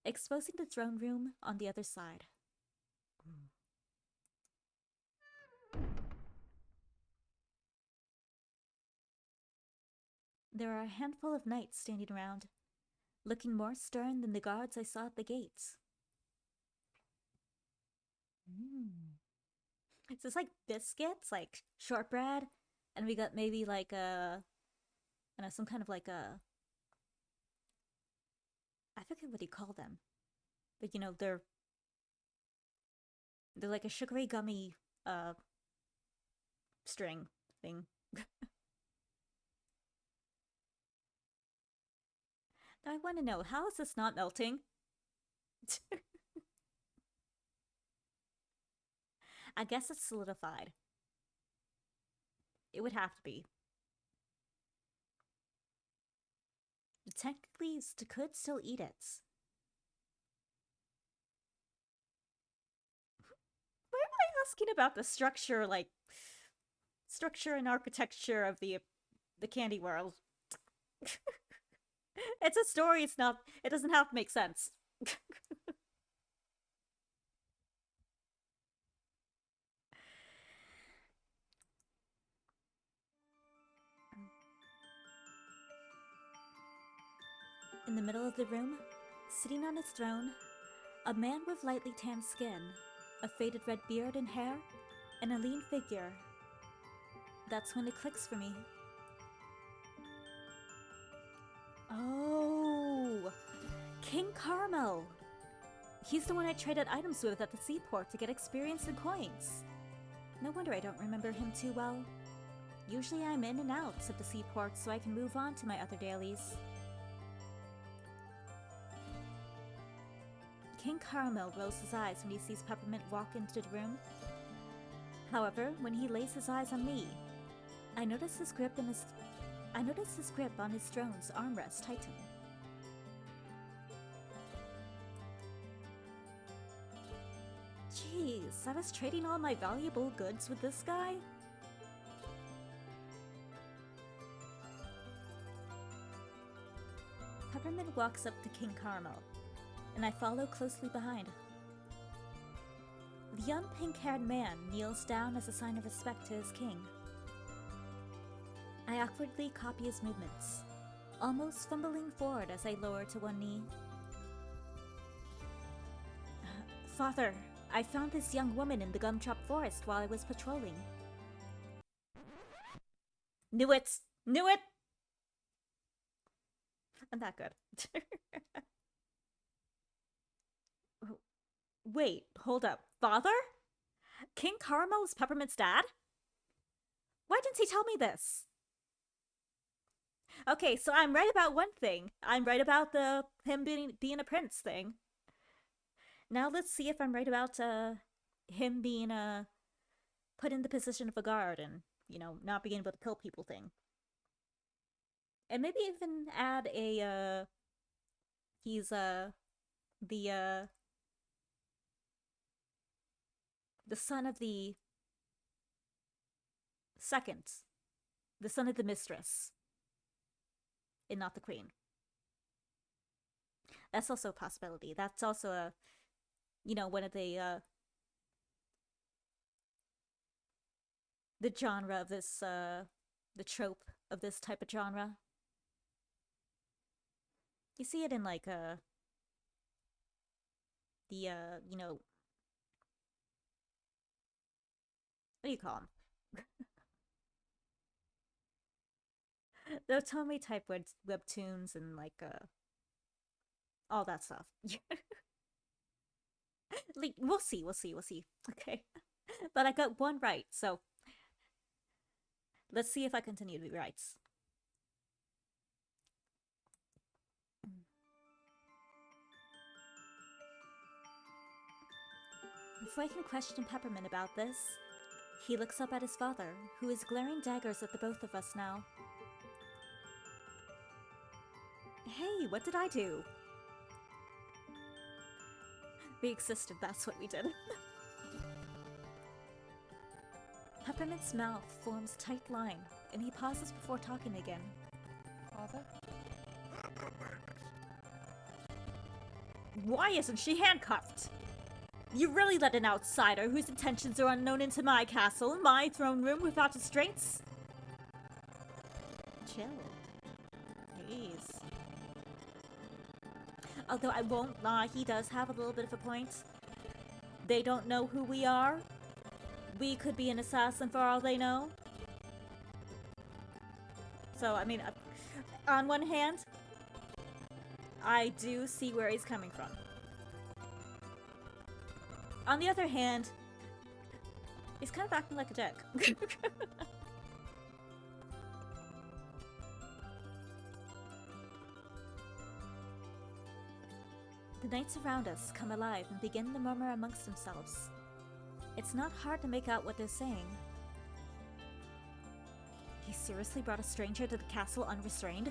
exposing the throne room on the other side. There are a handful of knights standing around, looking more stern than the guards I saw at the gates. It's just like biscuits, like shortbread, and we got maybe like a, I don't know, some kind of like a, I forget what you call them, but you know, they're like a sugary gummy string thing. Now I want to know, how is this not melting? I guess it's solidified. It would have to be. Technically, could still eat it. Why am I asking about the structure, like, structure and architecture of the candy world? It's a story, it's not, it doesn't have to make sense. In the middle of the room, sitting on his throne, a man with lightly tanned skin, a faded red beard and hair, and a lean figure. That's when it clicks for me. Oh, King Caramel! He's the one I traded items with at the seaport to get experience and coins. No wonder I don't remember him too well. Usually I'm in and out at the seaport so I can move on to my other dailies. King Caramel rolls his eyes when he sees Peppermint walk into the room. However, when he lays his eyes on me, I notice his grip on his throne's armrest tighten. Jeez, I was trading all my valuable goods with this guy? Peppermint walks up to King Caramel, and I follow closely behind. The young pink-haired man kneels down as a sign of respect to his king. I awkwardly copy his movements, almost fumbling forward as I lower to one knee. Father, I found this young woman in the gumdrop forest while I was patrolling. Knew it! Knew it! I'm that good. Wait, hold up. Father? King Caramel is Peppermint's dad? Why didn't he tell me this? Okay, so I'm right about one thing. I'm right about him being a prince thing. Now let's see if I'm right about him being put in the position of a guard and, you know, not being able to kill people thing. And maybe even add a he's the son of the son of the mistress, and not the queen. That's also a possibility. That's also a, you know, one of the genre of this, the trope of this type of genre. You see it in, like, you know, what do you call them? The otome type webtoons and, like, all that stuff. Like, we'll see. Okay. But I got one right, so let's see if I continue to be right. Before I can question Peppermint about this, he looks up at his father, who is glaring daggers at the both of us now. Hey, what did I do? We existed, that's what we did. Peppermint's mouth forms a tight line, and he pauses before talking again. Father? Why isn't she handcuffed? You really let an outsider whose intentions are unknown into my castle, my throne room, without restraints? Chill. Please. Although I won't lie, he does have a little bit of a point. They don't know who we are. We could be an assassin for all they know. So, I mean, on one hand, I do see where he's coming from. On the other hand, he's kind of acting like a dick. The knights around us come alive and begin to murmur amongst themselves. It's not hard to make out what they're saying. He seriously brought a stranger to the castle unrestrained?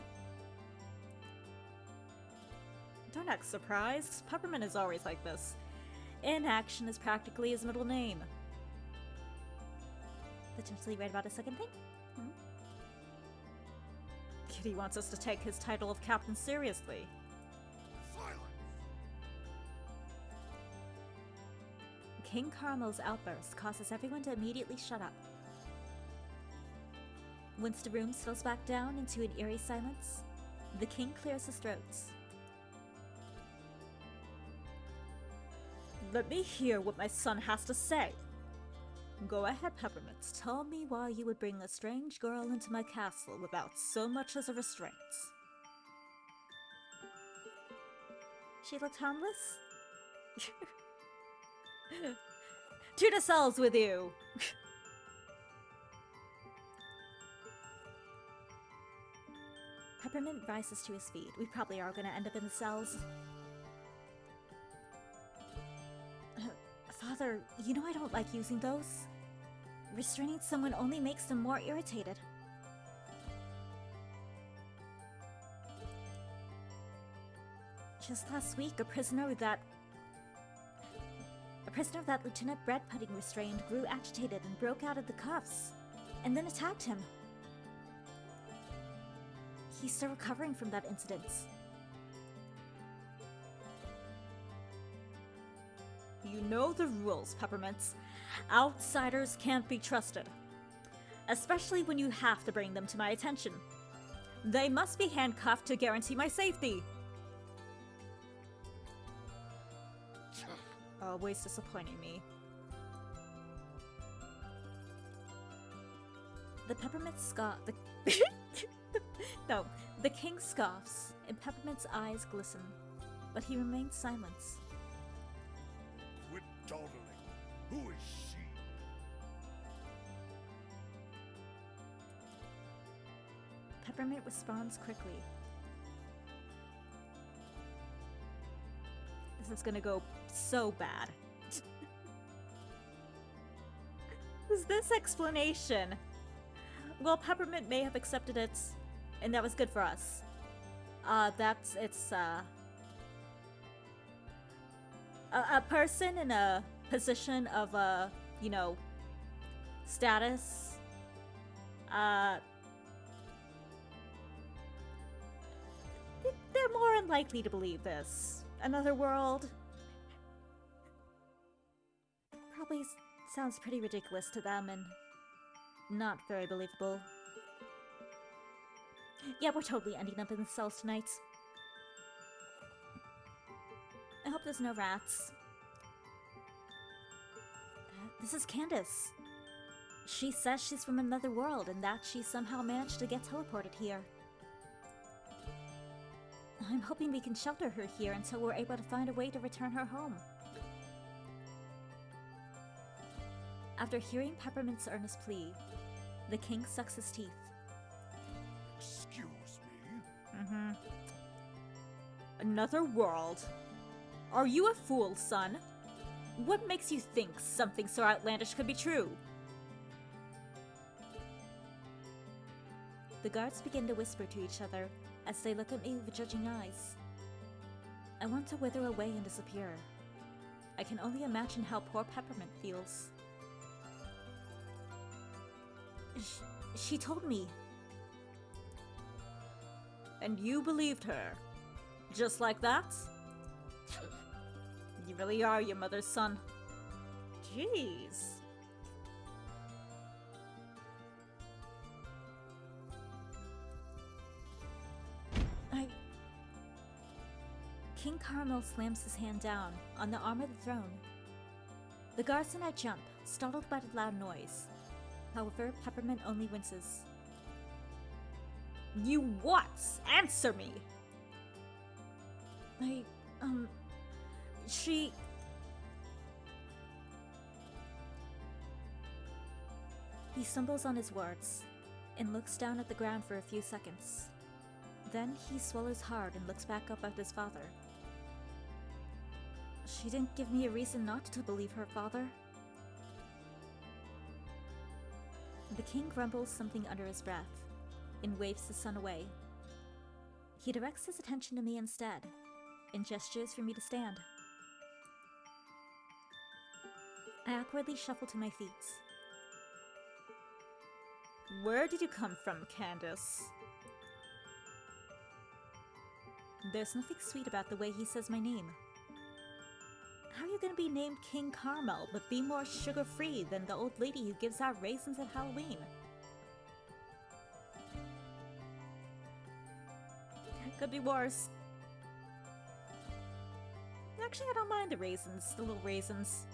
Don't act surprised. Peppermint is always like this. Inaction is practically his middle name. Potentially right about a second thing? Kitty wants us to take his title of captain seriously. Silence! King Caramel's outburst causes everyone to immediately shut up. Once the room settles back down into an eerie silence, the king clears his throats. Let me hear what my son has to say. Go ahead, Peppermint. Tell me why you would bring a strange girl into my castle without so much as a restraint. She looked harmless? To the cells with you! Peppermint rises to his feet. We probably are gonna end up in the cells. Father, you know I don't like using those. Restraining someone only makes them more irritated. Just last week, a prisoner that Lieutenant Bread Pudding restrained grew agitated and broke out of the cuffs, and then attacked him. He's still recovering from that incident. You know the rules, Peppermints. Outsiders can't be trusted. Especially when you have to bring them to my attention. They must be handcuffed to guarantee my safety. Always disappointing me. The Peppermint No, the king scoffs, and Peppermint's eyes glisten, but he remains silent. Quit dawdling. Who is she? Peppermint responds quickly. This is gonna go so bad. Is this explanation? Well, Peppermint may have accepted it, and that was good for us. It's a person in a position of, you know, status, they're more unlikely to believe this. Another world probably sounds pretty ridiculous to them and not very believable. Yeah, we're totally ending up in the cells tonight. I hope there's no rats. This is Candace. She says she's from another world and that she somehow managed to get teleported here. I'm hoping we can shelter her here until we're able to find a way to return her home. After hearing Peppermint's earnest plea, the king sucks his teeth. Excuse me? Another world? Are you a fool, son? What makes you think something so outlandish could be true? The guards begin to whisper to each other as they look at me with judging eyes. I want to wither away and disappear. I can only imagine how poor Peppermint feels. She told me. And you believed her? Just like that? You really are your mother's son. Jeez. King Caramel slams his hand down on the arm of the throne. The guards and I jump, startled by the loud noise. However, Peppermint only winces. You what? Answer me! She... He stumbles on his words and looks down at the ground for a few seconds. Then he swallows hard and looks back up at his father. She didn't give me a reason not to believe her father. The king grumbles something under his breath and waves the sun away. He directs his attention to me instead and gestures for me to stand. I awkwardly shuffle to my feet. Where did you come from, Candace? There's nothing sweet about the way he says my name. How are you gonna be named King Caramel but be more sugar-free than the old lady who gives out raisins at Halloween? Could be worse. Actually, I don't mind the raisins, the little raisins.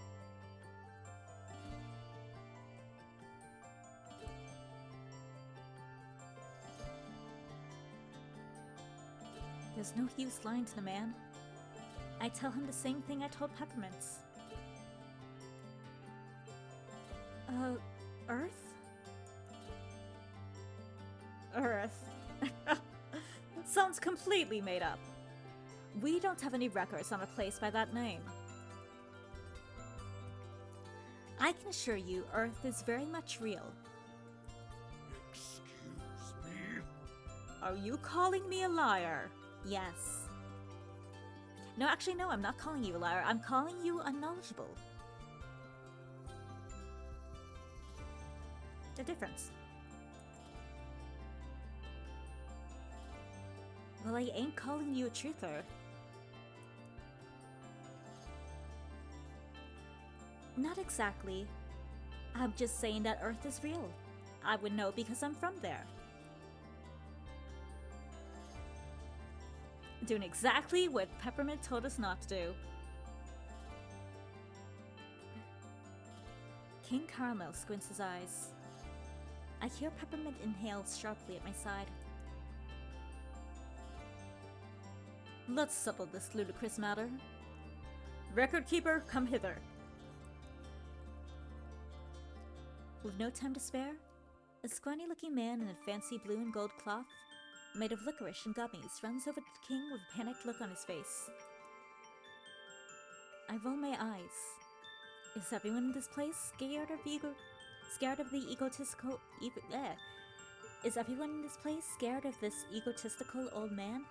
There's no use lying to the man. I tell him the same thing I told Peppermints. Earth? Earth. Sounds completely made up. We don't have any records on a place by that name. I can assure you, Earth is very much real. Excuse me? Are you calling me a liar? Yes. No, actually, no, I'm not calling you a liar. I'm calling you unknowledgeable. The difference. Well, I ain't calling you a truther. Not exactly. I'm just saying that Earth is real. I would know because I'm from there. Doing exactly what Peppermint told us not to do. King Caramel squints his eyes. I hear Peppermint inhale sharply at my side. Let's settle this ludicrous matter. Record keeper, come hither. With no time to spare, a scrawny-looking man in a fancy blue and gold cloth, made of licorice and gummies, runs over to the king with a panicked look on his face. I roll my eyes. Is everyone in this place scared of the egotistical? Is everyone in this place scared of this egotistical old man?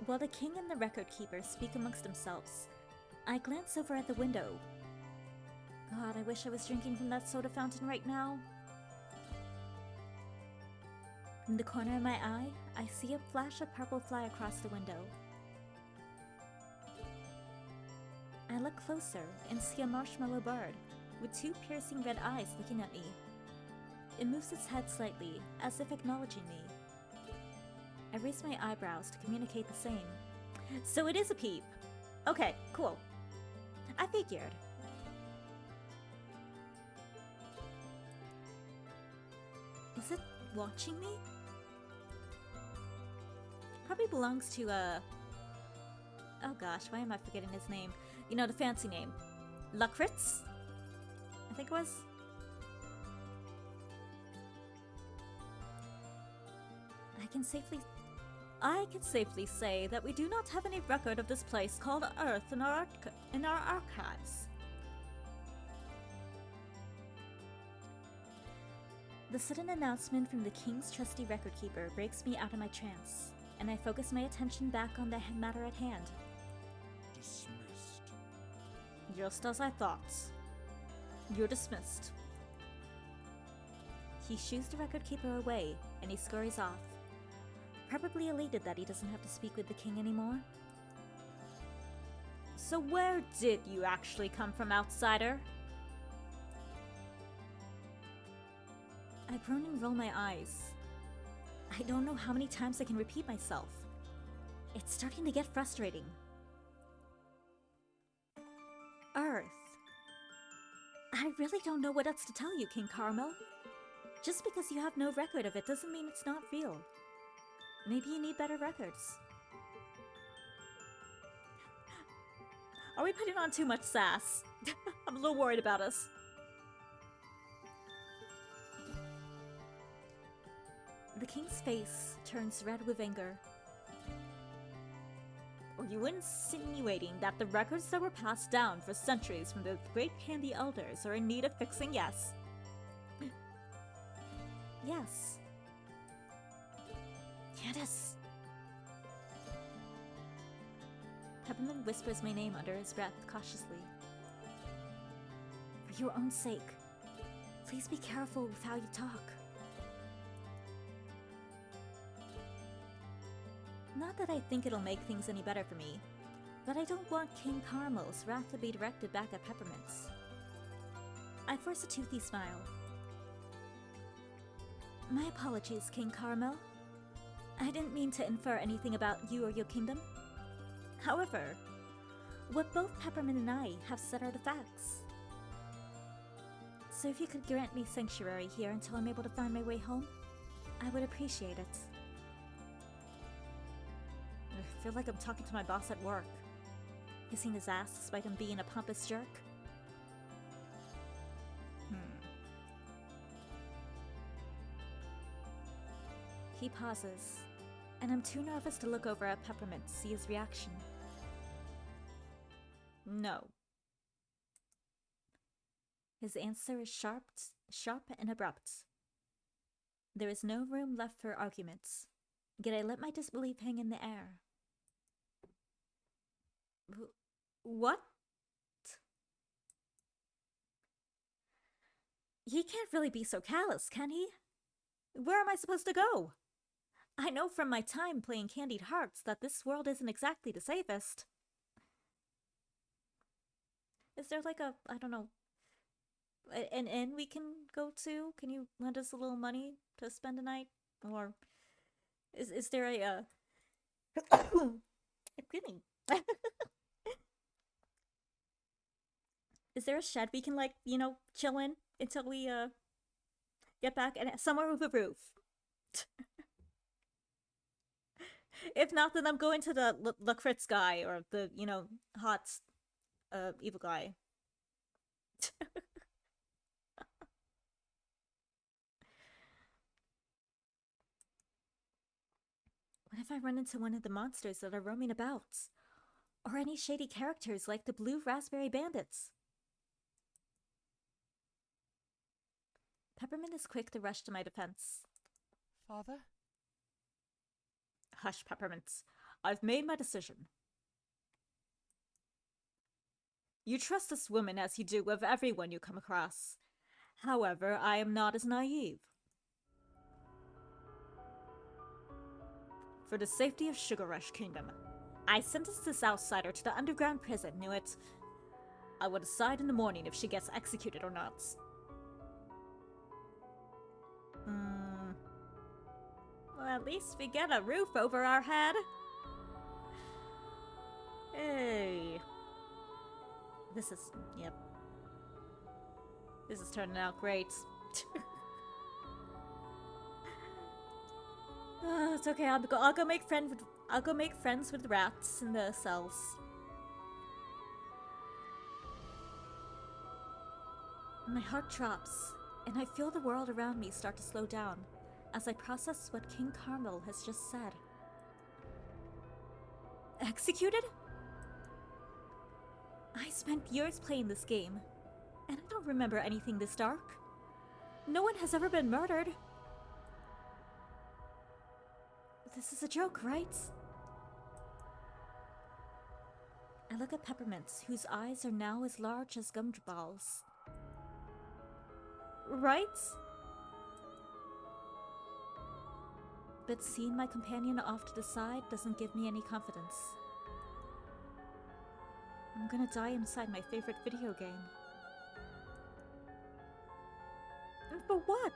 While the king and the record keeper speak amongst themselves, I glance over at the window. God, I wish I was drinking from that soda fountain right now. From the corner of my eye, I see a flash of purple fly across the window. I look closer and see a marshmallow bird with two piercing red eyes looking at me. It moves its head slightly, as if acknowledging me. I raise my eyebrows to communicate the same. So it is a peep. Okay, cool. I figured. Is it watching me? Probably belongs to, oh gosh, why am I forgetting his name? You know, the fancy name. Lakritz? I think it was? I can safely say that we do not have any record of this place called Earth in our archives. The sudden announcement from the king's trusty record keeper breaks me out of my trance, and I focus my attention back on the matter at hand. Dismissed. Just as I thought. You're dismissed. He shoos the record keeper away, and he scurries off, probably elated that he doesn't have to speak with the king anymore. So where did you actually come from, outsider? I groan and roll my eyes. I don't know how many times I can repeat myself. It's starting to get frustrating. Earth. I really don't know what else to tell you, King Caramel. Just because you have no record of it doesn't mean it's not real. Maybe you need better records. Are we putting on too much sass? I'm a little worried about us. The king's face turns red with anger. Are You insinuating that the records that were passed down for centuries from the great Candy Elders are in need of fixing, yes? Yes. Candace! Peppermint whispers my name under his breath cautiously. For your own sake, please be careful with how you talk. Not that I think it'll make things any better for me, but I don't want King Caramel's wrath to be directed back at Peppermint's. I force a toothy smile. My apologies, King Caramel. I didn't mean to infer anything about you or your kingdom. However, what both Peppermint and I have said are the facts. So if you could grant me sanctuary here until I'm able to find my way home, I would appreciate it. I feel like I'm talking to my boss at work, kissing his ass despite him being a pompous jerk. He pauses, and I'm too nervous to look over at Peppermint to see his reaction. No. His answer is sharp and abrupt. There is no room left for arguments, yet I let my disbelief hang in the air. What? He can't really be so callous, can he? Where am I supposed to go? I know from my time playing Candied Hearts that this world isn't exactly the safest. Is there like a, I don't know, an inn we can go to? Can you lend us a little money to spend a night? Or is there a really? Is there a shed we can, like, you know, chill in until we get back, and somewhere with a roof? If not, then I'm going to the Lakritz guy, or the, you know, hot evil guy. What if I run into one of the monsters that are roaming about? Or any shady characters like the Blue Raspberry Bandits? Peppermint is quick to rush to my defense. Father? Hush, Peppermint. I've made my decision. You trust this woman as you do with everyone you come across. However, I am not as naive. For the safety of Sugar Rush Kingdom, I sentenced this outsider to the underground prison. Knew it. I will decide in the morning if she gets executed or not. Well, at least we get a roof over our head. Hey. This is, yep. This is turning out great. It's okay. I'll go make friends with rats in the cells. My heart drops, and I feel the world around me start to slow down as I process what King Carmel has just said. Executed? I spent years playing this game, and I don't remember anything this dark. No one has ever been murdered. This is a joke, right? I look at Peppermint, whose eyes are now as large as gumballs. Right? But seeing my companion off to the side doesn't give me any confidence. I'm gonna die inside my favorite video game. For what?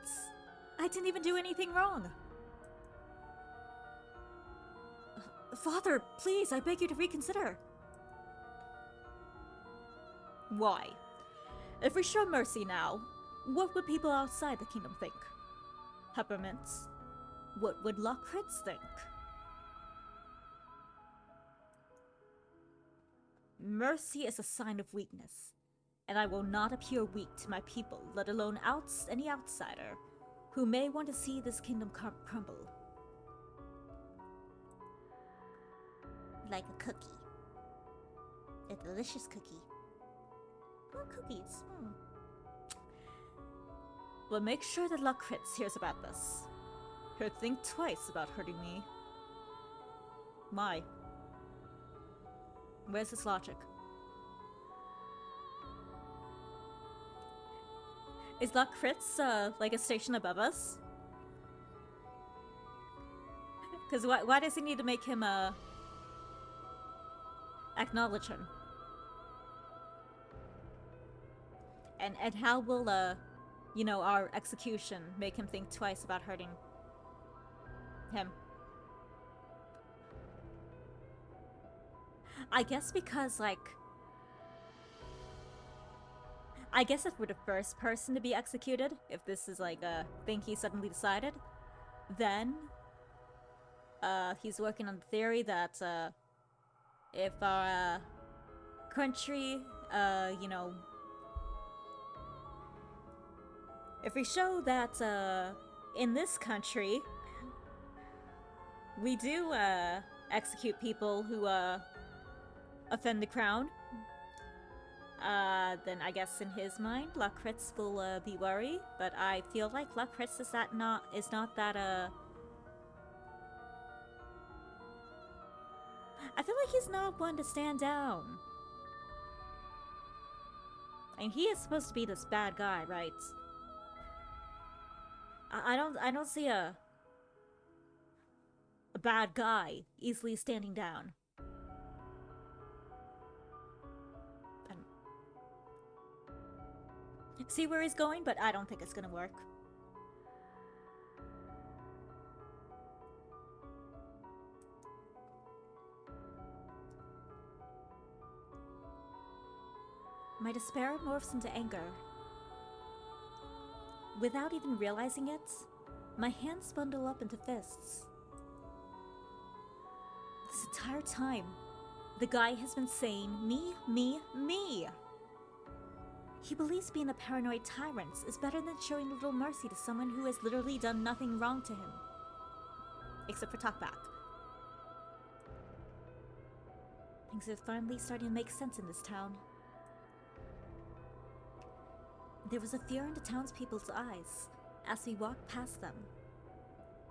I didn't even do anything wrong. Father, please, I beg you to reconsider. Why? If we show mercy now, what would people outside the kingdom think? Peppermint? What would Lakritz think? Mercy is a sign of weakness, and I will not appear weak to my people, let alone any outsider who may want to see this kingdom crumble. Like a cookie. a delicious cookie. More cookies. Well, make sure that Lakritz hears about this. He'll think twice about hurting me. My. Where's his logic? Is Lakritz, like a station above us? Because why does he need to make him, acknowledge him? And how will, you know, our execution make him think twice about hurting him? I guess because, like... I guess if we're the first person to be executed, if this is like a thing he suddenly decided, then he's working on the theory that if our country, you know, if we show that in this country we do execute people who offend the crown, then I guess in his mind, Lakritz will be worried. But I feel like Lakritz is not that I feel like he's not one to stand down. And he is supposed to be this bad guy, right? I don't see a bad guy easily standing down. See where he's going, but I don't think it's gonna work. My despair morphs into anger. Without even realizing it, my hands bundle up into fists. This entire time, the guy has been saying me, me, me. He believes being a paranoid tyrant is better than showing little mercy to someone who has literally done nothing wrong to him. Except for talkback. Things are finally starting to make sense in this town. There was a fear in the townspeople's eyes as we walked past them,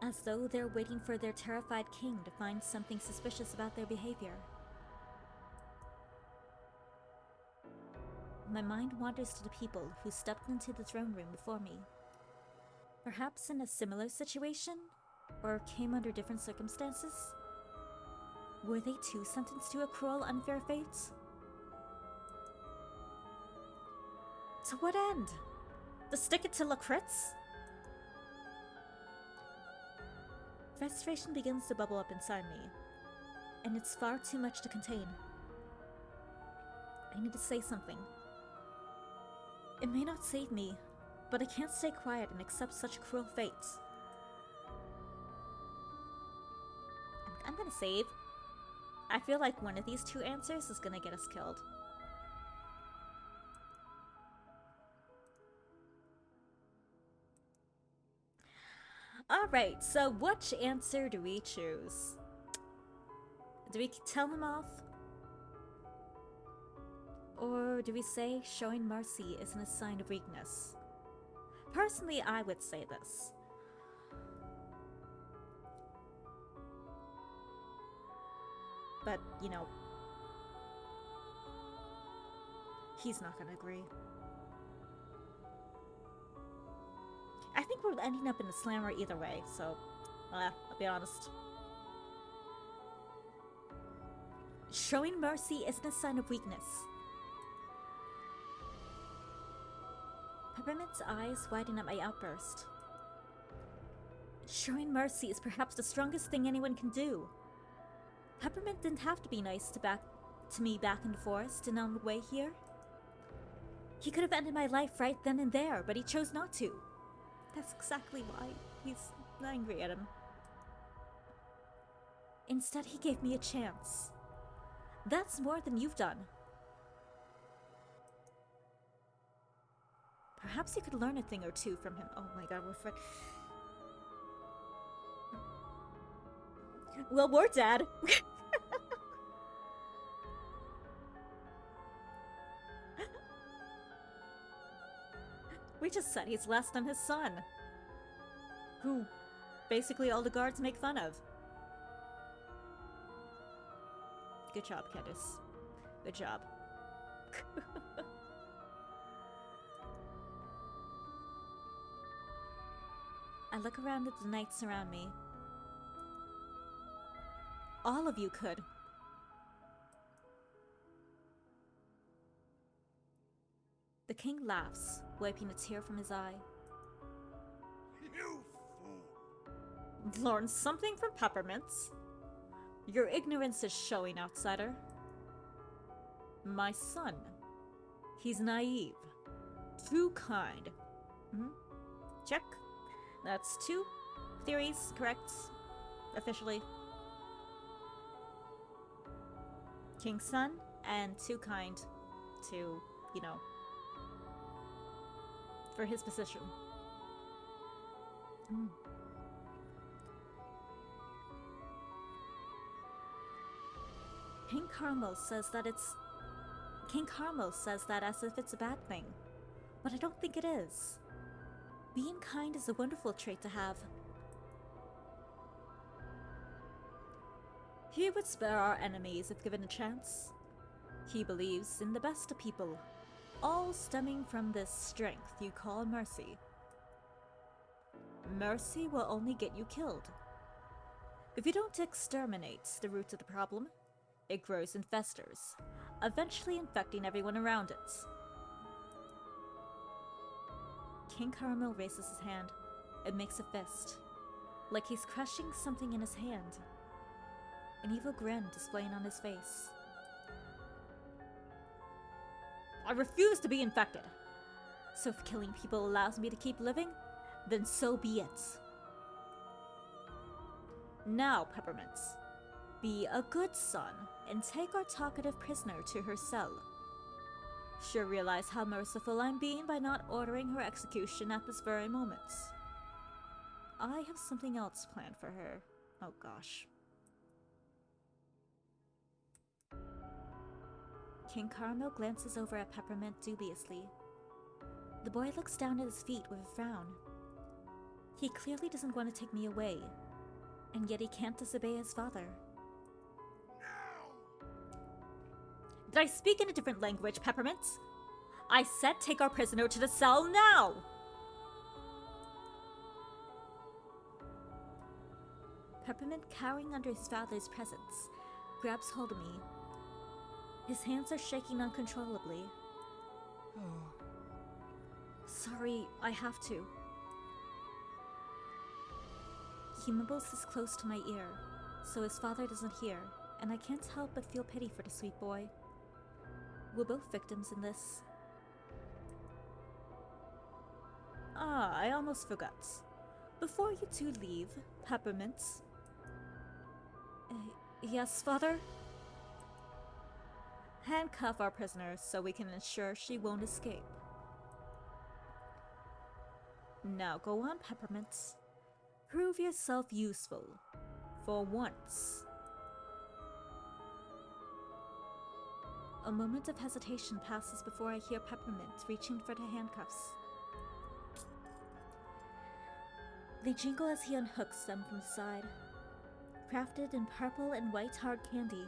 as though they're waiting for their terrified king to find something suspicious about their behavior. My mind wanders to the people who stepped into the throne room before me. Perhaps in a similar situation, or came under different circumstances? Were they too sentenced to a cruel, unfair fate? To what end? To stick it to Lakritz? Frustration begins to bubble up inside me, and it's far too much to contain. I need to say something. It may not save me, but I can't stay quiet and accept such cruel fate. I'm gonna save. I feel like one of these two answers is gonna get us killed. Alright, so which answer do we choose? Do we tell him off? Or do we say showing mercy isn't a sign of weakness? Personally, I would say this. But, you know, he's not gonna agree. I think we're ending up in a slammer either way, so, I'll be honest. Showing mercy isn't a sign of weakness. Peppermint's eyes widen at my outburst. Showing mercy is perhaps the strongest thing anyone can do. Peppermint didn't have to be nice to me back in the forest and on the way here. He could have ended my life right then and there, but he chose not to. That's exactly why he's angry at him. Instead, he gave me a chance. That's more than you've done. Perhaps you could learn a thing or two from him. Oh my god, we're Well, we're dead. We just said he's less than his son. Who basically all the guards make fun of. Good job, Candice. Good job. I look around at the knights around me. All of you could. The king laughs, wiping a tear from his eye. You fool! Learn something from peppermints? Your ignorance is showing, outsider. My son. He's naive. Too kind. Check. That's 2 theories correct. Officially. King's son and too kind to, you know, for his position. King Carmel says that as if it's a bad thing, but I don't think it is. Being kind is a wonderful trait to have. He would spare our enemies if given a chance. He believes in the best of people, all stemming from this strength you call mercy. Mercy will only get you killed. If you don't exterminate the root of the problem, it grows and festers, eventually infecting everyone around it. King Caramel raises his hand and makes a fist, like he's crushing something in his hand. An evil grin displaying on his face. I refuse to be infected. So if killing people allows me to keep living, then so be it. Now, Peppermints, be a good son and take our talkative prisoner to her cell. She'll realize how merciful I'm being by not ordering her execution at this very moment. I have something else planned for her. Oh gosh. King Caramel glances over at Peppermint dubiously. The boy looks down at his feet with a frown. He clearly doesn't want to take me away, and yet he can't disobey his father. Did I speak in a different language, Peppermint? I said take our prisoner to the cell now! Peppermint, cowering under his father's presence, grabs hold of me. His hands are shaking uncontrollably. Oh. Sorry, I have to. He mumbles this close to my ear, so his father doesn't hear, and I can't help but feel pity for the sweet boy. We're both victims in this. Ah, I almost forgot. Before you two leave, Peppermint... yes, father? Handcuff our prisoner so we can ensure she won't escape. Now go on, Peppermint. Prove yourself useful. For once. A moment of hesitation passes before I hear Peppermint reaching for the handcuffs. They jingle as he unhooks them from the side. Crafted in purple and white hard candy.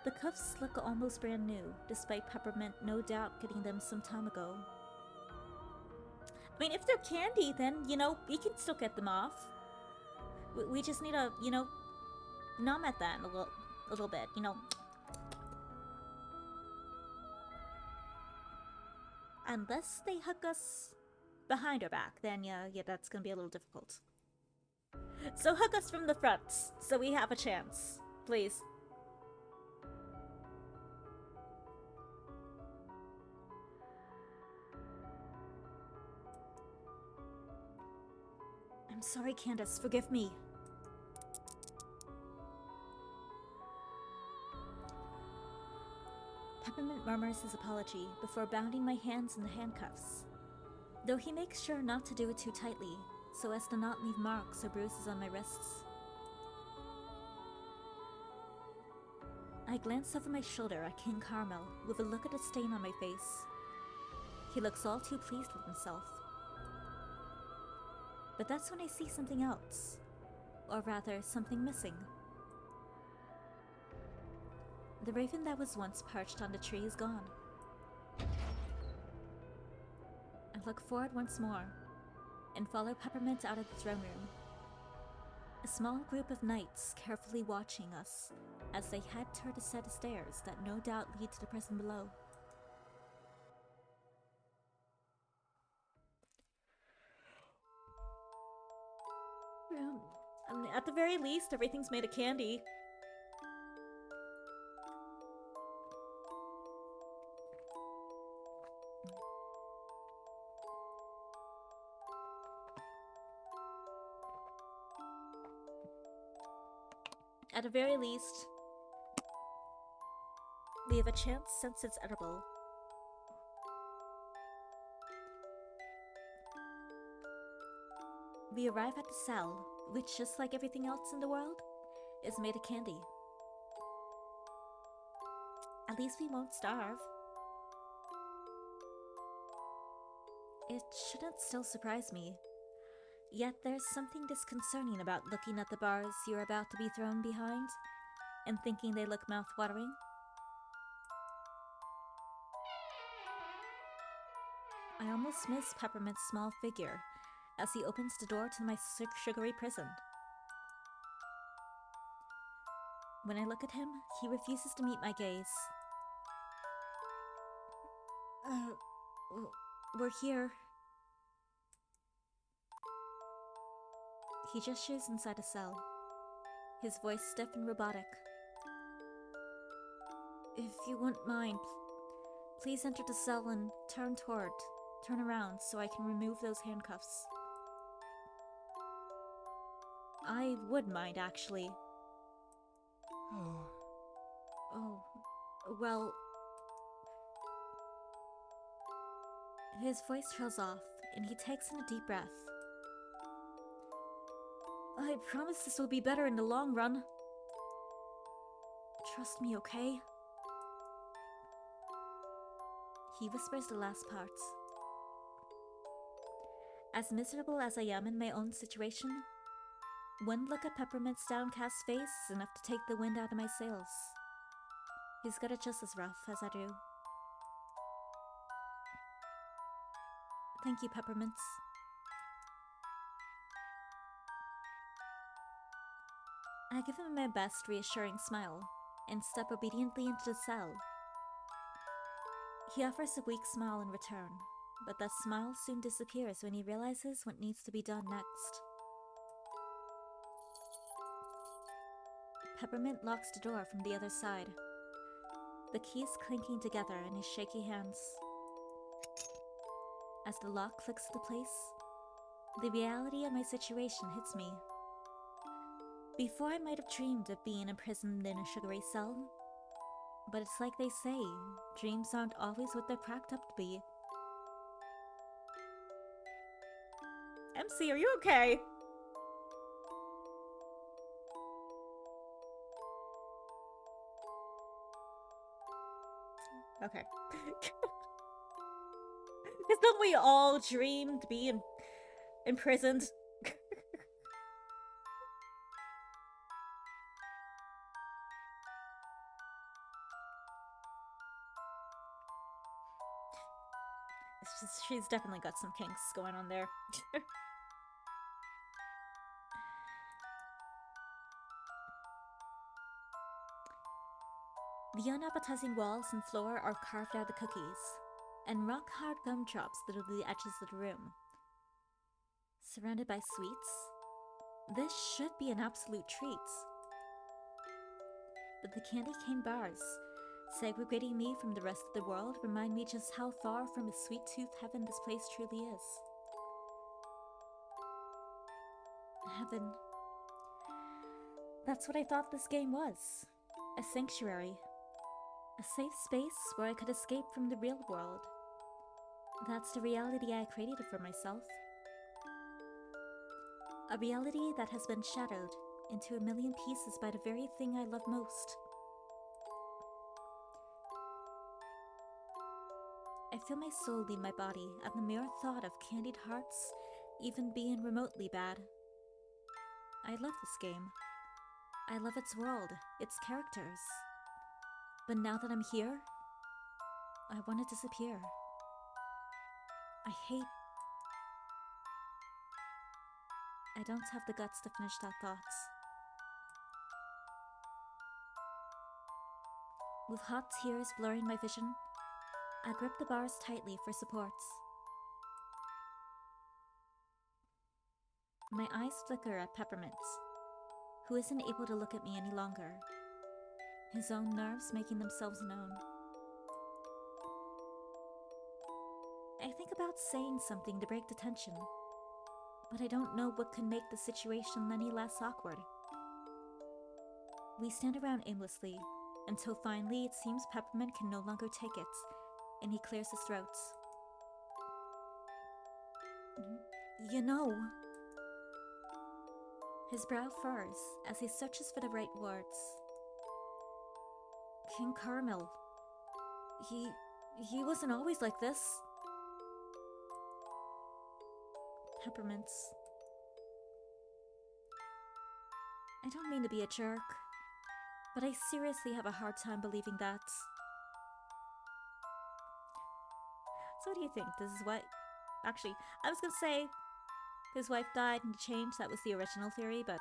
The cuffs look almost brand new, despite Peppermint no doubt getting them some time ago. I mean, if they're candy, then, you know, we can still get them off. We just need to, you know, numb at that a little bit, you know. Unless they hook us behind our back, then yeah, that's gonna be a little difficult. So hook us from the front, so we have a chance, please. I'm sorry, Candace, forgive me. Peppermint murmurs his apology before bounding my hands in the handcuffs, though he makes sure not to do it too tightly, so as to not leave marks or bruises on my wrists. I glance over my shoulder at King Carmel with a look at the stain on my face. He looks all too pleased with himself. But that's when I see something else. Or rather, something missing. The raven that was once perched on the tree is gone. I look forward once more, and follow Peppermint out of the throne room. A small group of knights carefully watching us as they head toward a set of stairs that no doubt lead to the prison below. At the very least, everything's made of candy. At the very least, we have a chance since it's edible. We arrive at the cell, which, just like everything else in the world, is made of candy. At least we won't starve. It shouldn't still surprise me. Yet there's something disconcerting about looking at the bars you're about to be thrown behind and thinking they look mouth-watering. I almost miss Peppermint's small figure as he opens the door to my sugary prison. When I look at him, he refuses to meet my gaze. We're here. He gestures inside a cell, his voice stiff and robotic. If you wouldn't mind, please enter the cell and turn around so I can remove those handcuffs. I would mind, actually. Oh, well... His voice trails off, and he takes in a deep breath. I promise this will be better in the long run. Trust me, okay? He whispers the last parts. As miserable as I am in my own situation, one look at Peppermint's downcast face is enough to take the wind out of my sails. He's got it just as rough as I do. Thank you, Peppermints. I give him my best reassuring smile and step obediently into the cell. He offers a weak smile in return, but that smile soon disappears when he realizes what needs to be done next. Peppermint locks the door from the other side, the keys clinking together in his shaky hands. As the lock clicks into place, the reality of my situation hits me. Before I might have dreamed of being imprisoned in a sugary cell, but it's like they say, dreams aren't always what they're cracked up to be. MC, are you okay? Okay. Because don't we all dream to be imprisoned? She's definitely got some kinks going on there. The unappetizing walls and floor are carved out of cookies, and rock-hard gumdrops litter the edges of the room. Surrounded by sweets, this should be an absolute treat. But the candy cane bars, segregating me from the rest of the world, remind me just how far from a sweet tooth heaven this place truly is. Heaven. That's what I thought this game was. A sanctuary. A safe space where I could escape from the real world. That's the reality I created for myself. A reality that has been shattered into a million pieces by the very thing I love most. I feel my soul leave my body at the mere thought of Candied Hearts even being remotely bad. I love this game. I love its world, its characters. But now that I'm here, I want to disappear. I don't have the guts to finish that thought. With hot tears blurring my vision, I grip the bars tightly for support. My eyes flicker at Peppermint, who isn't able to look at me any longer, his own nerves making themselves known. I think about saying something to break the tension, but I don't know what could make the situation any less awkward. We stand around aimlessly, until finally it seems Peppermint can no longer take it, and he clears his throat. You know... His brow furrows as he searches for the right words. King Caramel. He wasn't always like this. Peppermints. I don't mean to be a jerk, but I seriously have a hard time believing that. So what do you think? This is what... Actually, I was gonna say his wife died and changed, that was the original theory, but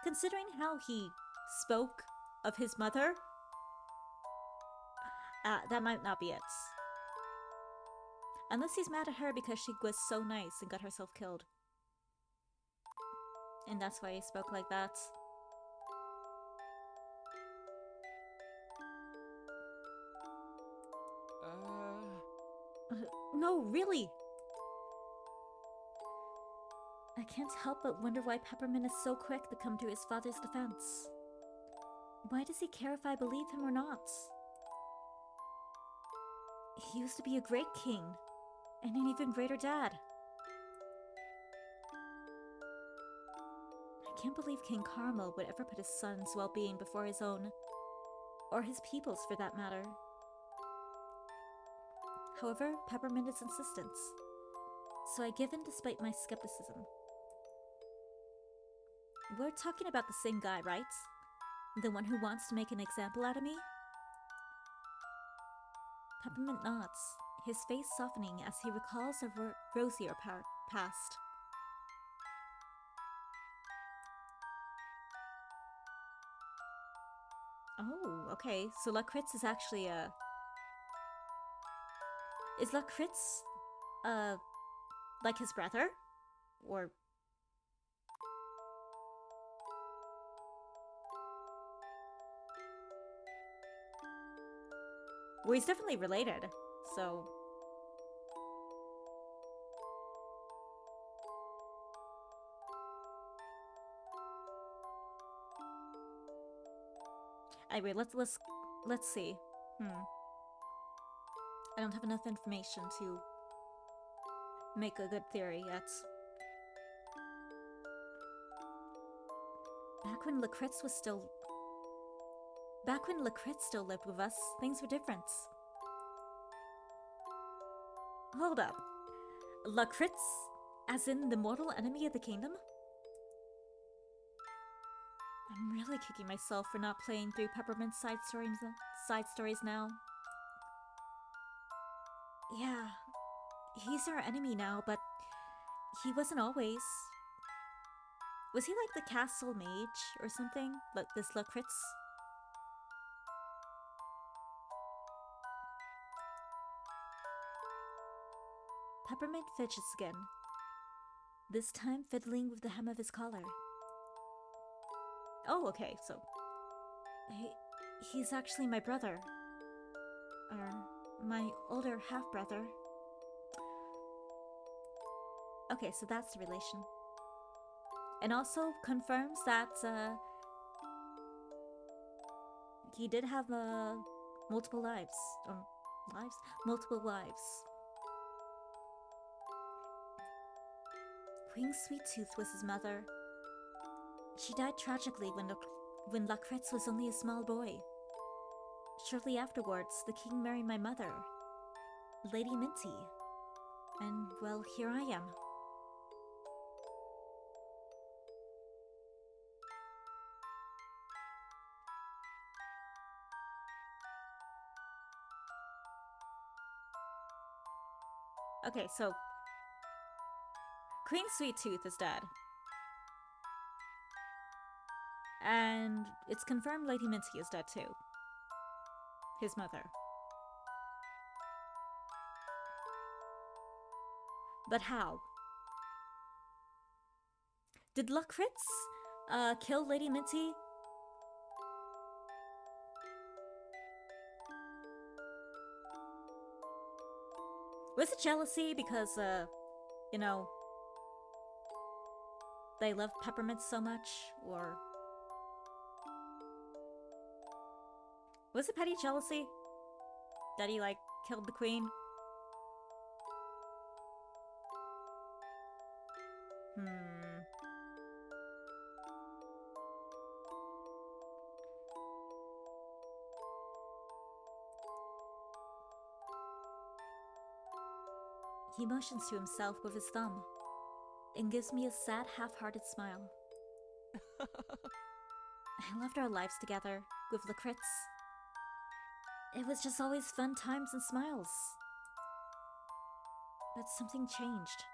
considering how he spoke of his mother, that might not be it. Unless he's mad at her because she was so nice and got herself killed. And that's why he spoke like that. No, really! I can't help but wonder why Peppermint is so quick to come to his father's defense. Why does he care if I believe him or not? He used to be a great king, and an even greater dad. I can't believe King Caramel would ever put his son's well-being before his own, or his people's for that matter. However, Peppermint is insistent, so I give in despite my skepticism. We're talking about the same guy, right? The one who wants to make an example out of me? Peppermint nods, his face softening as he recalls a rosier past. Oh, okay, so Lakritz is actually a... Is Lakritz, like his brother? Or... Well, he's definitely related, so... Anyway, let's see. I don't have enough information to make a good theory yet. Back when Lakritz still lived with us, things were different. Hold up. Lakritz, as in the mortal enemy of the kingdom? I'm really kicking myself for not playing through Peppermint's side stories now. Yeah, he's our enemy now, but he wasn't always. Was he like the castle mage or something? Like this Lakritz? Peppermint fidgets again, this time fiddling with the hem of his collar. Oh, okay, so... He's actually my brother. Or my older half-brother. Okay, so that's the relation. And also confirms that, he did have, multiple lives. Multiple lives. Queen Sweet Tooth was his mother. She died tragically when Lakritz was only a small boy. Shortly afterwards, the king married my mother. Lady Minty. And, well, here I am. Okay, so Queen Sweet Tooth is dead. And it's confirmed Lady Minty is dead too. His mother. But how? Did Lakritz kill Lady Minty? Was it jealousy because, you know, they love Peppermint so much? Or was it petty jealousy that he, like, killed the queen? He motions to himself with his thumb and gives me a sad, half-hearted smile. I loved our lives together with Lakritz. It was just always fun times and smiles. But something changed.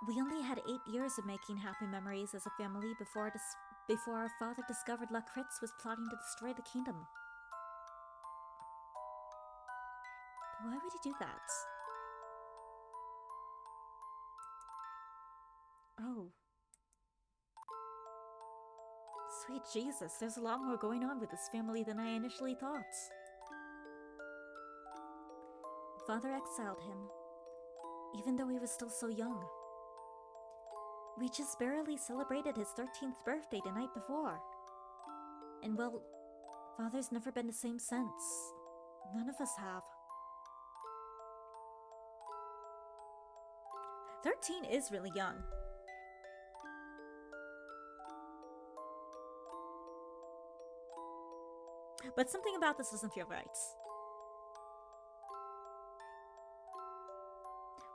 We only had 8 years of making happy memories as a family before our father discovered Lakritz was plotting to destroy the kingdom. Why would he do that? Oh. Sweet Jesus, there's a lot more going on with this family than I initially thought. Father exiled him, even though he was still so young. We just barely celebrated his 13th birthday the night before. And well, Father's never been the same since. None of us have. 13 is really young. But something about this doesn't feel right.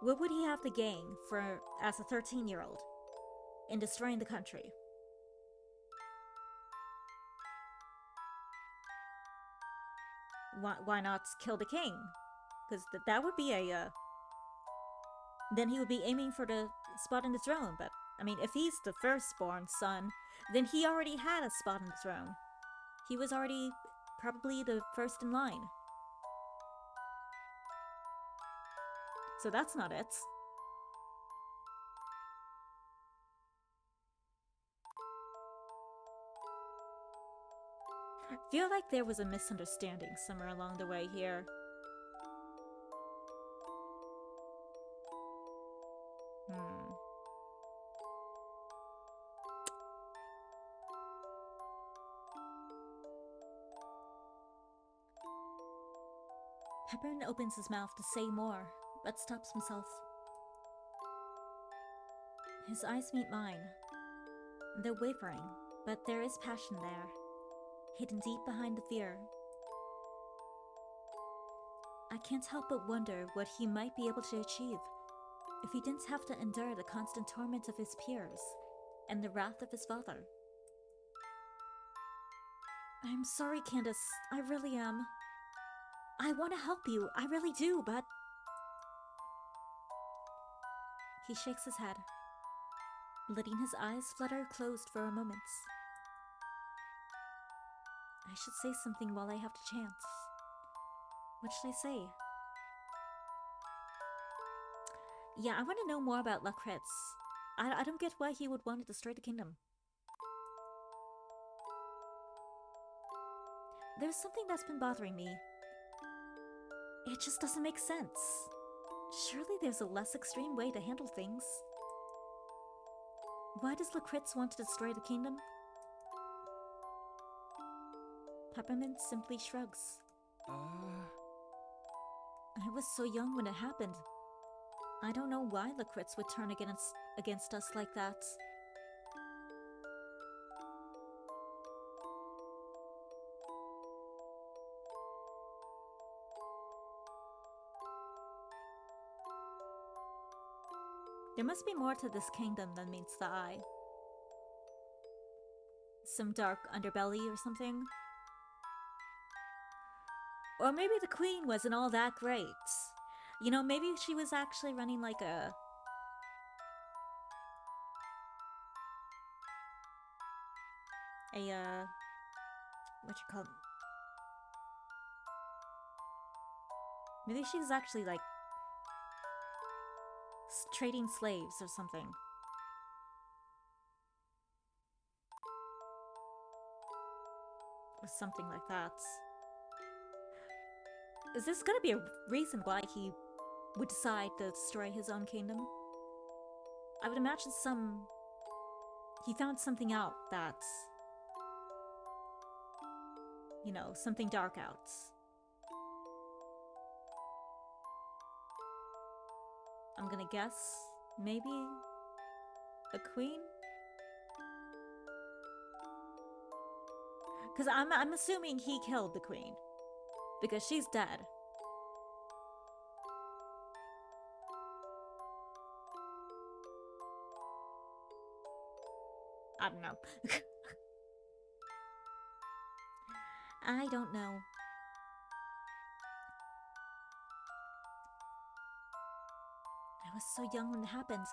What would he have to gain for as a 13-year-old in destroying the country? Why not kill the king? Because that would be a... then he would be aiming for the spot in the throne. But, I mean, if he's the firstborn son, then he already had a spot in the throne. He was already probably the first in line. So that's not it. I feel like there was a misunderstanding somewhere along the way here. Peppermint opens his mouth to say more, but stops himself. His eyes meet mine. They're wavering, but there is passion there, hidden deep behind the fear. I can't help but wonder what he might be able to achieve if he didn't have to endure the constant torment of his peers and the wrath of his father. I'm sorry, Candace. I really am. I want to help you. I really do, but... He shakes his head, letting his eyes flutter closed for a moment. I should say something while I have the chance. What should I say? Yeah, I want to know more about Lakritz. I don't get why he would want to destroy the kingdom. There's something that's been bothering me. It just doesn't make sense. Surely there's a less extreme way to handle things. Why does Lakritz want to destroy the kingdom? Peppermint simply shrugs. I was so young when it happened. I don't know why Lakritz would turn against us like that. There must be more to this kingdom than meets the eye. Some dark underbelly or something. Or maybe the queen wasn't all that great. You know, maybe she was actually running like a... what you call... Maybe she was actually like... trading slaves or something. Or something like that. Is this gonna be a reason why he would decide to destroy his own kingdom? I would imagine he found something out that's, you know, something dark out. I'm gonna guess maybe a queen? Because I'm assuming he killed the queen. Because she's dead. I don't know. I don't know. I was so young when it happened.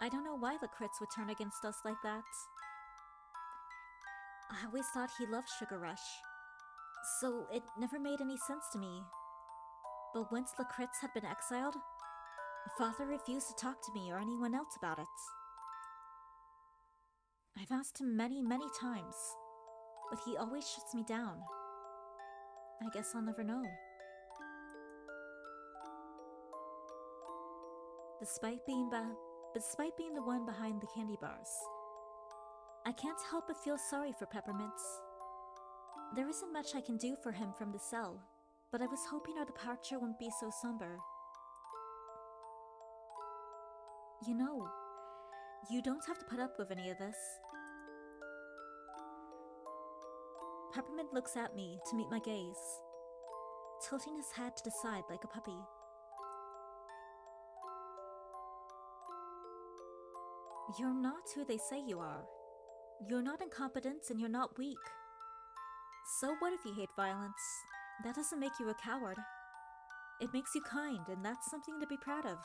I don't know why the Crits would turn against us like that. I always thought he loved Sugar Rush, so it never made any sense to me. But once the Crits had been exiled, Father refused to talk to me or anyone else about it. I've asked him many, many times, but he always shuts me down. I guess I'll never know. Despite being the one behind the candy bars, I can't help but feel sorry for Peppermints. There isn't much I can do for him from the cell, but I was hoping our departure wouldn't be so somber. You know, you don't have to put up with any of this. Peppermint looks at me to meet my gaze, tilting his head to the side like a puppy. You're not who they say you are. You're not incompetent and you're not weak. So what if you hate violence? That doesn't make you a coward. It makes you kind, and that's something to be proud of.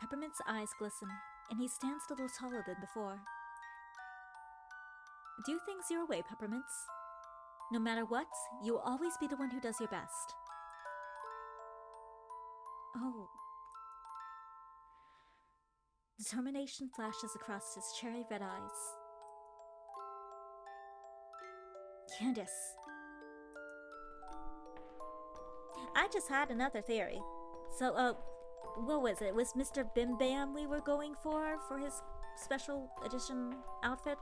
Peppermint's eyes glisten, and he stands a little taller than before. Do things your way, Peppermints. No matter what, you'll always be the one who does your best. Oh. Determination flashes across his cherry red eyes. Candace. I just had another theory. So, what was it? Was Mr. Bim Bam we were going for his special edition outfit?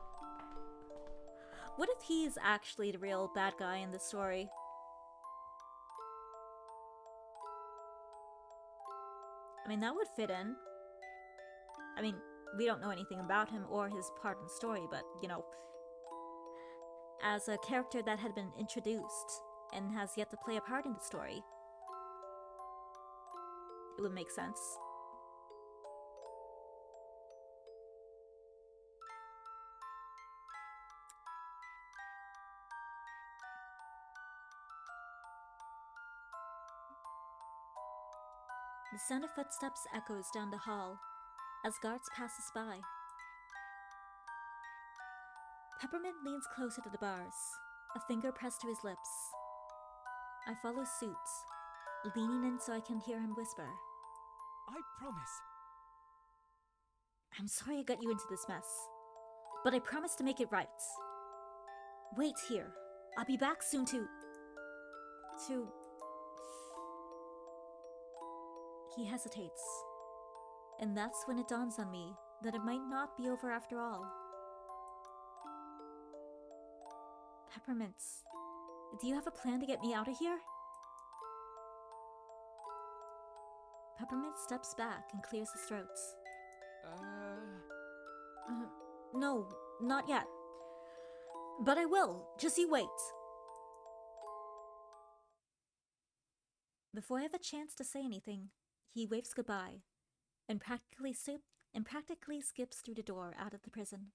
What if he's actually the real bad guy in the story? I mean, that would fit in. I mean, we don't know anything about him or his part in the story, but, you know, as a character that had been introduced and has yet to play a part in the story, it would make sense. The sound of footsteps echoes down the hall as guards pass us by. Peppermint leans closer to the bars, a finger pressed to his lips. I follow suit, leaning in so I can hear him whisper. I promise. I'm sorry I got you into this mess, but I promise to make it right. Wait here. I'll be back soon to... He hesitates, and that's when it dawns on me that it might not be over after all. Peppermints, do you have a plan to get me out of here? Peppermint steps back and clears his throat. No, not yet. But I will, just you wait. Before I have a chance to say anything, he waves goodbye and practically skips through the door out of the prison.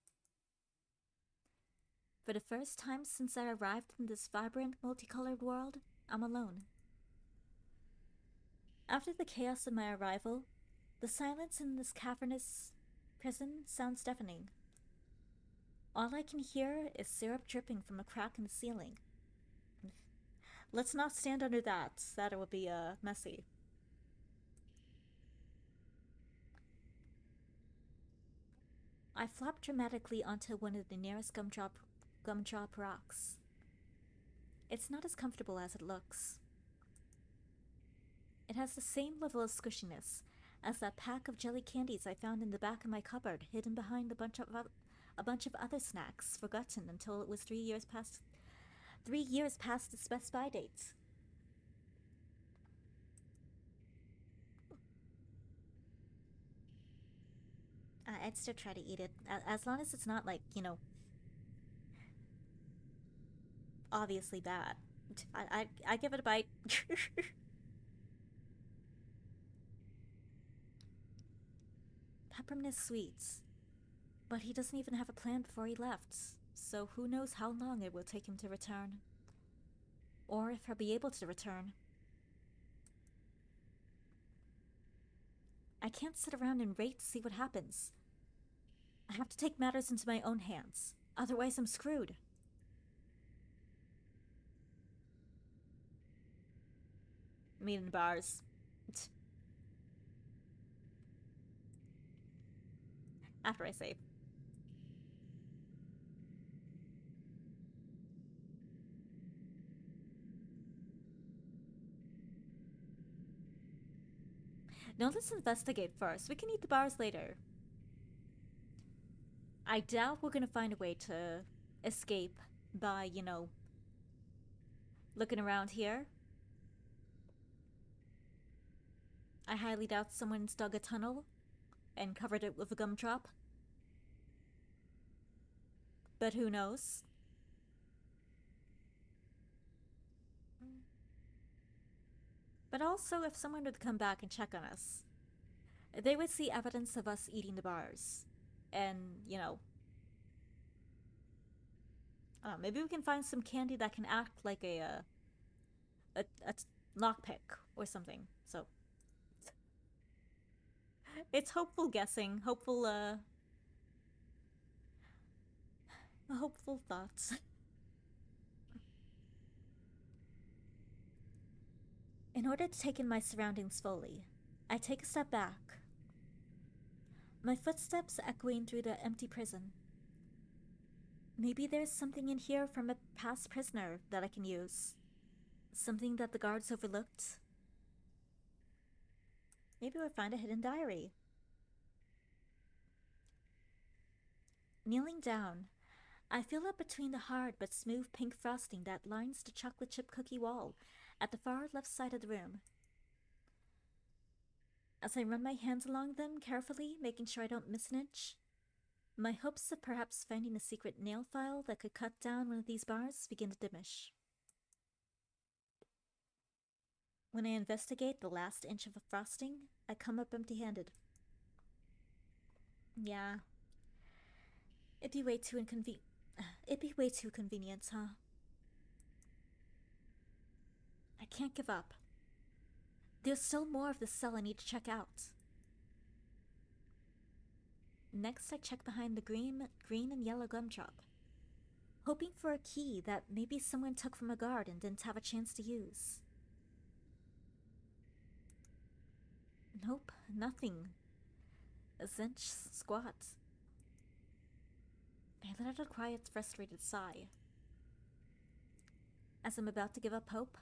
For the first time since I arrived in this vibrant, multicolored world, I'm alone. After the chaos of my arrival, the silence in this cavernous prison sounds deafening. All I can hear is syrup dripping from a crack in the ceiling. Let's not stand under that. That would be messy. I flop dramatically onto one of the nearest gumdrop rocks. It's not as comfortable as it looks. It has the same level of squishiness as that pack of jelly candies I found in the back of my cupboard, hidden behind a bunch of other snacks, forgotten until it was 3 years past its best by date. I'd still try to eat it, as long as it's not like, obviously bad. I give it a bite. Peppermint is sweet, but he doesn't even have a plan before he left, so who knows how long it will take him to return. Or if he'll be able to return. I can't sit around and wait to see what happens. I have to take matters into my own hands, otherwise I'm screwed. Meet in bars. After I save. No, let's investigate first. We can eat the bars later. I doubt we're gonna find a way to escape by, looking around here. I highly doubt someone's dug a tunnel and covered it with a gumdrop. But who knows? But also, if someone would come back and check on us, they would see evidence of us eating the bars. And, maybe we can find some candy that can act like a lockpick or something. So, it's hopeful guessing, hopeful thoughts. In order to take in my surroundings fully, I take a step back. My footsteps echoing through the empty prison. Maybe there's something in here from a past prisoner that I can use. Something that the guards overlooked. Maybe we'll find a hidden diary. Kneeling down, I feel up between the hard but smooth pink frosting that lines the chocolate chip cookie wall at the far left side of the room. As I run my hands along them carefully, making sure I don't miss an inch, my hopes of perhaps finding a secret nail file that could cut down one of these bars begin to diminish. When I investigate the last inch of the frosting, I come up empty-handed. Yeah. It'd be way too convenient, huh? I can't give up. There's still more of the cell I need to check out. Next, I check behind the green and yellow gumdrop, hoping for a key that maybe someone took from a guard and didn't have a chance to use. Nope, nothing. A zinch squat. I let out a quiet, frustrated sigh. As I'm about to give up hope,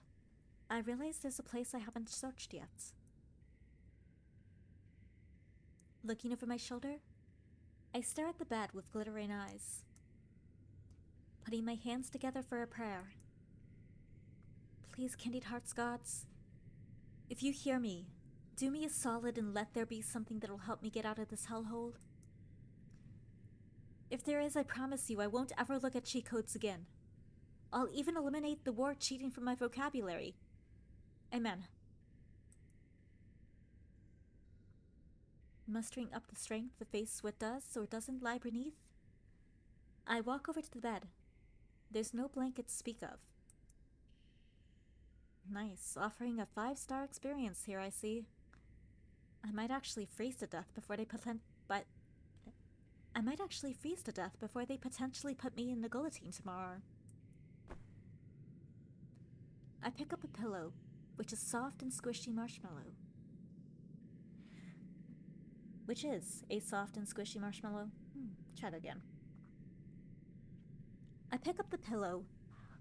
I realize there's a place I haven't searched yet. Looking over my shoulder, I stare at the bed with glittering eyes, putting my hands together for a prayer. Please, Candied Hearts gods, if you hear me, do me a solid and let there be something that'll help me get out of this hellhole. If there is, I promise you I won't ever look at cheat codes again. I'll even eliminate the word cheating from my vocabulary. Amen. mustering up the strength to face what does or doesn't lie beneath. I walk over to the bed. There's no blanket to speak of. Nice, offering a 5-star experience here, I see. I might actually freeze to death before they potentially put me in the guillotine tomorrow. I pick up a pillow, which is soft and squishy marshmallow. Which is a soft and squishy marshmallow. Try that again. I pick up the pillow,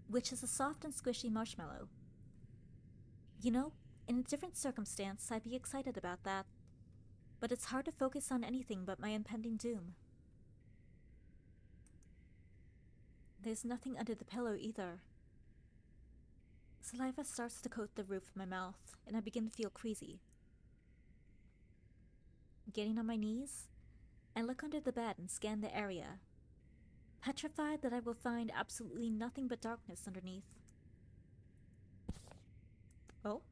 which is a soft and squishy marshmallow. You know, in a different circumstance, I'd be excited about that. But it's hard to focus on anything but my impending doom. There's nothing under the pillow either. Saliva starts to coat the roof of my mouth, and I begin to feel queasy. Getting on my knees, I look under the bed and scan the area, petrified that I will find absolutely nothing but darkness underneath. Oh?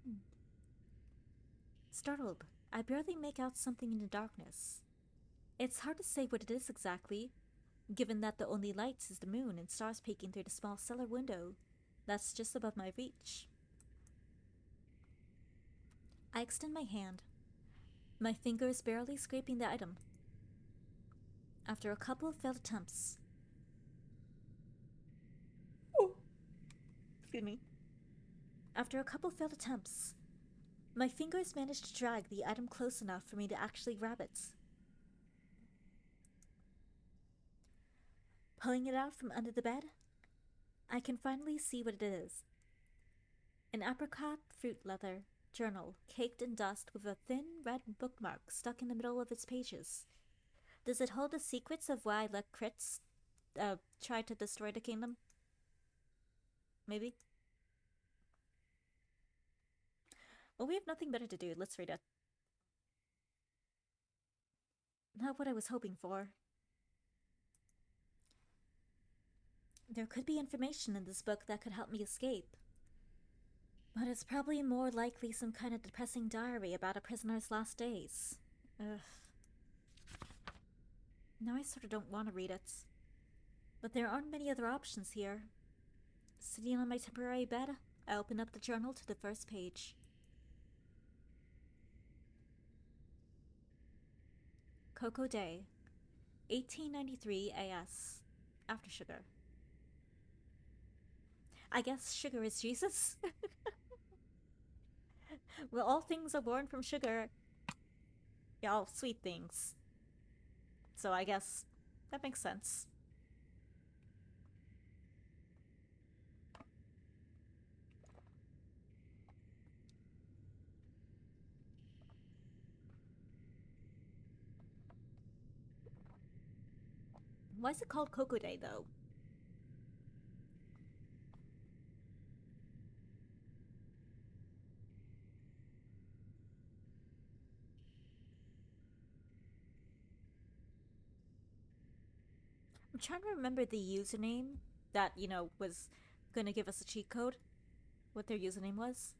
Startled, I barely make out something in the darkness. It's hard to say what it is exactly, given that the only light is the moon and stars peeking through the small cellar window that's just above my reach. I extend my hand, my fingers barely scraping the item. After a couple of failed attempts... Excuse me. After a couple failed attempts, my fingers manage to drag the item close enough for me to actually grab it. Pulling it out from under the bed, I can finally see what it is. An apricot fruit leather journal caked in dust with a thin red bookmark stuck in the middle of its pages. Does it hold the secrets of why I let crits try to destroy the kingdom? Maybe? Well, we have nothing better to do. Let's read it. Not what I was hoping for. There could be information in this book that could help me escape. But it's probably more likely some kind of depressing diary about a prisoner's last days. Ugh. Now I sort of don't want to read it. But there aren't many other options here. Sitting on my temporary bed, I open up the journal to the first page. Cocoa Day, 1893 AS. After sugar. I guess sugar is Jesus? Well, all things are born from sugar. Yeah, all sweet things. So I guess that makes sense. Why is it called Cocoa Day, though? I'm trying to remember the username that, was gonna give us a cheat code. What their username was.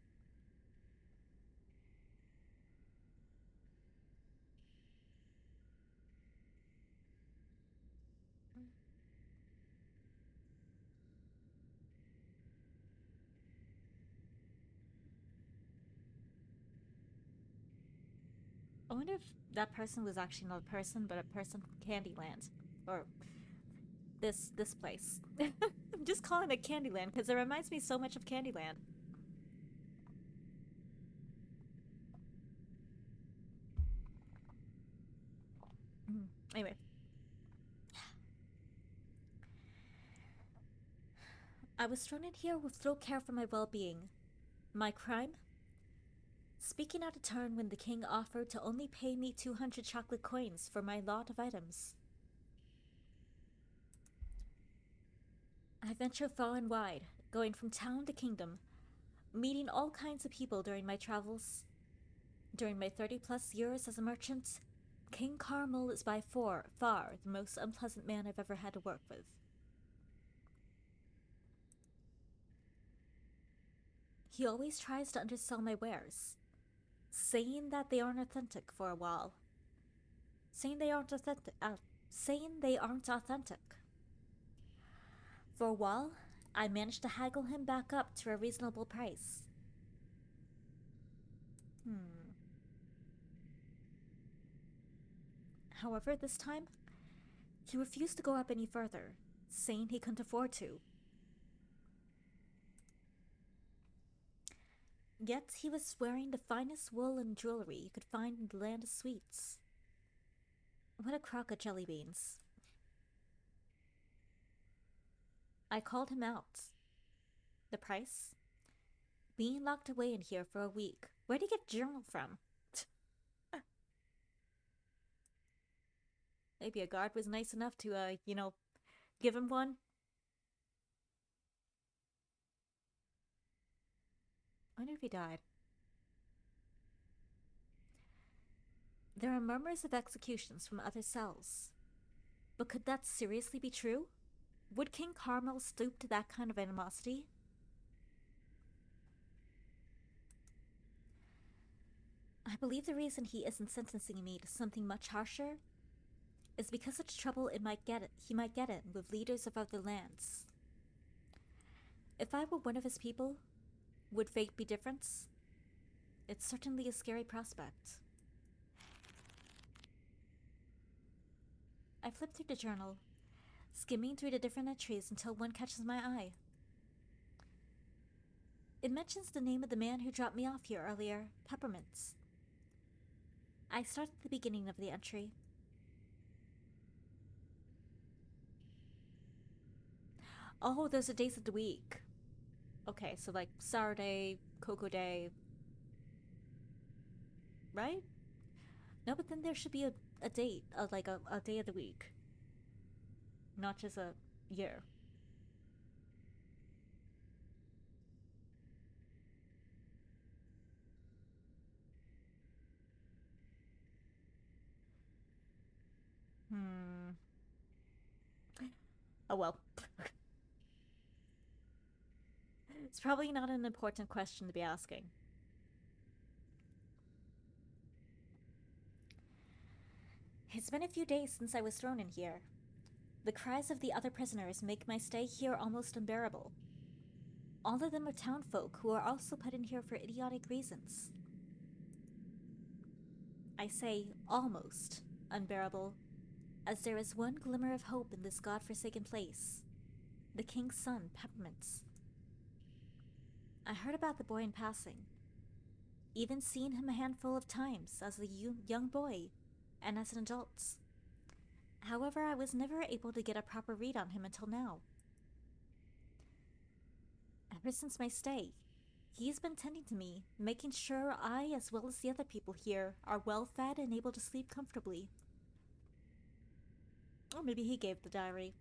I wonder if that person was actually not a person, but a person from Candyland. Or this place. I'm just calling it Candyland because it reminds me so much of Candyland. Anyway. I was thrown in here with no care for my well-being. My crime? Speaking out of turn when the king offered to only pay me 200 chocolate coins for my lot of items. I venture far and wide, going from town to kingdom, meeting all kinds of people during my travels. During my 30-plus years as a merchant, King Carmel is by far the most unpleasant man I've ever had to work with. He always tries to undersell my wares, saying that they aren't authentic for a while, saying they aren't authentic. For a while, I managed to haggle him back up to a reasonable price. However, this time, he refused to go up any further, saying he couldn't afford to. Yet he was wearing the finest wool and jewelry you could find in the land of sweets. What a crock of jelly beans. I called him out. The price? Being locked away in here for a week. Where'd he get a journal from? Maybe a guard was nice enough to, give him one. I wonder if he died. There are murmurs of executions from other cells. But could that seriously be true? Would King Carmel stoop to that kind of animosity? I believe the reason he isn't sentencing me to something much harsher is because of the trouble he might get in with leaders of other lands. If I were one of his people, would fate be different? It's certainly a scary prospect. I flip through the journal, skimming through the different entries until one catches my eye. It mentions the name of the man who dropped me off here earlier, Peppermint. I start at the beginning of the entry. Oh, those are days of the week. Okay, so like Saturday, Cocoa Day. Right? No, but then there should be a date, like a day of the week. Not just a year. Oh well. It's probably not an important question to be asking. It's been a few days since I was thrown in here. The cries of the other prisoners make my stay here almost unbearable. All of them are townfolk who are also put in here for idiotic reasons. I say almost unbearable, as there is one glimmer of hope in this god-forsaken place. The king's son, Peppermint. I heard about the boy in passing, even seen him a handful of times as a young boy and as an adult. However, I was never able to get a proper read on him until now. Ever since my stay, he's been tending to me, making sure I, as well as the other people here, are well fed and able to sleep comfortably. Or maybe he gave the diary.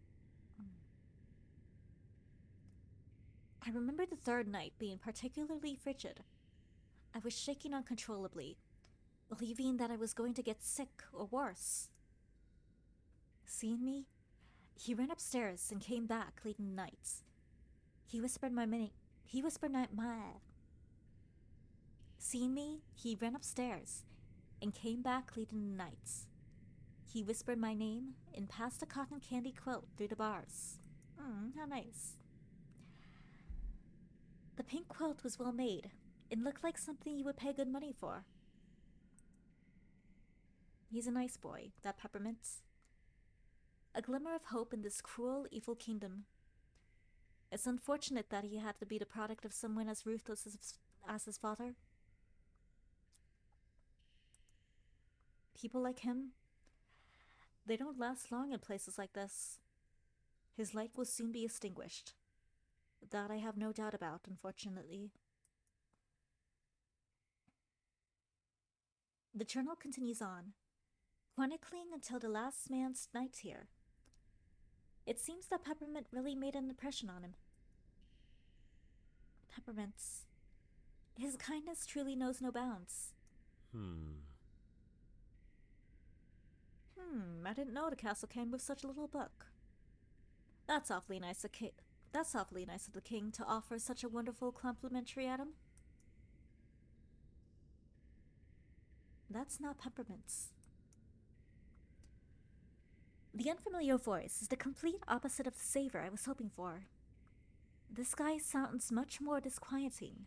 I remember the third night being particularly frigid. I was shaking uncontrollably, believing that I was going to get sick or worse. Seeing me, he ran upstairs and came back late in the night. He whispered my name. Seeing me, he ran upstairs and came back late in the night. He whispered my name and passed a cotton candy quilt through the bars. How nice. The pink quilt was well made and looked like something you would pay good money for. He's a nice boy, that Peppermint. A glimmer of hope in this cruel, evil kingdom. It's unfortunate that he had to be the product of someone as ruthless as his father. People like him, they don't last long in places like this. His light will soon be extinguished. That I have no doubt about, unfortunately. The journal continues on, chronicling until the last man's night here. It seems that Peppermint really made an impression on him. Peppermint. His kindness truly knows no bounds. I didn't know the castle came with such a little book. That's awfully nice of the king to offer such a wonderful complimentary item. That's not Peppermint's. The unfamiliar voice is the complete opposite of the savor I was hoping for. This guy sounds much more disquieting,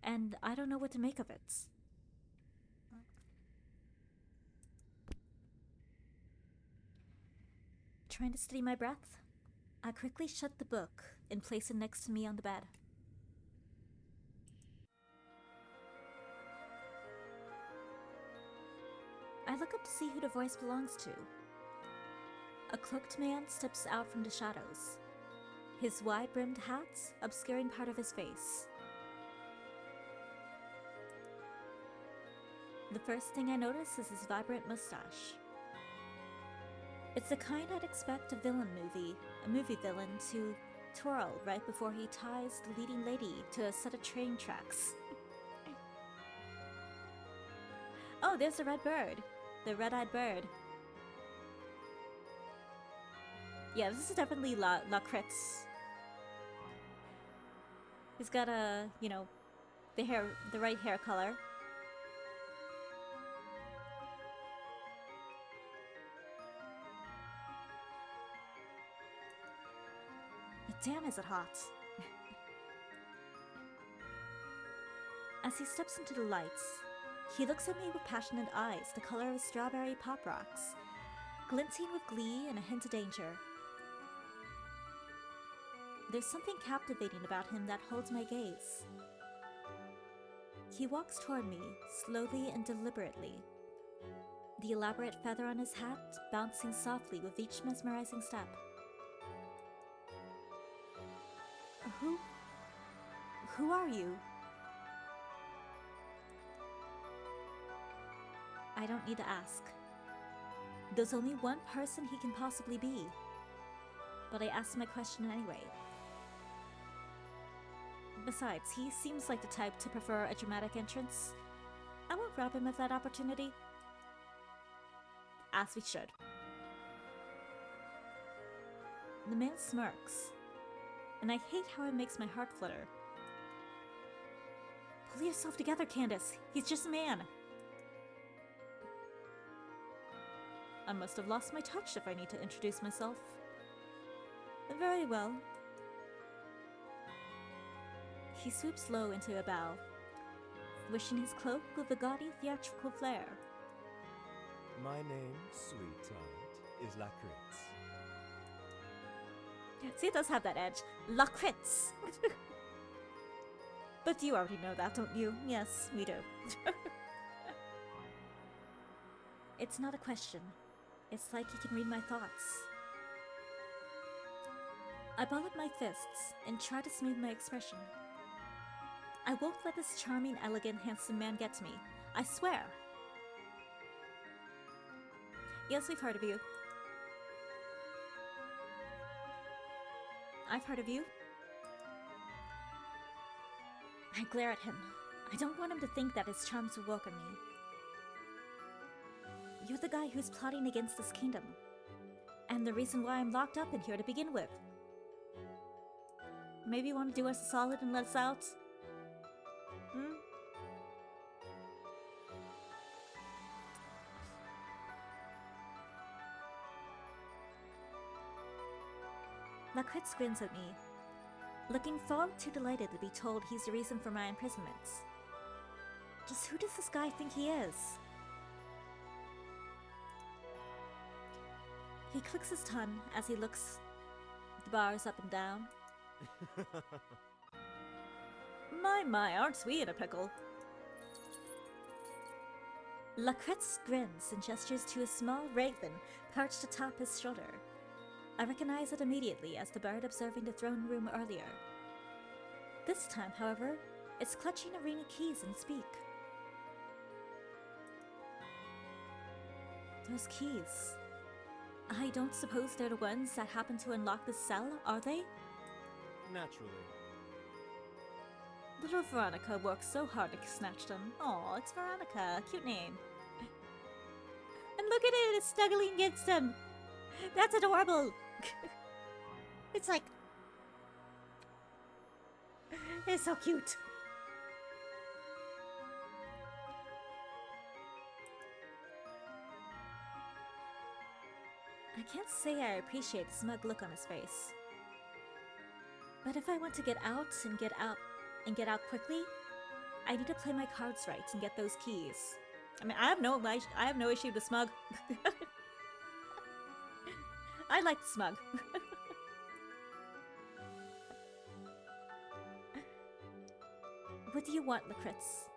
and I don't know what to make of it. Trying to steady my breath, I quickly shut the book and place it next to me on the bed. I look up to see who the voice belongs to. A cloaked man steps out from the shadows, his wide-brimmed hat obscuring part of his face. The first thing I notice is his vibrant mustache. It's the kind I'd expect a movie villain to twirl right before he ties the leading lady to a set of train tracks. Oh, there's the red bird. The red-eyed bird. Yeah, this is definitely Lacritz. He's got a, the right hair color. But damn, is it hot. As he steps into the lights, he looks at me with passionate eyes the color of strawberry pop rocks, glinting with glee and a hint of danger. There's something captivating about him that holds my gaze. He walks toward me, slowly and deliberately, the elaborate feather on his hat bouncing softly with each mesmerizing step. Who are you? I don't need to ask. There's only one person he can possibly be. But I asked my question anyway. Besides, he seems like the type to prefer a dramatic entrance. I won't rob him of that opportunity. As we should. The man smirks, and I hate how it makes my heart flutter. Pull yourself together, Candace. He's just a man. I must have lost my touch if I need to introduce myself. Very well. He swoops low into a bow, wishing his cloak with a gaudy theatrical flair. My name, sweetheart, is Lacritz. See, it does have that edge. Lacritz! But you already know that, don't you? Yes, we do. It's not a question. It's like he can read my thoughts. I ball up my fists and try to smooth my expression. I won't let this charming, elegant, handsome man get to me. I swear. Yes, we've heard of you. I've heard of you. I glare at him. I don't want him to think that his charms will welcome me. You're the guy who's plotting against this kingdom, and the reason why I'm locked up in here to begin with. Maybe you want to do us a solid and let us out? Hmm? Lacritz grins at me, looking far too delighted to be told he's the reason for my imprisonment. Just who does this guy think he is? He clicks his tongue as he looks the bars up and down. My, aren't we in a pickle? Lacritz grins and gestures to a small raven perched atop his shoulder. I recognize it immediately as the bird observing the throne room earlier. This time, however, it's clutching arena keys and speak. Those keys. I don't suppose they're the ones that happen to unlock this cell, are they? Naturally. Little Veronica works so hard to snatch them. Aw, it's Veronica. Cute name. And look at it, it's snuggling against him. That's adorable. It's like... It's so cute. I can't say I appreciate the smug look on his face. But if I want to get out and get out quickly, I need to play my cards right and get those keys. I mean, I have no issue with smug. I like the smug. What do you want, Lakritz?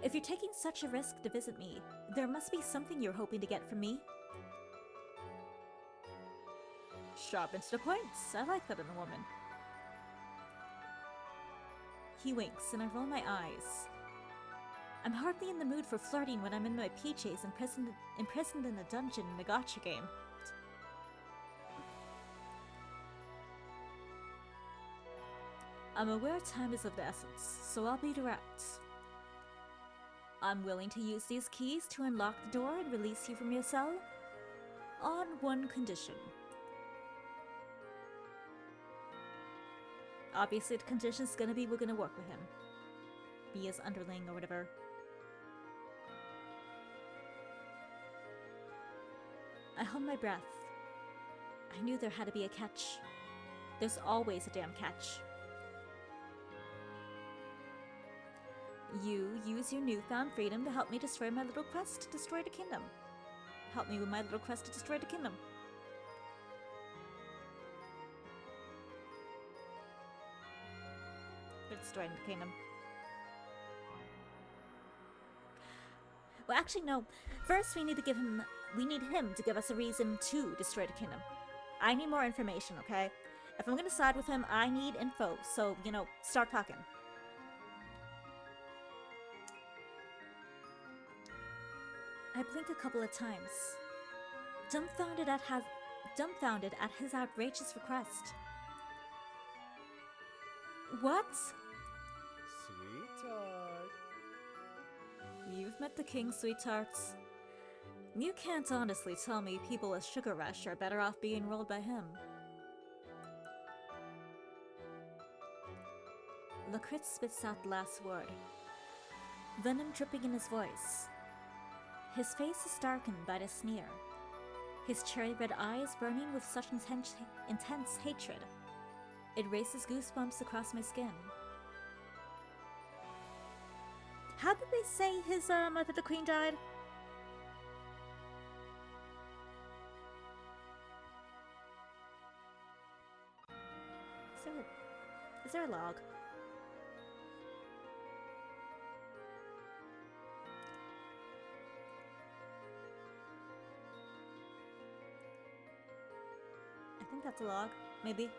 If you're taking such a risk to visit me, there must be something you're hoping to get from me. Sharp and to the point. I like that in a woman. He winks, and I roll my eyes. I'm hardly in the mood for flirting when I'm in my PJs imprisoned in a dungeon in a gacha game. I'm aware time is of the essence, so I'll be direct. I'm willing to use these keys to unlock the door and release you from your cell, on one condition. Obviously, the condition's gonna be we're gonna work with him. Be his underling or whatever. I held my breath. I knew there had to be a catch. There's always a damn catch. You use your newfound freedom to help me destroy my little quest to destroy the kingdom. Help me with my little quest to destroy the kingdom. We're destroying the kingdom. Well, actually, no. First, we need him to give us a reason to destroy the kingdom. I need more information, okay? If I'm gonna side with him, I need info. So, start talking. I blink a couple of times, dumbfounded at his outrageous request. What? Sweetheart. You've met the king, sweethearts. You can't honestly tell me people with Sugar Rush are better off being ruled by him. Lakritz spits out the last word, venom dripping in his voice. His face is darkened by the sneer, his cherry red eyes burning with such intense hatred. It races goosebumps across my skin. How did they say his mother, the queen, died? Is there a log? I think that's a log, maybe.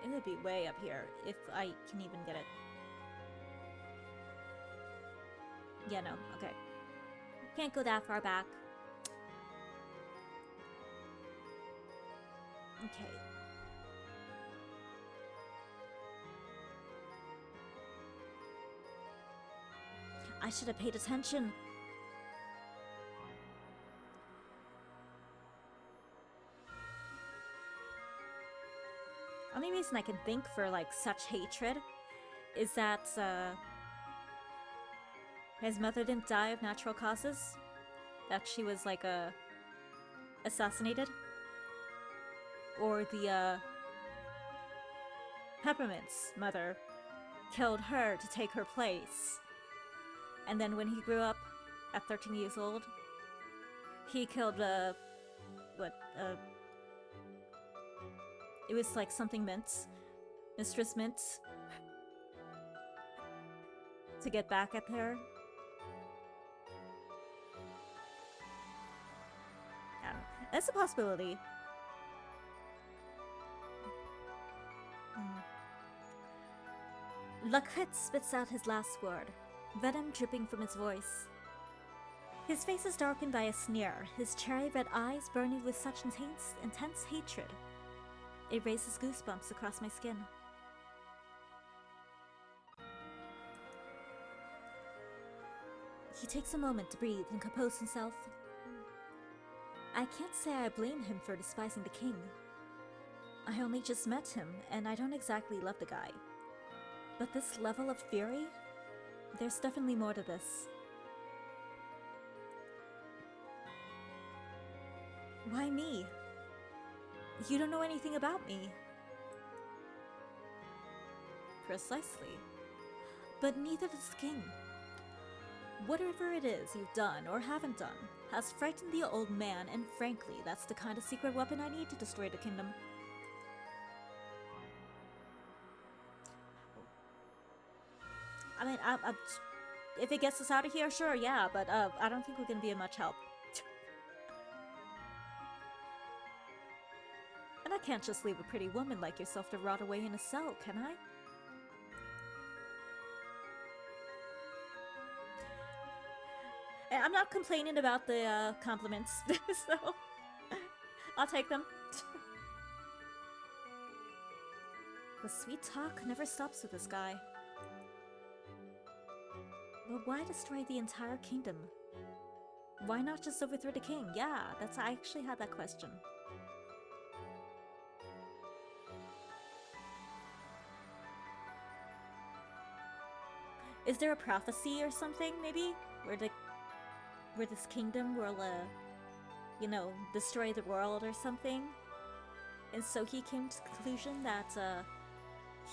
It would be way up here, if I can even get it. Yeah, no, okay. Can't go that far back. Okay. I should have paid attention. Only reason I can think for like such hatred is that his mother didn't die of natural causes. That she was like assassinated. Or the Peppermint's mother killed her to take her place. And then when he grew up at 13 years old, he killed it was like something Mint. Mistress Mint. To get back at her. I don't know. That's a possibility. Lakritz spits out his last word, venom dripping from his voice. His face is darkened by a sneer, his cherry red eyes burning with such intense hatred. It raises goosebumps across my skin. He takes a moment to breathe and compose himself. I can't say I blame him for despising the king. I only just met him, and I don't exactly love the guy. But this level of fury? There's definitely more to this. Why me? You don't know anything about me. Precisely. But neither does the king. Whatever it is you've done or haven't done has frightened the old man, and frankly, that's the kind of secret weapon I need to destroy the kingdom. I mean, if it gets us out of here, sure, yeah, but I don't think we're gonna be of much help. And I can't just leave a pretty woman like yourself to rot away in a cell, can I? I'm not complaining about the compliments, so I'll take them. The sweet talk never stops with this guy. But why destroy the entire kingdom? Why not just overthrow the king? Yeah, I actually had that question. Is there a prophecy or something, maybe? Where this kingdom will, you know, destroy the world or something? And so he came to the conclusion that,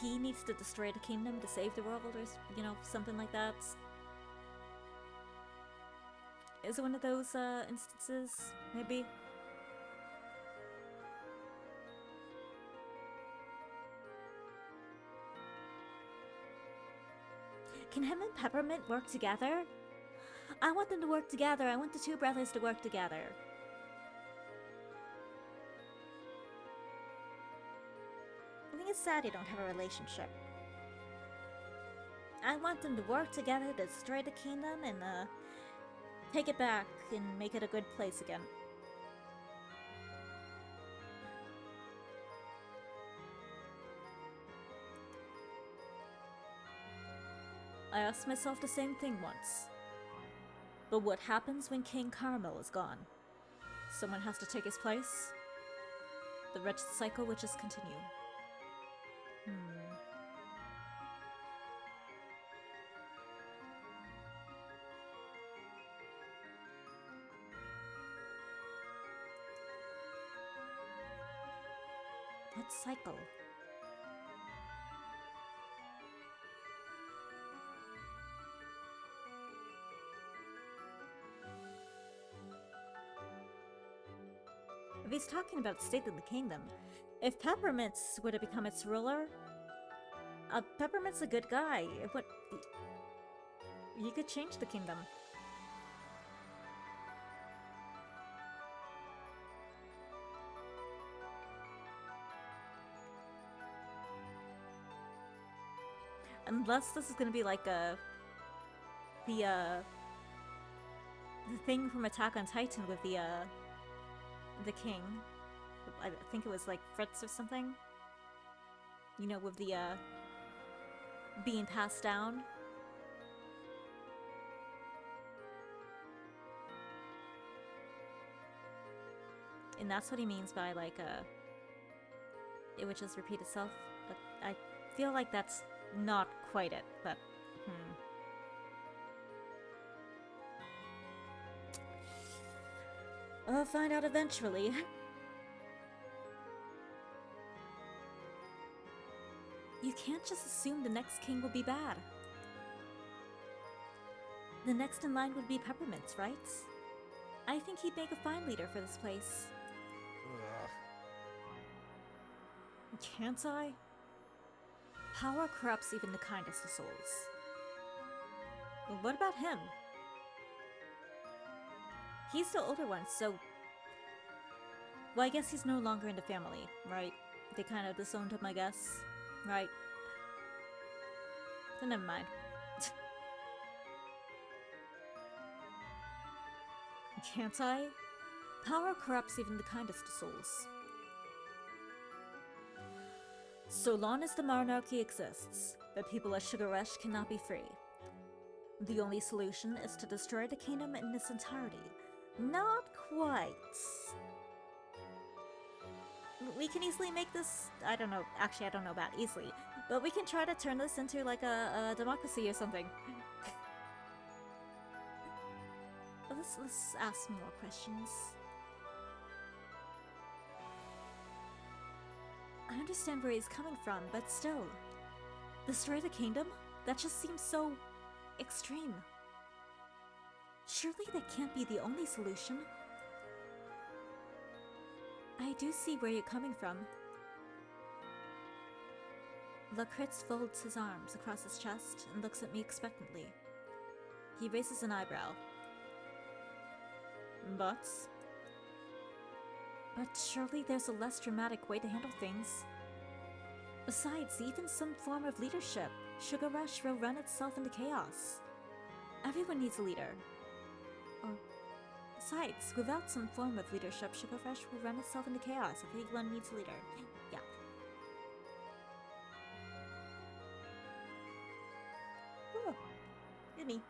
he needs to destroy the kingdom to save the world, or, you know, something like that. Is it one of those, instances? Maybe? Can him and Peppermint work together? I want them to work together. I want the two brothers to work together. I think it's sad they don't have a relationship. I want them to work together to destroy the kingdom and, take it back and make it a good place again. I asked myself the same thing once. But what happens when King Caramel is gone? Someone has to take his place? The wretched cycle would just continue. What cycle? If he's talking about the state of the kingdom, if Peppermint's were to become its ruler, Peppermint's a good guy. What? He could change the kingdom. Unless this is gonna be like the thing from Attack on Titan with the king. I think it was like Fritz or something. You know, with the being passed down. And that's what he means by like it would just repeat itself. But I feel like that's not quite it, but I'll find out eventually. You can't just assume the next king will be bad. The next in line would be Peppermint, right? I think he'd make a fine leader for this place. Can't I? Power corrupts even the kindest of souls. Well, what about him? He's the older one, so... Well, I guess he's no longer in the family, right? They kind of disowned him, I guess. Right? So never mind. Can't I? Power corrupts even the kindest of souls. So long as the monarchy exists, the people of Sugar Rush cannot be free. The only solution is to destroy the kingdom in its entirety. Not quite. We can easily make this... I don't know. Actually, I don't know about easily. But we can try to turn this into like a democracy or something. Let's ask more questions. understand where he's coming from, but still. Destroy the kingdom? That just seems so extreme. Surely that can't be the only solution. I do see where you're coming from. Lakritz folds his arms across his chest and looks at me expectantly. He raises an eyebrow. But surely there's a less dramatic way to handle things. Besides, even some form of leadership, Sugar Rush will run itself into chaos. Everyone needs a leader. Or, besides, without some form of leadership, Sugar Rush will run itself into chaos. Everyone needs a leader. Yeah. Oh, good me.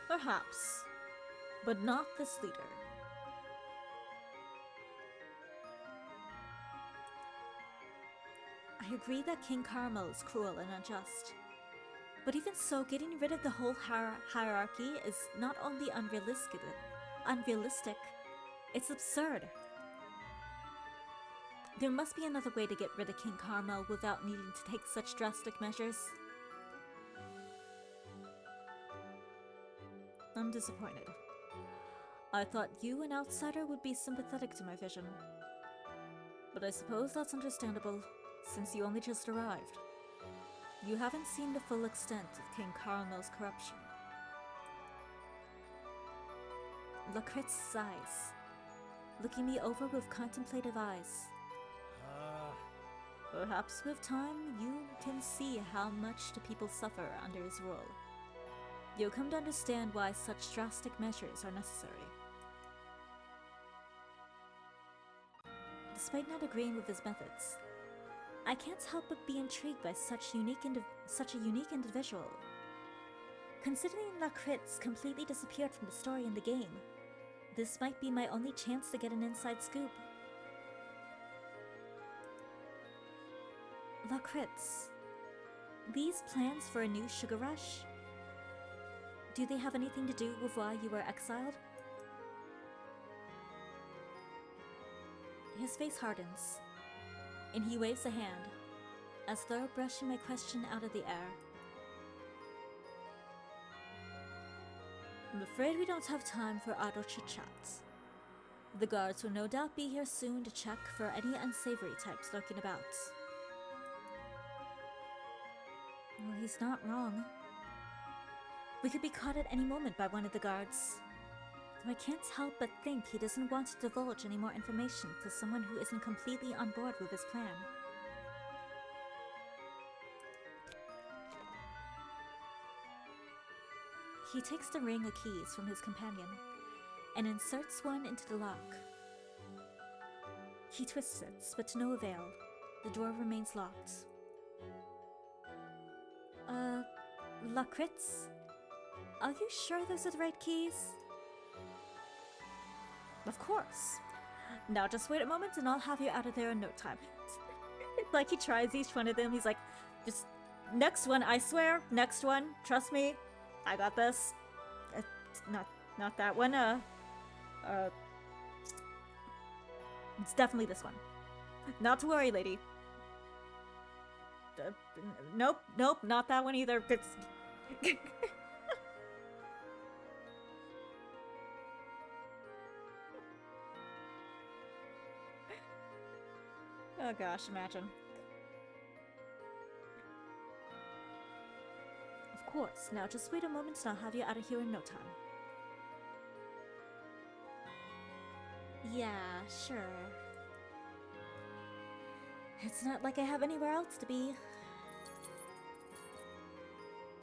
Perhaps, but not this leader. I agree that King Caramel is cruel and unjust. But even so, getting rid of the whole hierarchy is not only unrealistic, it's absurd. There must be another way to get rid of King Caramel without needing to take such drastic measures. I'm disappointed. I thought you, an outsider, would be sympathetic to my vision. But I suppose that's understandable, since you only just arrived. You haven't seen the full extent of King Caramel's corruption. Lakritz sighs, looking me over with contemplative eyes. Perhaps with time, you can see how much the people suffer under his rule. You'll come to understand why such drastic measures are necessary. Despite not agreeing with his methods, I can't help but be intrigued by such a unique individual. Considering Lakritz completely disappeared from the story in the game, this might be my only chance to get an inside scoop. Lakritz, these plans for a new Sugar Rush, do they have anything to do with why you were exiled? His face hardens, and he waves a hand, as though brushing my question out of the air. I'm afraid we don't have time for idle chit-chat. The guards will no doubt be here soon to check for any unsavory types lurking about. Well, he's not wrong. We could be caught at any moment by one of the guards. Though I can't help but think he doesn't want to divulge any more information to someone who isn't completely on board with his plan. He takes the ring of keys from his companion and inserts one into the lock. He twists it, but to no avail. The door remains locked. Lakritz? Are you sure those are the right keys? Of course. Now just wait a moment and I'll have you out of there in no time. Like he tries each one of them, he's like, just next one, I swear, next one, trust me, I got this. Not that one, it's definitely this one. Not to worry, lady. Nope, not that one either. It's oh gosh, imagine. Of course, now just wait a moment and I'll have you out of here in no time. Yeah, sure. It's not like I have anywhere else to be.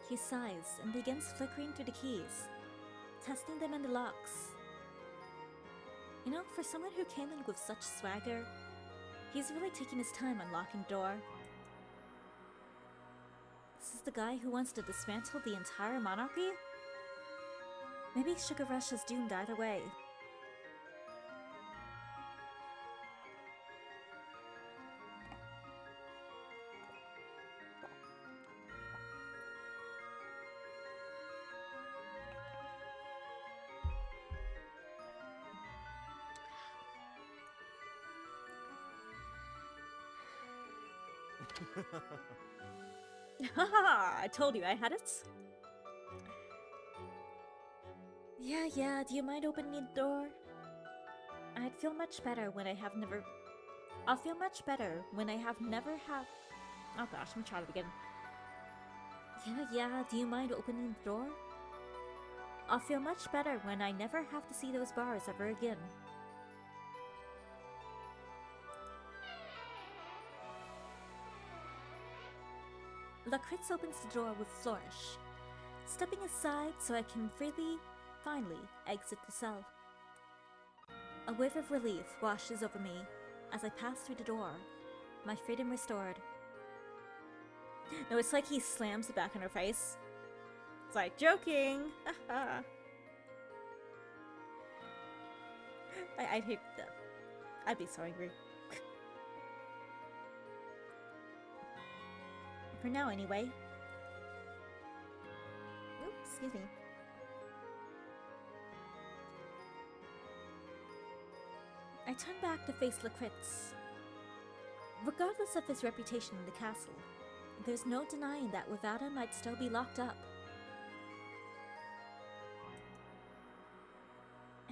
He sighs and begins flickering through the keys, testing them in the locks. You know, for someone who came in with such swagger, he's really taking his time unlocking the door. This is the guy who wants to dismantle the entire monarchy? Maybe Sugar Rush is doomed either way. Haha, I told you I had it. Yeah, do you mind opening the door? I'd feel much better when I have never... I'll feel much better when I have never have... Oh gosh, let me try it again. Yeah, do you mind opening the door? I'll feel much better when I never have to see those bars ever again. Lakritz opens the door with a flourish, stepping aside so I can finally exit the cell. A wave of relief washes over me as I pass through the door, my freedom restored. No, it's like he slams it back in her face. It's like, joking! I'd hate that. I'd be so angry. For now, anyway. Oops, excuse me. I turn back to face Lakritz. Regardless of his reputation in the castle, there's no denying that without him I'd still be locked up.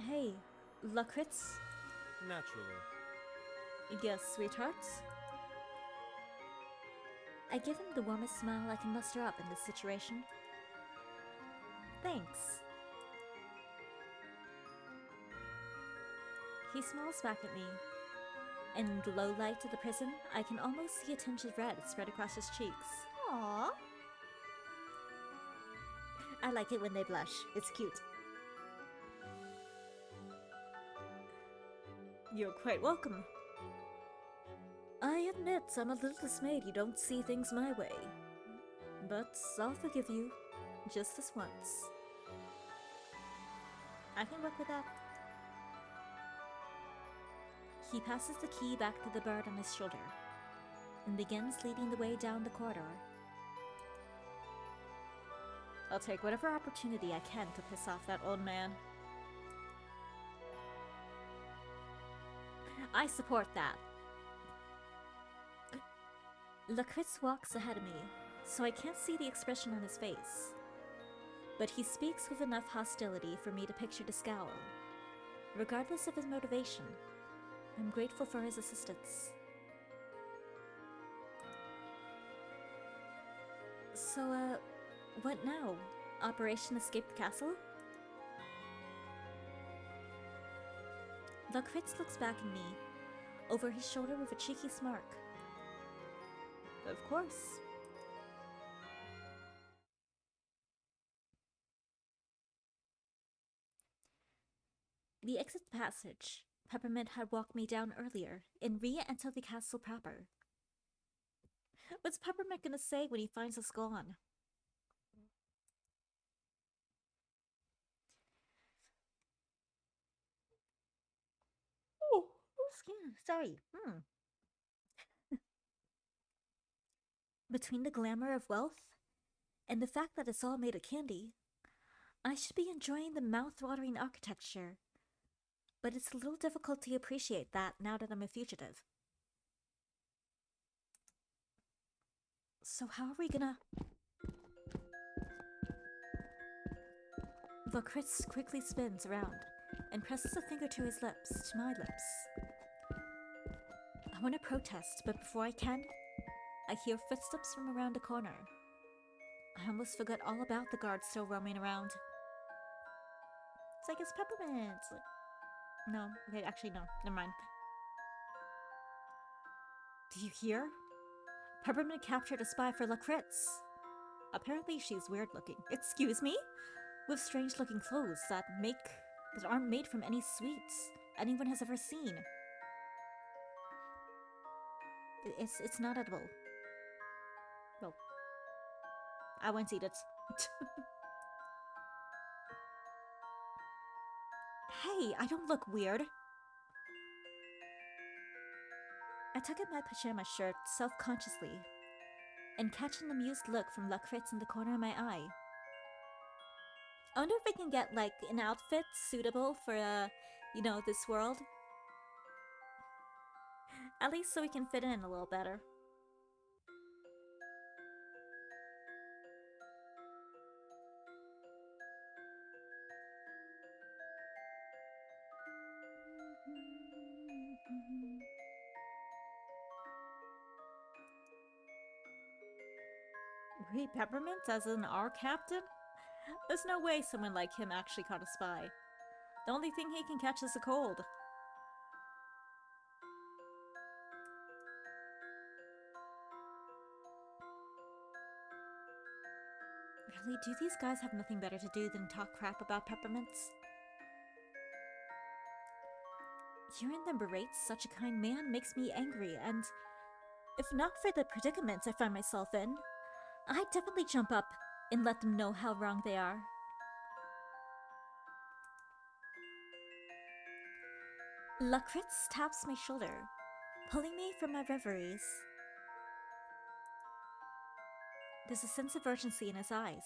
Hey, Lakritz? Naturally. Yes, sweetheart? I give him the warmest smile I can muster up in this situation. Thanks. He smiles back at me. In the low light of the prison, I can almost see a tinge of red spread across his cheeks. Aww. I like it when they blush. It's cute. You're quite welcome. I admit I'm a little dismayed you don't see things my way. But I'll forgive you. Just this once. I can work with that. He passes the key back to the bird on his shoulder and begins leading the way down the corridor. I'll take whatever opportunity I can to piss off that old man. I support that. Lakritz walks ahead of me, so I can't see the expression on his face. But he speaks with enough hostility for me to picture the scowl. Regardless of his motivation, I'm grateful for his assistance. So, what now? Operation Escape the Castle? Lakritz looks back at me, over his shoulder with a cheeky smirk. Of course. We exit the passage Peppermint had walked me down earlier and re-enter the castle proper. What's Peppermint gonna say when he finds us gone? Oh, sorry. Between the glamour of wealth and the fact that it's all made of candy, I should be enjoying the mouth-watering architecture. But it's a little difficult to appreciate that now that I'm a fugitive. So how are we gonna... Lakritz quickly spins around and presses a finger to his lips, to my lips. I want to protest, but before I can, I hear footsteps from around the corner. I almost forgot all about the guards still roaming around. It's like it's Peppermint. No, okay, actually no, never mind. Do you hear? Peppermint captured a spy for Lakritz. Apparently she's weird looking. Excuse me? With strange looking clothes that aren't made from any sweets anyone has ever seen. It's not edible. Well, I won't eat it. Hey, I don't look weird. I tuck in my pajama shirt self-consciously and catch an amused look from Lakritz in the corner of my eye. I wonder if I can get, like, an outfit suitable for, this world. At least so we can fit in a little better. Wait, Peppermint as in our captain? There's no way someone like him actually caught a spy. The only thing he can catch is a cold. Really, do these guys have nothing better to do than talk crap about peppermints? Hearing them berate such a kind man makes me angry, and if not for the predicaments I find myself in, I'd definitely jump up and let them know how wrong they are. Lakritz taps my shoulder, pulling me from my reveries. There's a sense of urgency in his eyes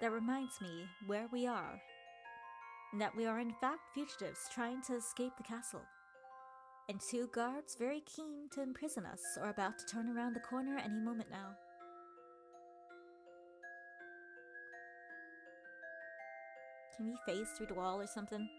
that reminds me where we are, and that we are in fact fugitives trying to escape the castle, and two guards very keen to imprison us are about to turn around the corner any moment now. Can we phase through the wall or something?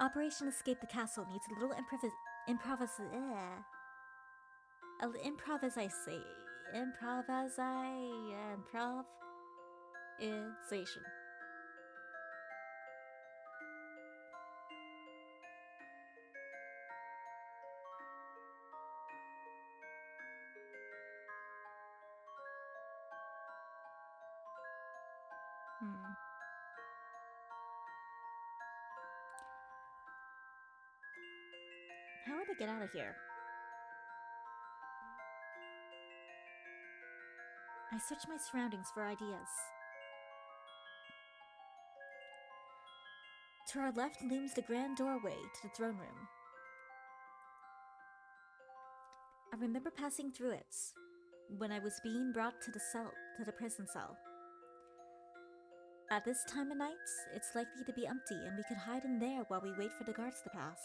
Operation Escape the Castle needs a little improvisation. How would I get out of here? I search my surroundings for ideas. To our left looms the grand doorway to the throne room. I remember passing through it when I was being brought to the prison cell. At this time of night, it's likely to be empty and we could hide in there while we wait for the guards to pass.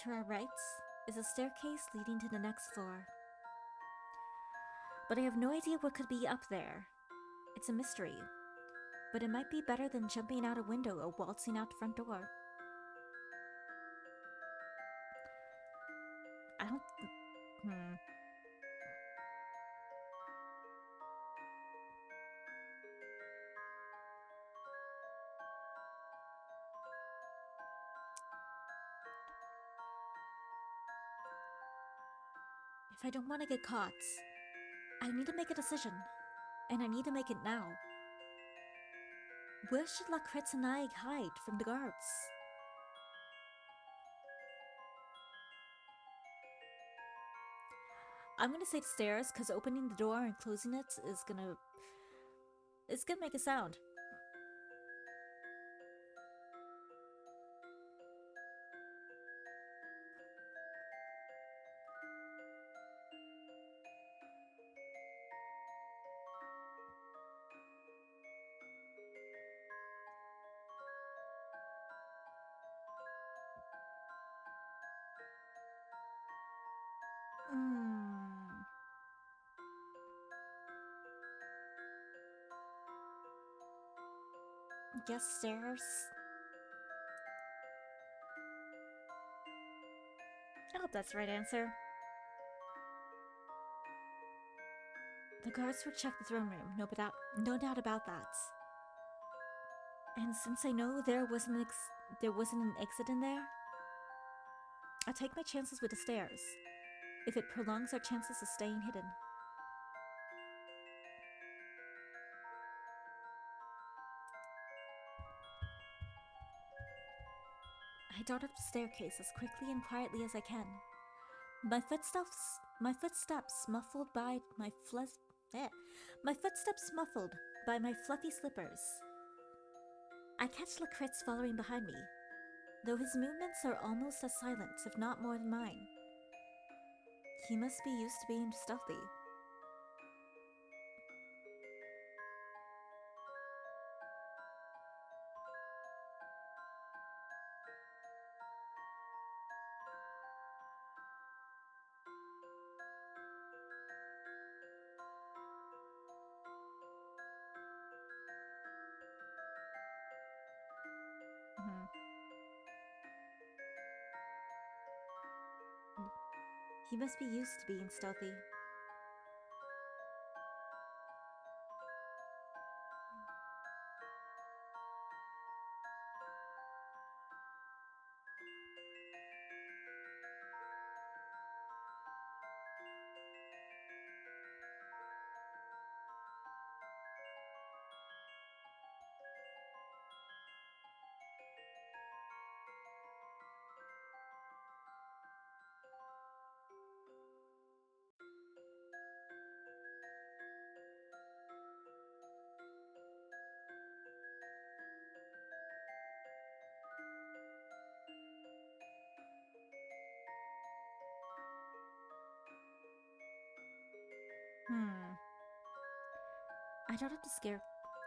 To our right is a staircase leading to the next floor. But I have no idea what could be up there. It's a mystery. But it might be better than jumping out a window or waltzing out the front door. I don't... If I don't want to get caught, I need to make a decision. And I need to make it now. Where should Lakritz and I hide from the guards? I'm gonna say the stairs, because opening the door and closing it is gonna... It's gonna make a sound. Guess stairs. I hope that's the right answer. The guards would check the throne room, no doubt about that. And since I know there wasn't an exit in there, I'll take my chances with the stairs, if it prolongs our chances of staying hidden. I dart up the staircase as quickly and quietly as I can. My footsteps muffled by my fluffy slippers. I catch Lakritz following behind me, though his movements are almost as silent, if not more than mine. He must be used to being stealthy. He must be used to being stealthy.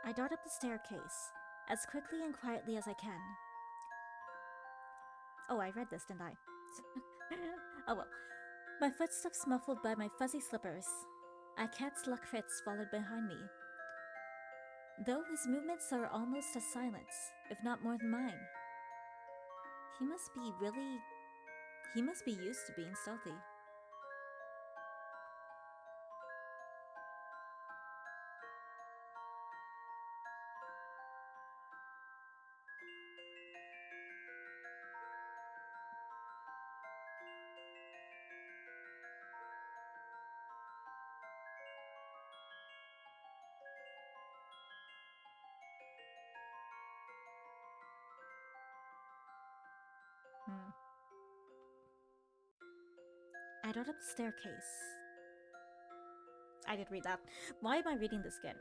I dart up the staircase as quickly and quietly as I can. Oh, I read this, didn't I? Oh well. My footsteps muffled by my fuzzy slippers. I catch Lakritz followed behind me. Though his movements are almost as silent, if not more than mine. He must be used to being stealthy. I dart up the staircase. I did read that. Why am I reading this again?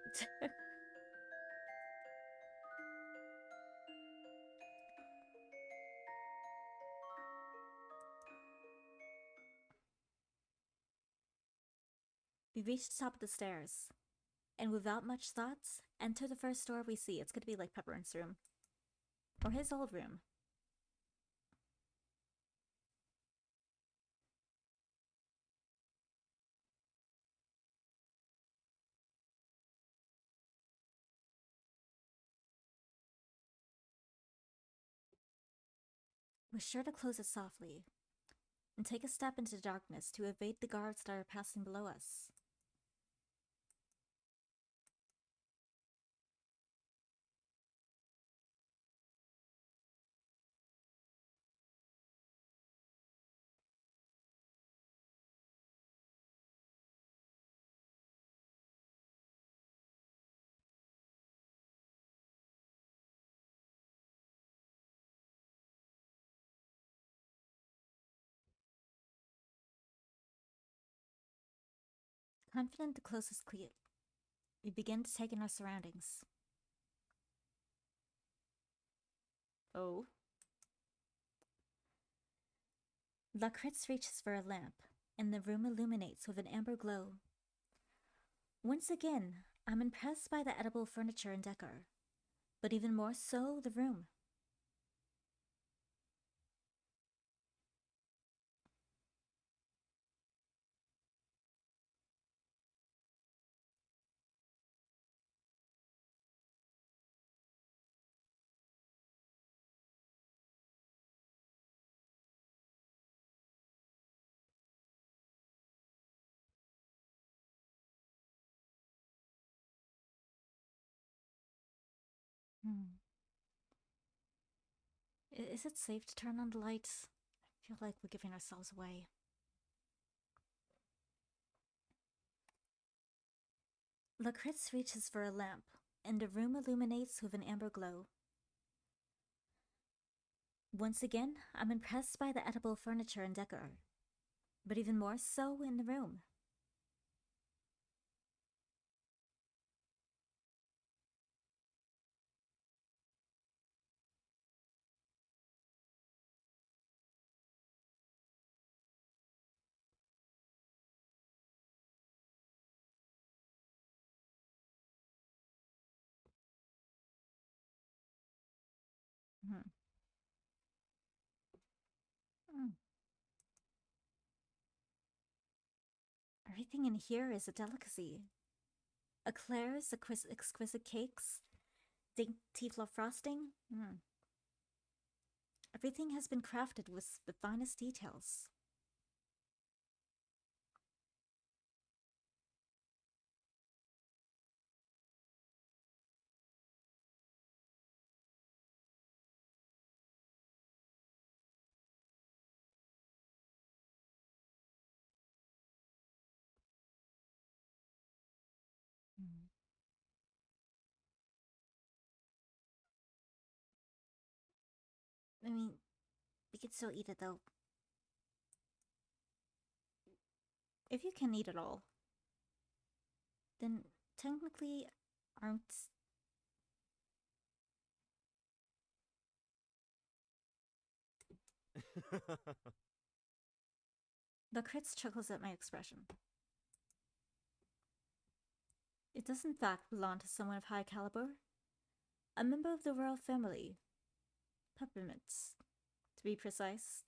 We reach the top of the stairs, and without much thought, enter the first door we see. It's gonna be like Peppermint's room. Or his old room. We're sure to close it softly, and take a step into the darkness to evade the guards that are passing below us. Confident the close is clear, we begin to take in our surroundings. Oh. Lakritz reaches for a lamp, and the room illuminates with an amber glow. Once again, I'm impressed by the edible furniture and decor, but even more so the room. Is it safe to turn on the lights? I feel like we're giving ourselves away. Lakritz reaches for a lamp, and the room illuminates with an amber glow. Once again, I'm impressed by the edible furniture and decor, but even more so in the room. Hmm. Mm. Everything in here is a delicacy. Eclairs, exquisite cakes, dainty fluff frosting. Everything has been crafted with the finest details. I mean, we could still eat it though. If you can eat it all, then technically aren't. Lakritz chuckles at my expression. It does in fact belong to someone of high caliber. A member of the royal family. Peppermints, to be precise.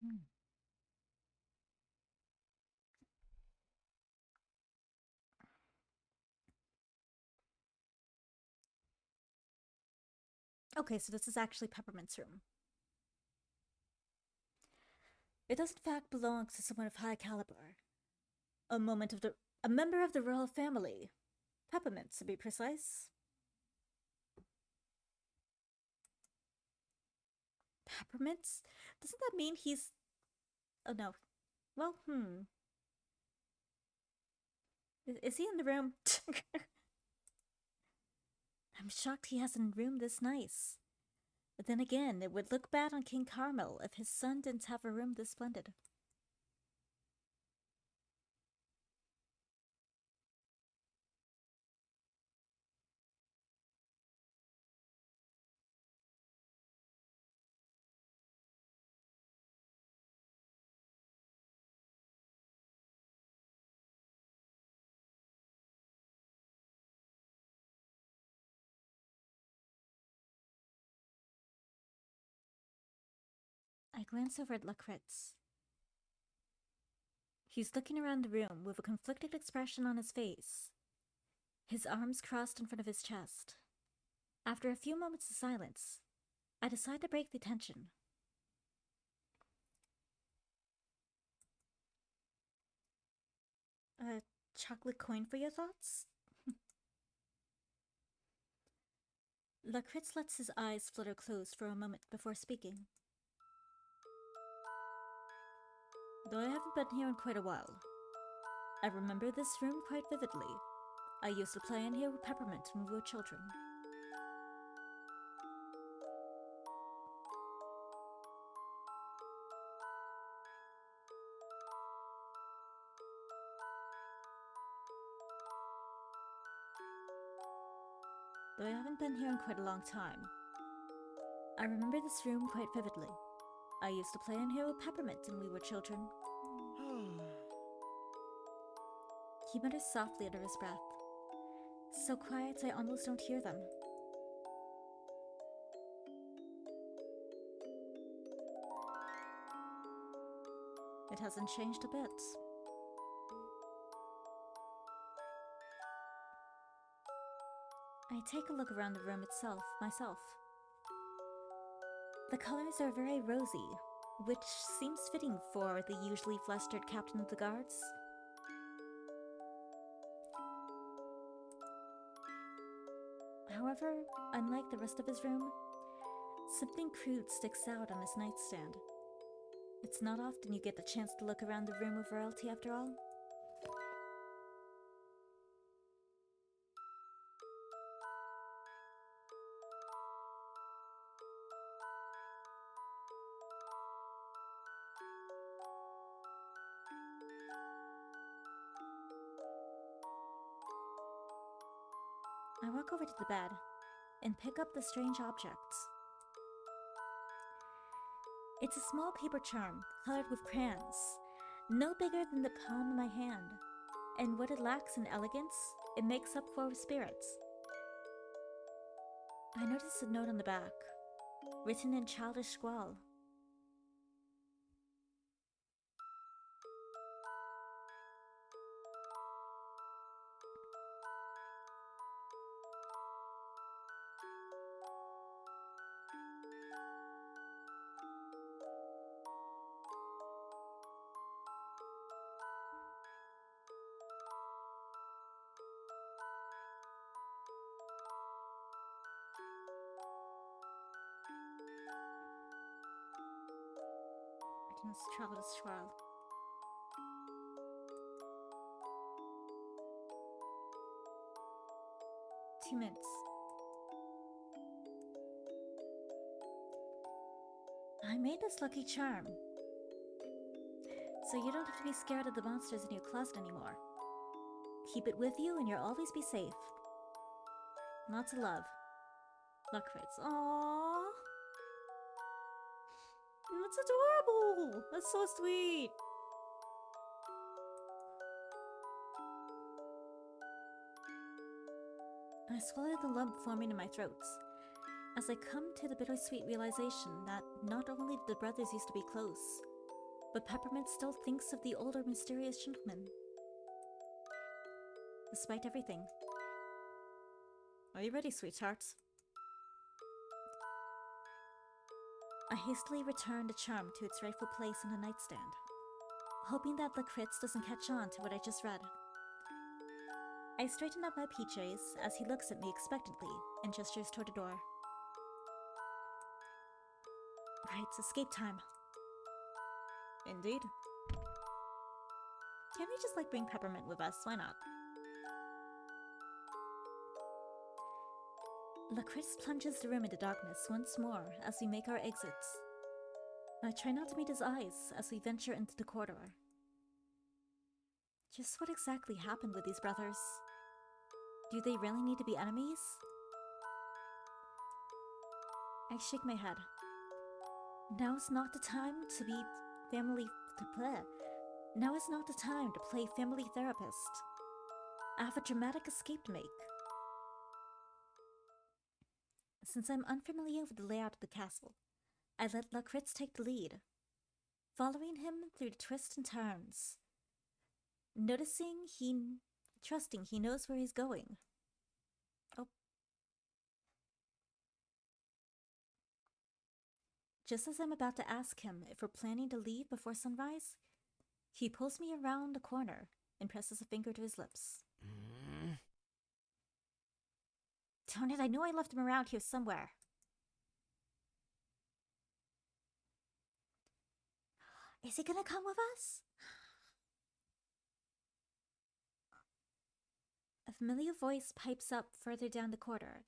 Hmm. Okay, so this is actually Peppermint's room. It does in fact belong to someone of high caliber. A member of the royal family. Peppermints, to be precise. Peppermints? Doesn't that mean he's... Oh no. Well, Is he in the room? I'm shocked he has a room this nice. But then again, it would look bad on King Carmel if his son didn't have a room this splendid. I glance over at Lakritz. He's looking around the room with a conflicted expression on his face, his arms crossed in front of his chest. After a few moments of silence, I decide to break the tension. A chocolate coin for your thoughts? Lakritz lets his eyes flutter closed for a moment before speaking. Though I haven't been here in quite a while, I remember this room quite vividly. I used to play in here with Peppermint when we were children. Though I haven't been here in quite a long time, I remember this room quite vividly. I used to play in here with Peppermint when we were children. He mutters softly under his breath, so quiet I almost don't hear them. It hasn't changed a bit. I take a look around the room itself, myself. The colors are very rosy, which seems fitting for the usually flustered captain of the guards. However, unlike the rest of his room, something crude sticks out on his nightstand. It's not often you get the chance to look around the room of royalty after all. I walk over to the bed and pick up the strange object. It's a small paper charm colored with crayons, no bigger than the palm of my hand, and what it lacks in elegance, it makes up for with spirits. I notice a note on the back, written in childish scrawl. Let's travel this trial. Two minutes. I made this lucky charm, so you don't have to be scared of the monsters in your closet anymore. Keep it with you and you'll always be safe. Lots of love. Luckrits. Aww. That's adorable. That's so sweet. I swallowed the lump forming in my throat as I come to the bittersweet realization that not only did the brothers used to be close, but Peppermint still thinks of the older mysterious gentleman. Despite everything. Are you ready, sweetheart? I hastily returned the charm to its rightful place on the nightstand, hoping that Luckrits doesn't catch on to what I just read. I straighten up my PJs as he looks at me expectantly and gestures toward the door. Right, escape time. Indeed. Can't we just bring Peppermint with us? Why not? Luckrits plunges the room into darkness once more as we make our exits. I try not to meet his eyes as we venture into the corridor. Just what exactly happened with these brothers? Do they really need to be enemies? I shake my head. Now's not the time to be family to play. Now is not the time to play family therapist. I have a dramatic escape to make. Since I'm unfamiliar with the layout of the castle, I let Luckrits take the lead, following him through the twists and turns, trusting he knows where he's going. Oh. Just as I'm about to ask him if we're planning to leave before sunrise, he pulls me around the corner and presses a finger to his lips. Darn it, I knew I left him around here somewhere. Is he gonna come with us? A familiar voice pipes up further down the corridor.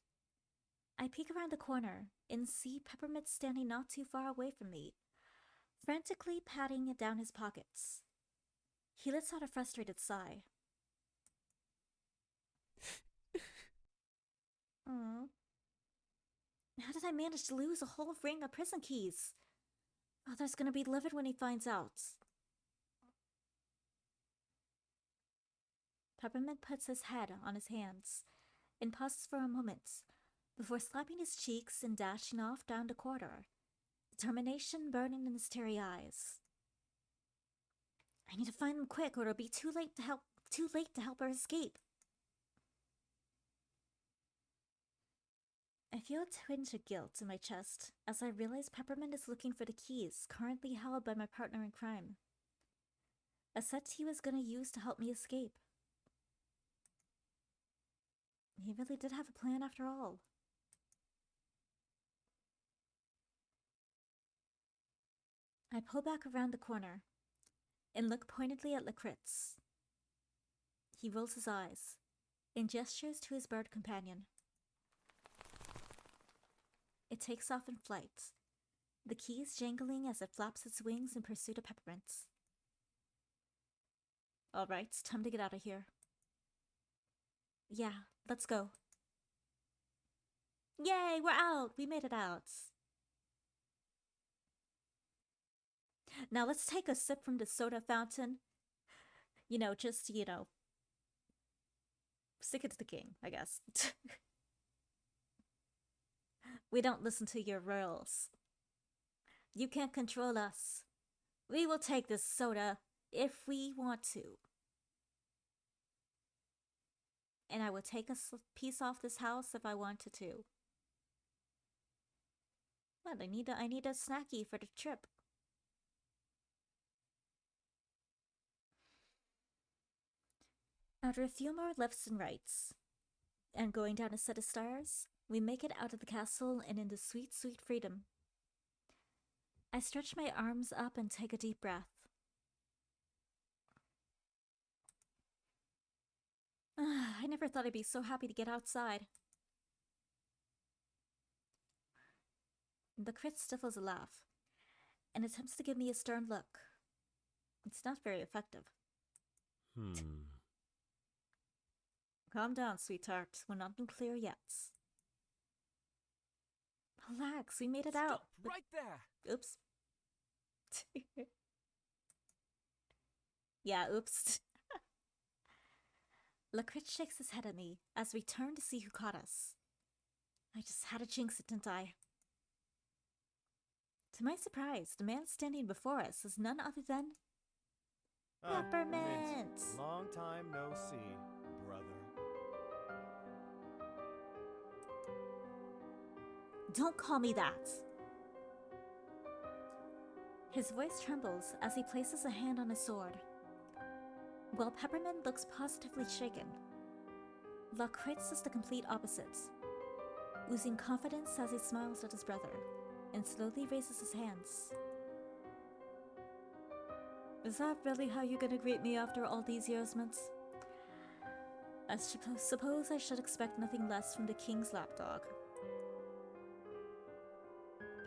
I peek around the corner and see Peppermint standing not too far away from me, frantically patting down his pockets. He lets out a frustrated sigh. How did I manage to lose a whole ring of prison keys? Father's gonna be livid when he finds out. Peppermint puts his head on his hands and pauses for a moment before slapping his cheeks and dashing off down the corridor, determination burning in his teary eyes. I need to find him quick or it'll be too late to help her escape. I feel a twinge of guilt in my chest as I realize Peppermint is looking for the keys currently held by my partner in crime. A set he was going to use to help me escape. He really did have a plan after all. I pull back around the corner and look pointedly at Luckrits. He rolls his eyes and gestures to his bird companion. It takes off in flight, the keys jangling as it flaps its wings in pursuit of Peppermint. All right, time to get out of here. Yeah, let's go. Yay, we're out! We made it out. Now let's take a sip from the soda fountain. Stick it to the king, I guess. We don't listen to your rules. You can't control us. We will take this soda if we want to. And I will take a piece off this house if I wanted to. What? I need a snacky for the trip. After a few more lefts and rights, and going down a set of stairs, we make it out of the castle and into sweet, sweet freedom. I stretch my arms up and take a deep breath. I never thought I'd be so happy to get outside. The Crit stifles a laugh and attempts to give me a stern look. It's not very effective. Calm down, sweetheart. We're not in clear yet. Relax, we made it out. Stop right there! Oops. Yeah, oops. Lakrit shakes his head at me as we turn to see who caught us. I just had to jinx it, didn't I? To my surprise, the man standing before us is none other than Peppermint! Long time no see, brother. Don't call me that! His voice trembles as he places a hand on his sword, while Peppermint looks positively shaken. Lakritz is the complete opposite, oozing confidence as he smiles at his brother and slowly raises his hands. Is that really how you're gonna greet me after all these years, Mint? I suppose I should expect nothing less from the king's lapdog.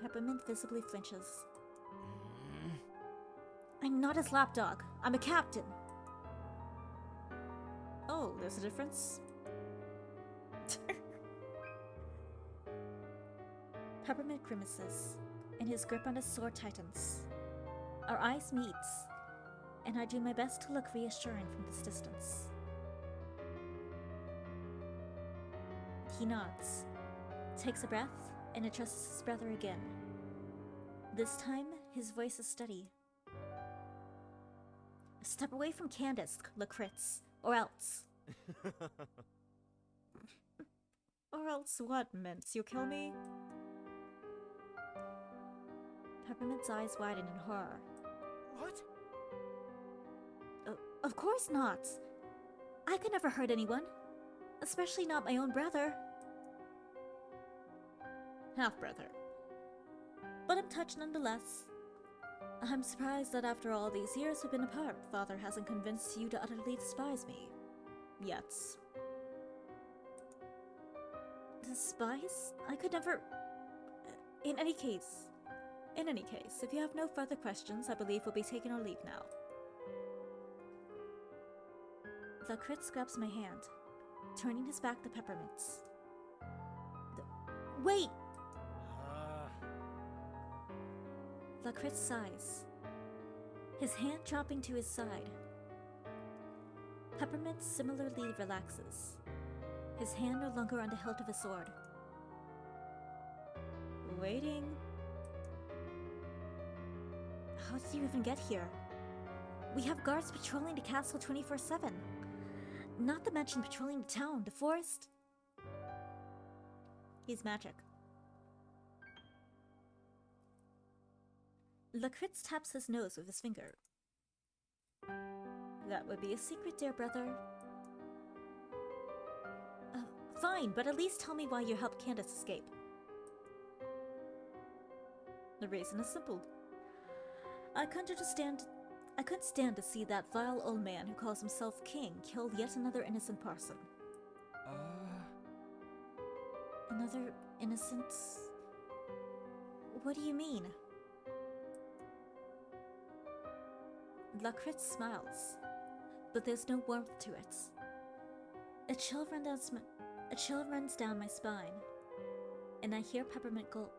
Peppermint visibly flinches. I'm not his lapdog. I'm a captain. Oh, there's a difference? Peppermint grimaces, and his grip on his sword tightens. Our eyes meet, and I do my best to look reassuring from this distance. He nods, takes a breath, and addresses his brother again. This time, his voice is steady. Step away from Candace, Lakritz, or else. Or else what, Mince? You kill me? Peppermint's eyes widen in horror. What? Of course not! I could never hurt anyone. Especially not my own brother. Half-brother. But I'm touched nonetheless. I'm surprised that after all these years we've been apart, Father hasn't convinced you to utterly despise me. Yet. Despise? I could never... In any case, if you have no further questions, I believe we'll be taking our leave now. Lakritz grabs my hand, turning his back to Peppermint's. Wait! Lakritz sighs, his hand dropping to his side. Peppermint similarly relaxes, his hand no longer on the hilt of his sword. Waiting. How did you even get here? We have guards patrolling the castle 24/7. Not to mention patrolling the town, the forest. He's magic. Lakritz taps his nose with his finger. That would be a secret, dear brother. Fine, but at least tell me why you helped Candace escape. The reason is simple. I couldn't stand to see that vile old man who calls himself king kill yet another innocent person. Another innocent... What do you mean? Lakritz smiles, but there's no warmth to it. A chill runs down my spine, and I hear Peppermint gulp.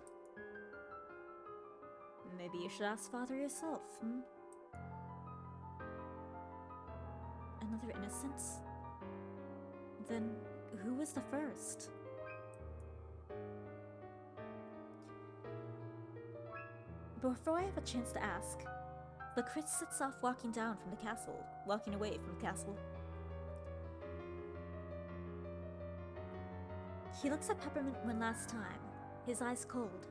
Maybe you should ask Father yourself, Another innocent? Then who was the first? Before I have a chance to ask, Lakritz sets off walking away from the castle. He looks at Peppermint one last time, his eyes cold.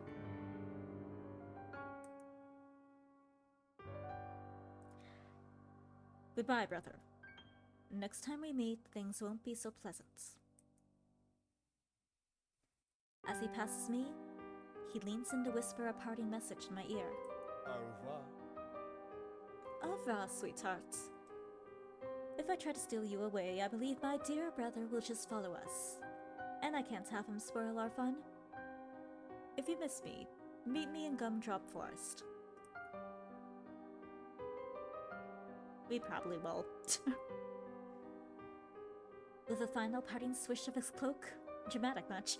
Goodbye, brother. Next time we meet, things won't be so pleasant. As he passes me, he leans in to whisper a parting message in my ear. Au revoir. Au revoir, sweetheart. If I try to steal you away, I believe my dear brother will just follow us. And I can't have him spoil our fun. If you miss me, meet me in Gumdrop Forest. We probably will. With a final parting swish of his cloak, dramatic much,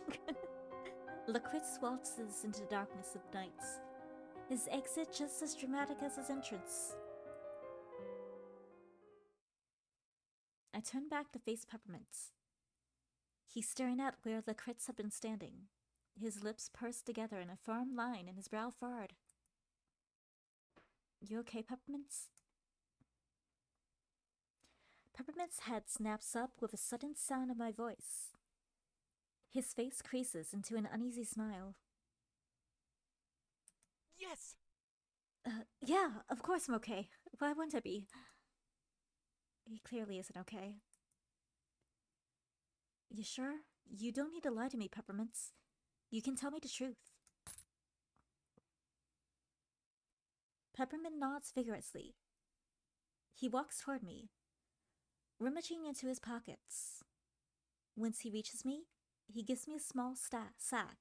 Lacritz waltzes into the darkness of night. His exit just as dramatic as his entrance. I turn back to face Peppermint. He's staring at where Lacritz had been standing, his lips pursed together in a firm line and his brow furrowed. You okay, Peppermint? Peppermint's head snaps up with a sudden sound of my voice. His face creases into an uneasy smile. Yes! Yeah, of course I'm okay. Why wouldn't I be? He clearly isn't okay. You sure? You don't need to lie to me, Peppermint. You can tell me the truth. Peppermint nods vigorously. He walks toward me, rummaging into his pockets. Once he reaches me, he gives me a small sack.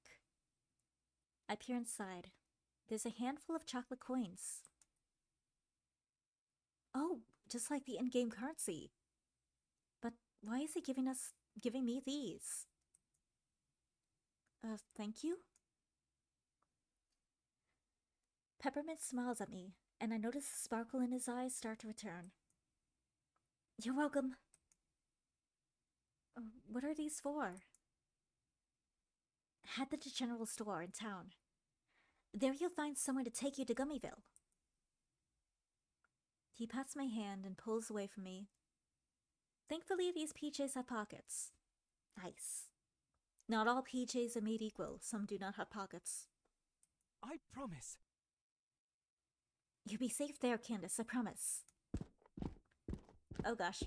I peer inside. There's a handful of chocolate coins. Oh, just like the in-game currency. But why is he giving me these? Thank you? Peppermint smiles at me, and I notice the sparkle in his eyes start to return. You're welcome. What are these for? Head to the general store in town. There you'll find somewhere to take you to Gummyville. He pats my hand and pulls away from me. Thankfully, these PJs have pockets. Nice. Not all PJs are made equal. Some do not have pockets. I promise. You'll be safe there, Candace, I promise. Oh gosh.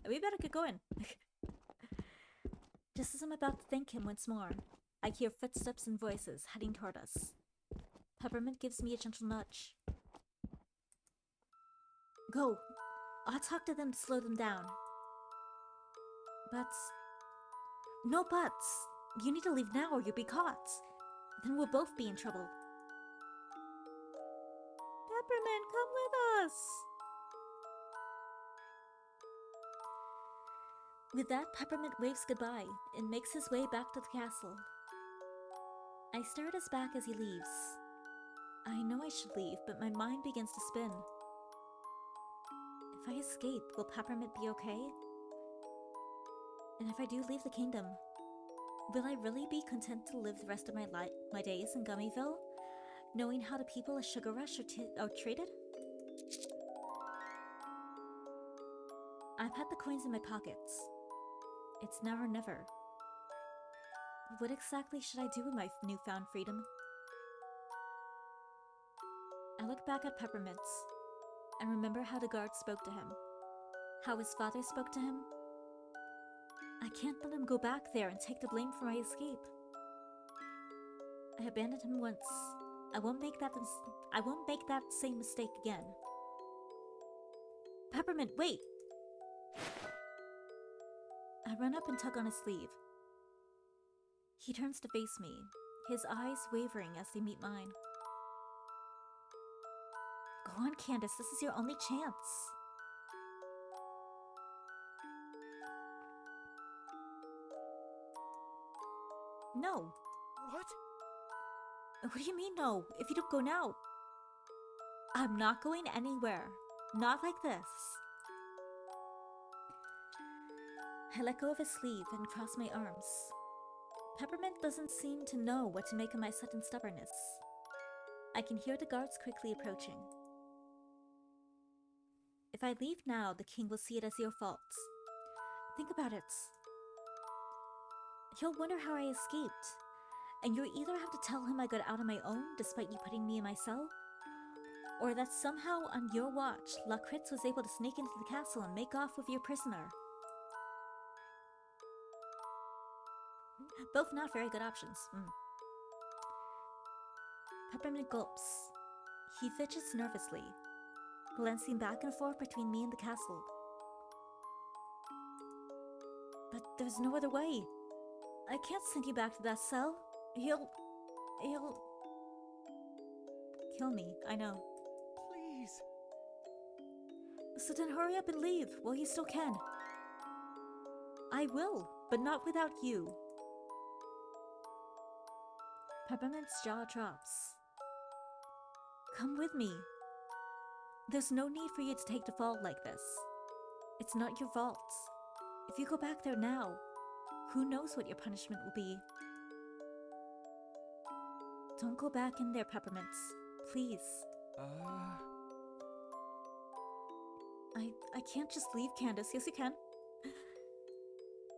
We better get going. Just as I'm about to thank him once more, I hear footsteps and voices heading toward us. Peppermint gives me a gentle nudge. Go. I'll talk to them to slow them down. But... No buts. You need to leave now or you'll be caught. Then we'll both be in trouble. Peppermint, come with us. With that, Peppermint waves goodbye and makes his way back to the castle. I stare at his back as he leaves. I know I should leave, but my mind begins to spin. If I escape, will Peppermint be okay? And if I do leave the kingdom, will I really be content to live the rest of my days in Gummyville, knowing how the people of Sugar Rush are treated? I've had the coins in my pockets. It's now or never. What exactly should I do with my newfound freedom? I look back at Peppermint and remember how the guard spoke to him, how his father spoke to him. I can't let him go back there and take the blame for my escape. I abandoned him once. I won't make that same mistake again. Peppermint, wait! I run up and tug on his sleeve. He turns to face me, his eyes wavering as they meet mine. Go on, Candace, this is your only chance. No. What? What do you mean no? If you don't go now... I'm not going anywhere. Not like this. I let go of his sleeve and cross my arms. Peppermint doesn't seem to know what to make of my sudden stubbornness. I can hear the guards quickly approaching. If I leave now, the king will see it as your fault. Think about it. He'll wonder how I escaped, and you'll either have to tell him I got out on my own despite you putting me in my cell, or that somehow on your watch, Lacritz was able to sneak into the castle and make off with your prisoner. Both not very good options. Peppermint gulps. He fidgets nervously, glancing back and forth between me and the castle. But there's no other way. I can't send you back to that cell. He'll kill me, I know. Please. So then hurry up and leave while you still can. I will, but not without you. Peppermint's jaw drops. Come with me. There's no need for you to take the fall like this. It's not your fault. If you go back there now, who knows what your punishment will be. Don't go back in there, Peppermint. Please. I can't just leave, Candace. Yes, you can.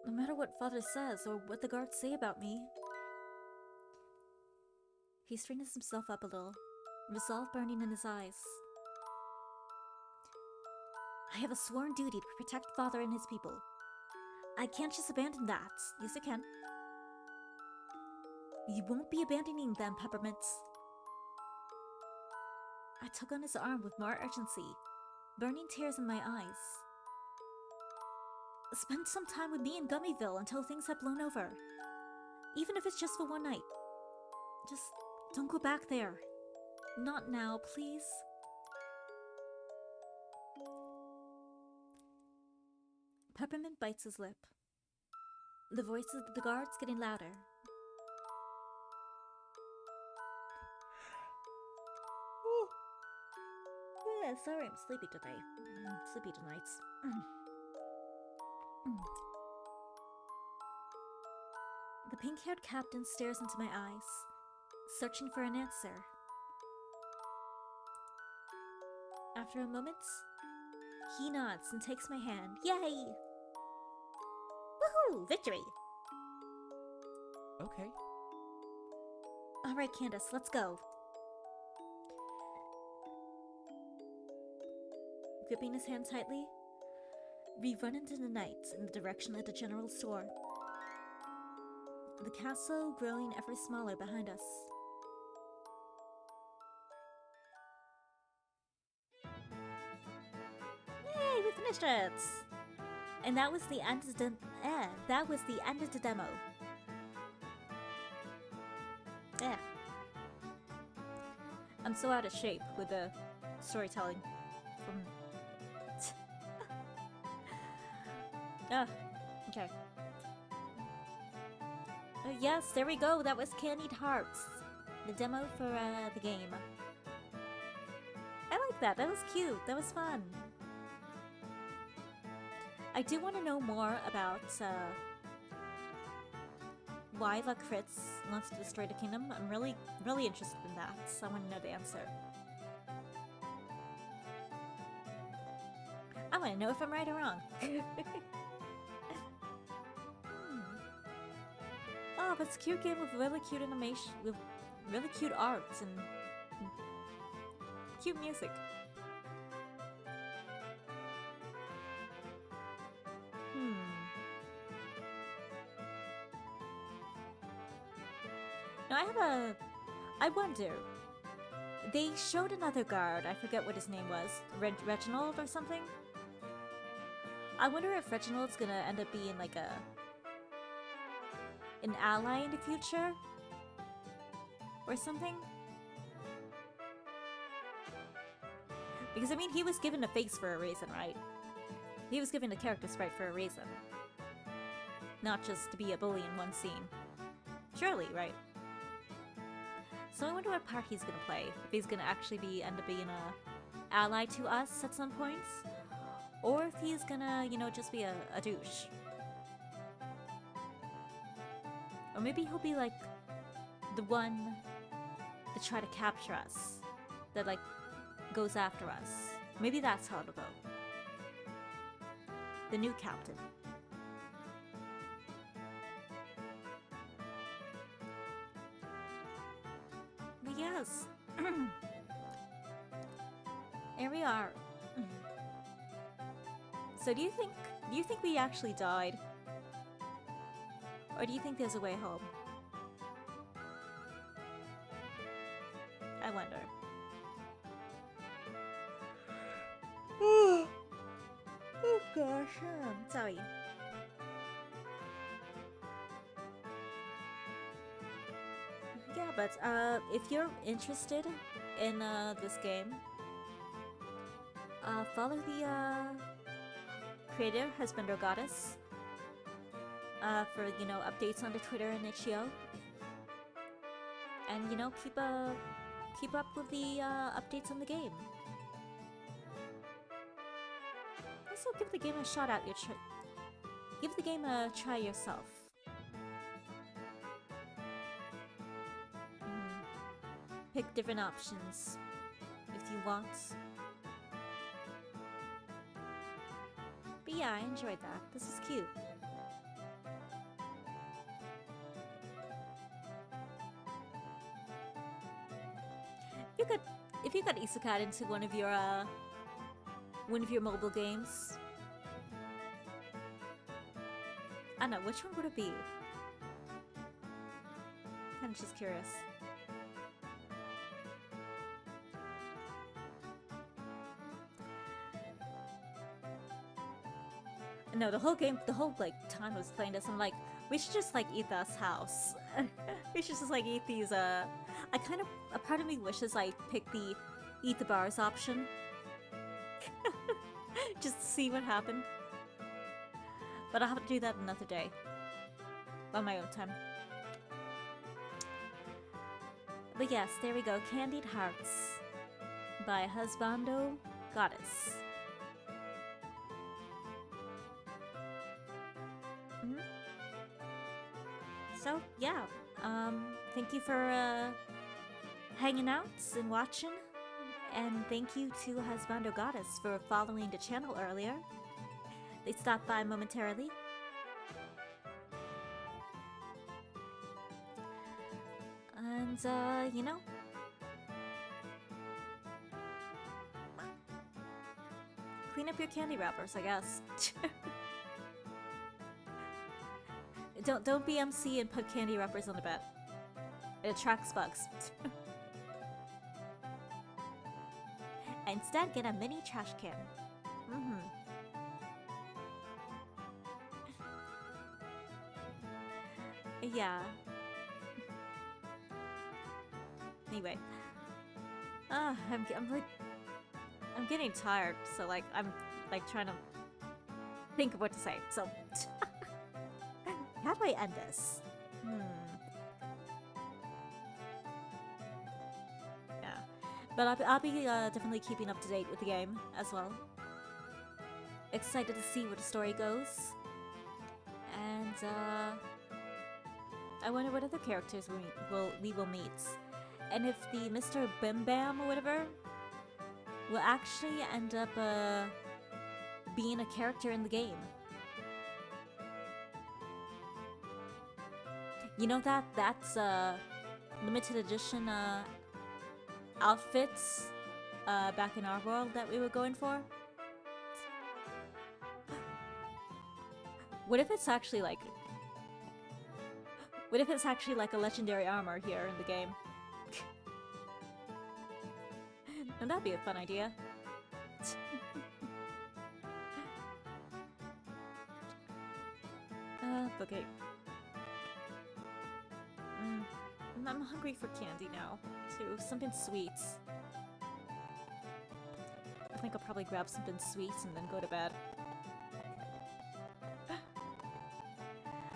No matter what Father says or what the guards say about me. He straightens himself up a little, resolve burning in his eyes. I have a sworn duty to protect Father and his people. I can't just abandon that. Yes, I can. You won't be abandoning them, Peppermint. I tug on his arm with more urgency, burning tears in my eyes. Spend some time with me in Gummyville until things have blown over. Even if it's just for one night. Just don't go back there. Not now, please. Peppermint bites his lip. The voices of the guards getting louder. Yeah, sorry I'm sleepy today. Sleepy tonight. The pink-haired captain stares into my eyes, searching for an answer. After a moment, he nods and takes my hand. Yay! Woohoo! Victory! Okay. Alright, Candace, let's go. Gripping his hand tightly, we run into the night in the direction of the general store. The castle growing ever smaller behind us. Yay, we finished it! And that was the end of the demo. Yeah. I'm so out of shape with the storytelling from okay. Yes, there we go. That was Candied Hearts, the demo for the game. I like that. That was cute. That was fun. I do want to know more about why Lakritz wants to destroy the kingdom. I'm really interested in that. So I want to know the answer. I want to know if I'm right or wrong. Oh, but it's a cute game with really cute animation, with really cute art and cute music. Now I wonder, they showed another guard, I forget what his name was, Reginald or something? I wonder if Reginald's gonna end up being like an ally in the future? Or something? Because I mean, he was given a face for a reason, right? He was given a character sprite for a reason. Not just to be a bully in one scene. Surely, right? So I wonder what part he's gonna play. If he's gonna actually end up being a ally to us at some points. Or if he's gonna, you know, just be a douche. Or maybe he'll be like the one that try to capture us. That like goes after us. Maybe that's how it'll go. The new captain. But yes. Here we are. So do you think we actually died? Or do you think there's a way home? I wonder. gosh, sorry. Yeah, but if you're interested in this game, follow the creator HuabandoGodde for updates on the Twitter and itch.io, and keep up with the updates on the game. Also, give the game a shot out. Give the game a try yourself. Pick different options if you want. But yeah, I enjoyed that. This is cute. If you got isekai into one of your mobile games, I don't know, which one would it be? I'm just curious. No, the whole like time I was playing this, I'm like, we should just like eat this house. We should just like eat these. A part of me wishes I picked the eat the bars option, just to see what happened. But I'll have to do that another day, on my own time. But yes, there we go. Candied Hearts by HuabandoGodde. So yeah, thank you for hanging out and watching, and thank you to HuabandoGodde for following the channel earlier. They stopped by momentarily. And clean up your candy wrappers, I guess. Don't be MC and put candy wrappers on the bed. It attracts bugs. Instead, get a mini trash can. Yeah. Anyway, I'm getting tired, so like I'm like trying to think of what to say. So. How do I end this? Yeah, but I'll be definitely keeping up to date with the game as well. Excited to see where the story goes, and I wonder what other characters we will meet, and if the Mr. Bim Bam or whatever will actually end up being a character in the game. You know that's limited edition outfits back in our world that we were going for? What if it's actually like a legendary armor here in the game? And that'd be a fun idea. Okay. I'm hungry for candy now, too. Something sweet. I think I'll probably grab something sweet and then go to bed.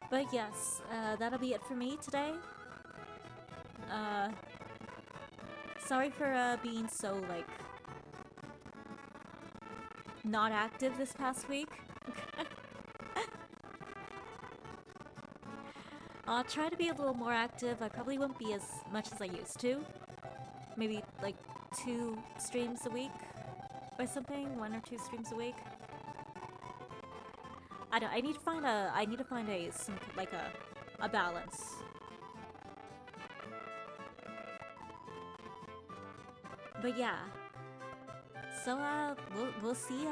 But yes, that'll be it for me today. Sorry for being so, like, not active this past week. I'll try to be a little more active. I probably won't be as much as I used to. Maybe like 2 streams a week or something, 1 or 2 streams a week. I need to find a balance. But yeah. So we'll see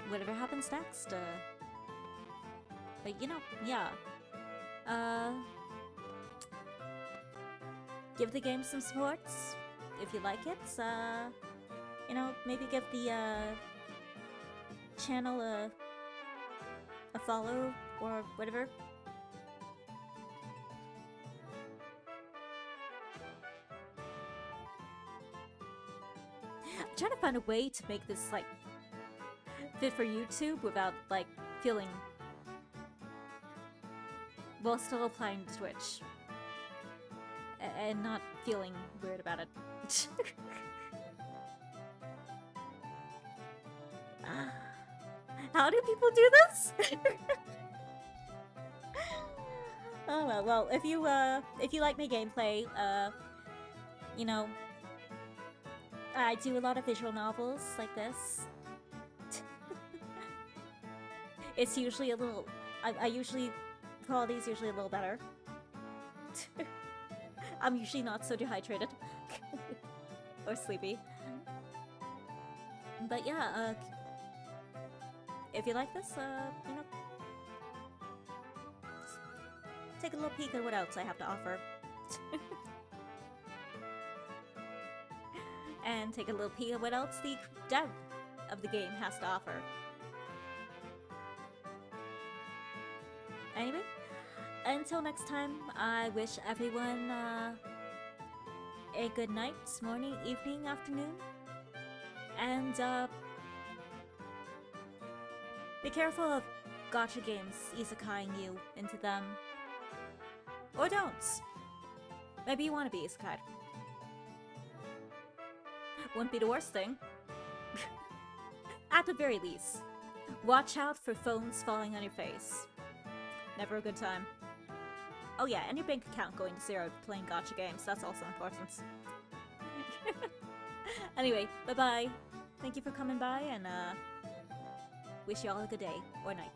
whatever happens next. But yeah. Give the game some support if you like it. Maybe give the channel a follow or whatever. I'm trying to find a way to make this like fit for YouTube without like feeling, while still applying to Twitch and not feeling weird about it. How do people do this? Oh well, if you like my gameplay, you know, I do a lot of visual novels like this. It's usually a little, I usually, quality's usually a little better. I'm usually not so dehydrated or sleepy. But yeah, if you like this, you know, take a little peek at what else I have to offer. And take a little peek at what else the dev of the game has to offer. Anyway, until next time, I wish everyone a good night, morning, evening, afternoon, and be careful of gacha games isekaiing you into them. Or don't. Maybe you want to be isekai'd. Wouldn't be the worst thing. At the very least, watch out for phones falling on your face. Never a good time. Oh yeah, and your bank account going to zero playing gacha games. That's also important. Anyway, bye-bye. Thank you for coming by, and wish you all a good day or night.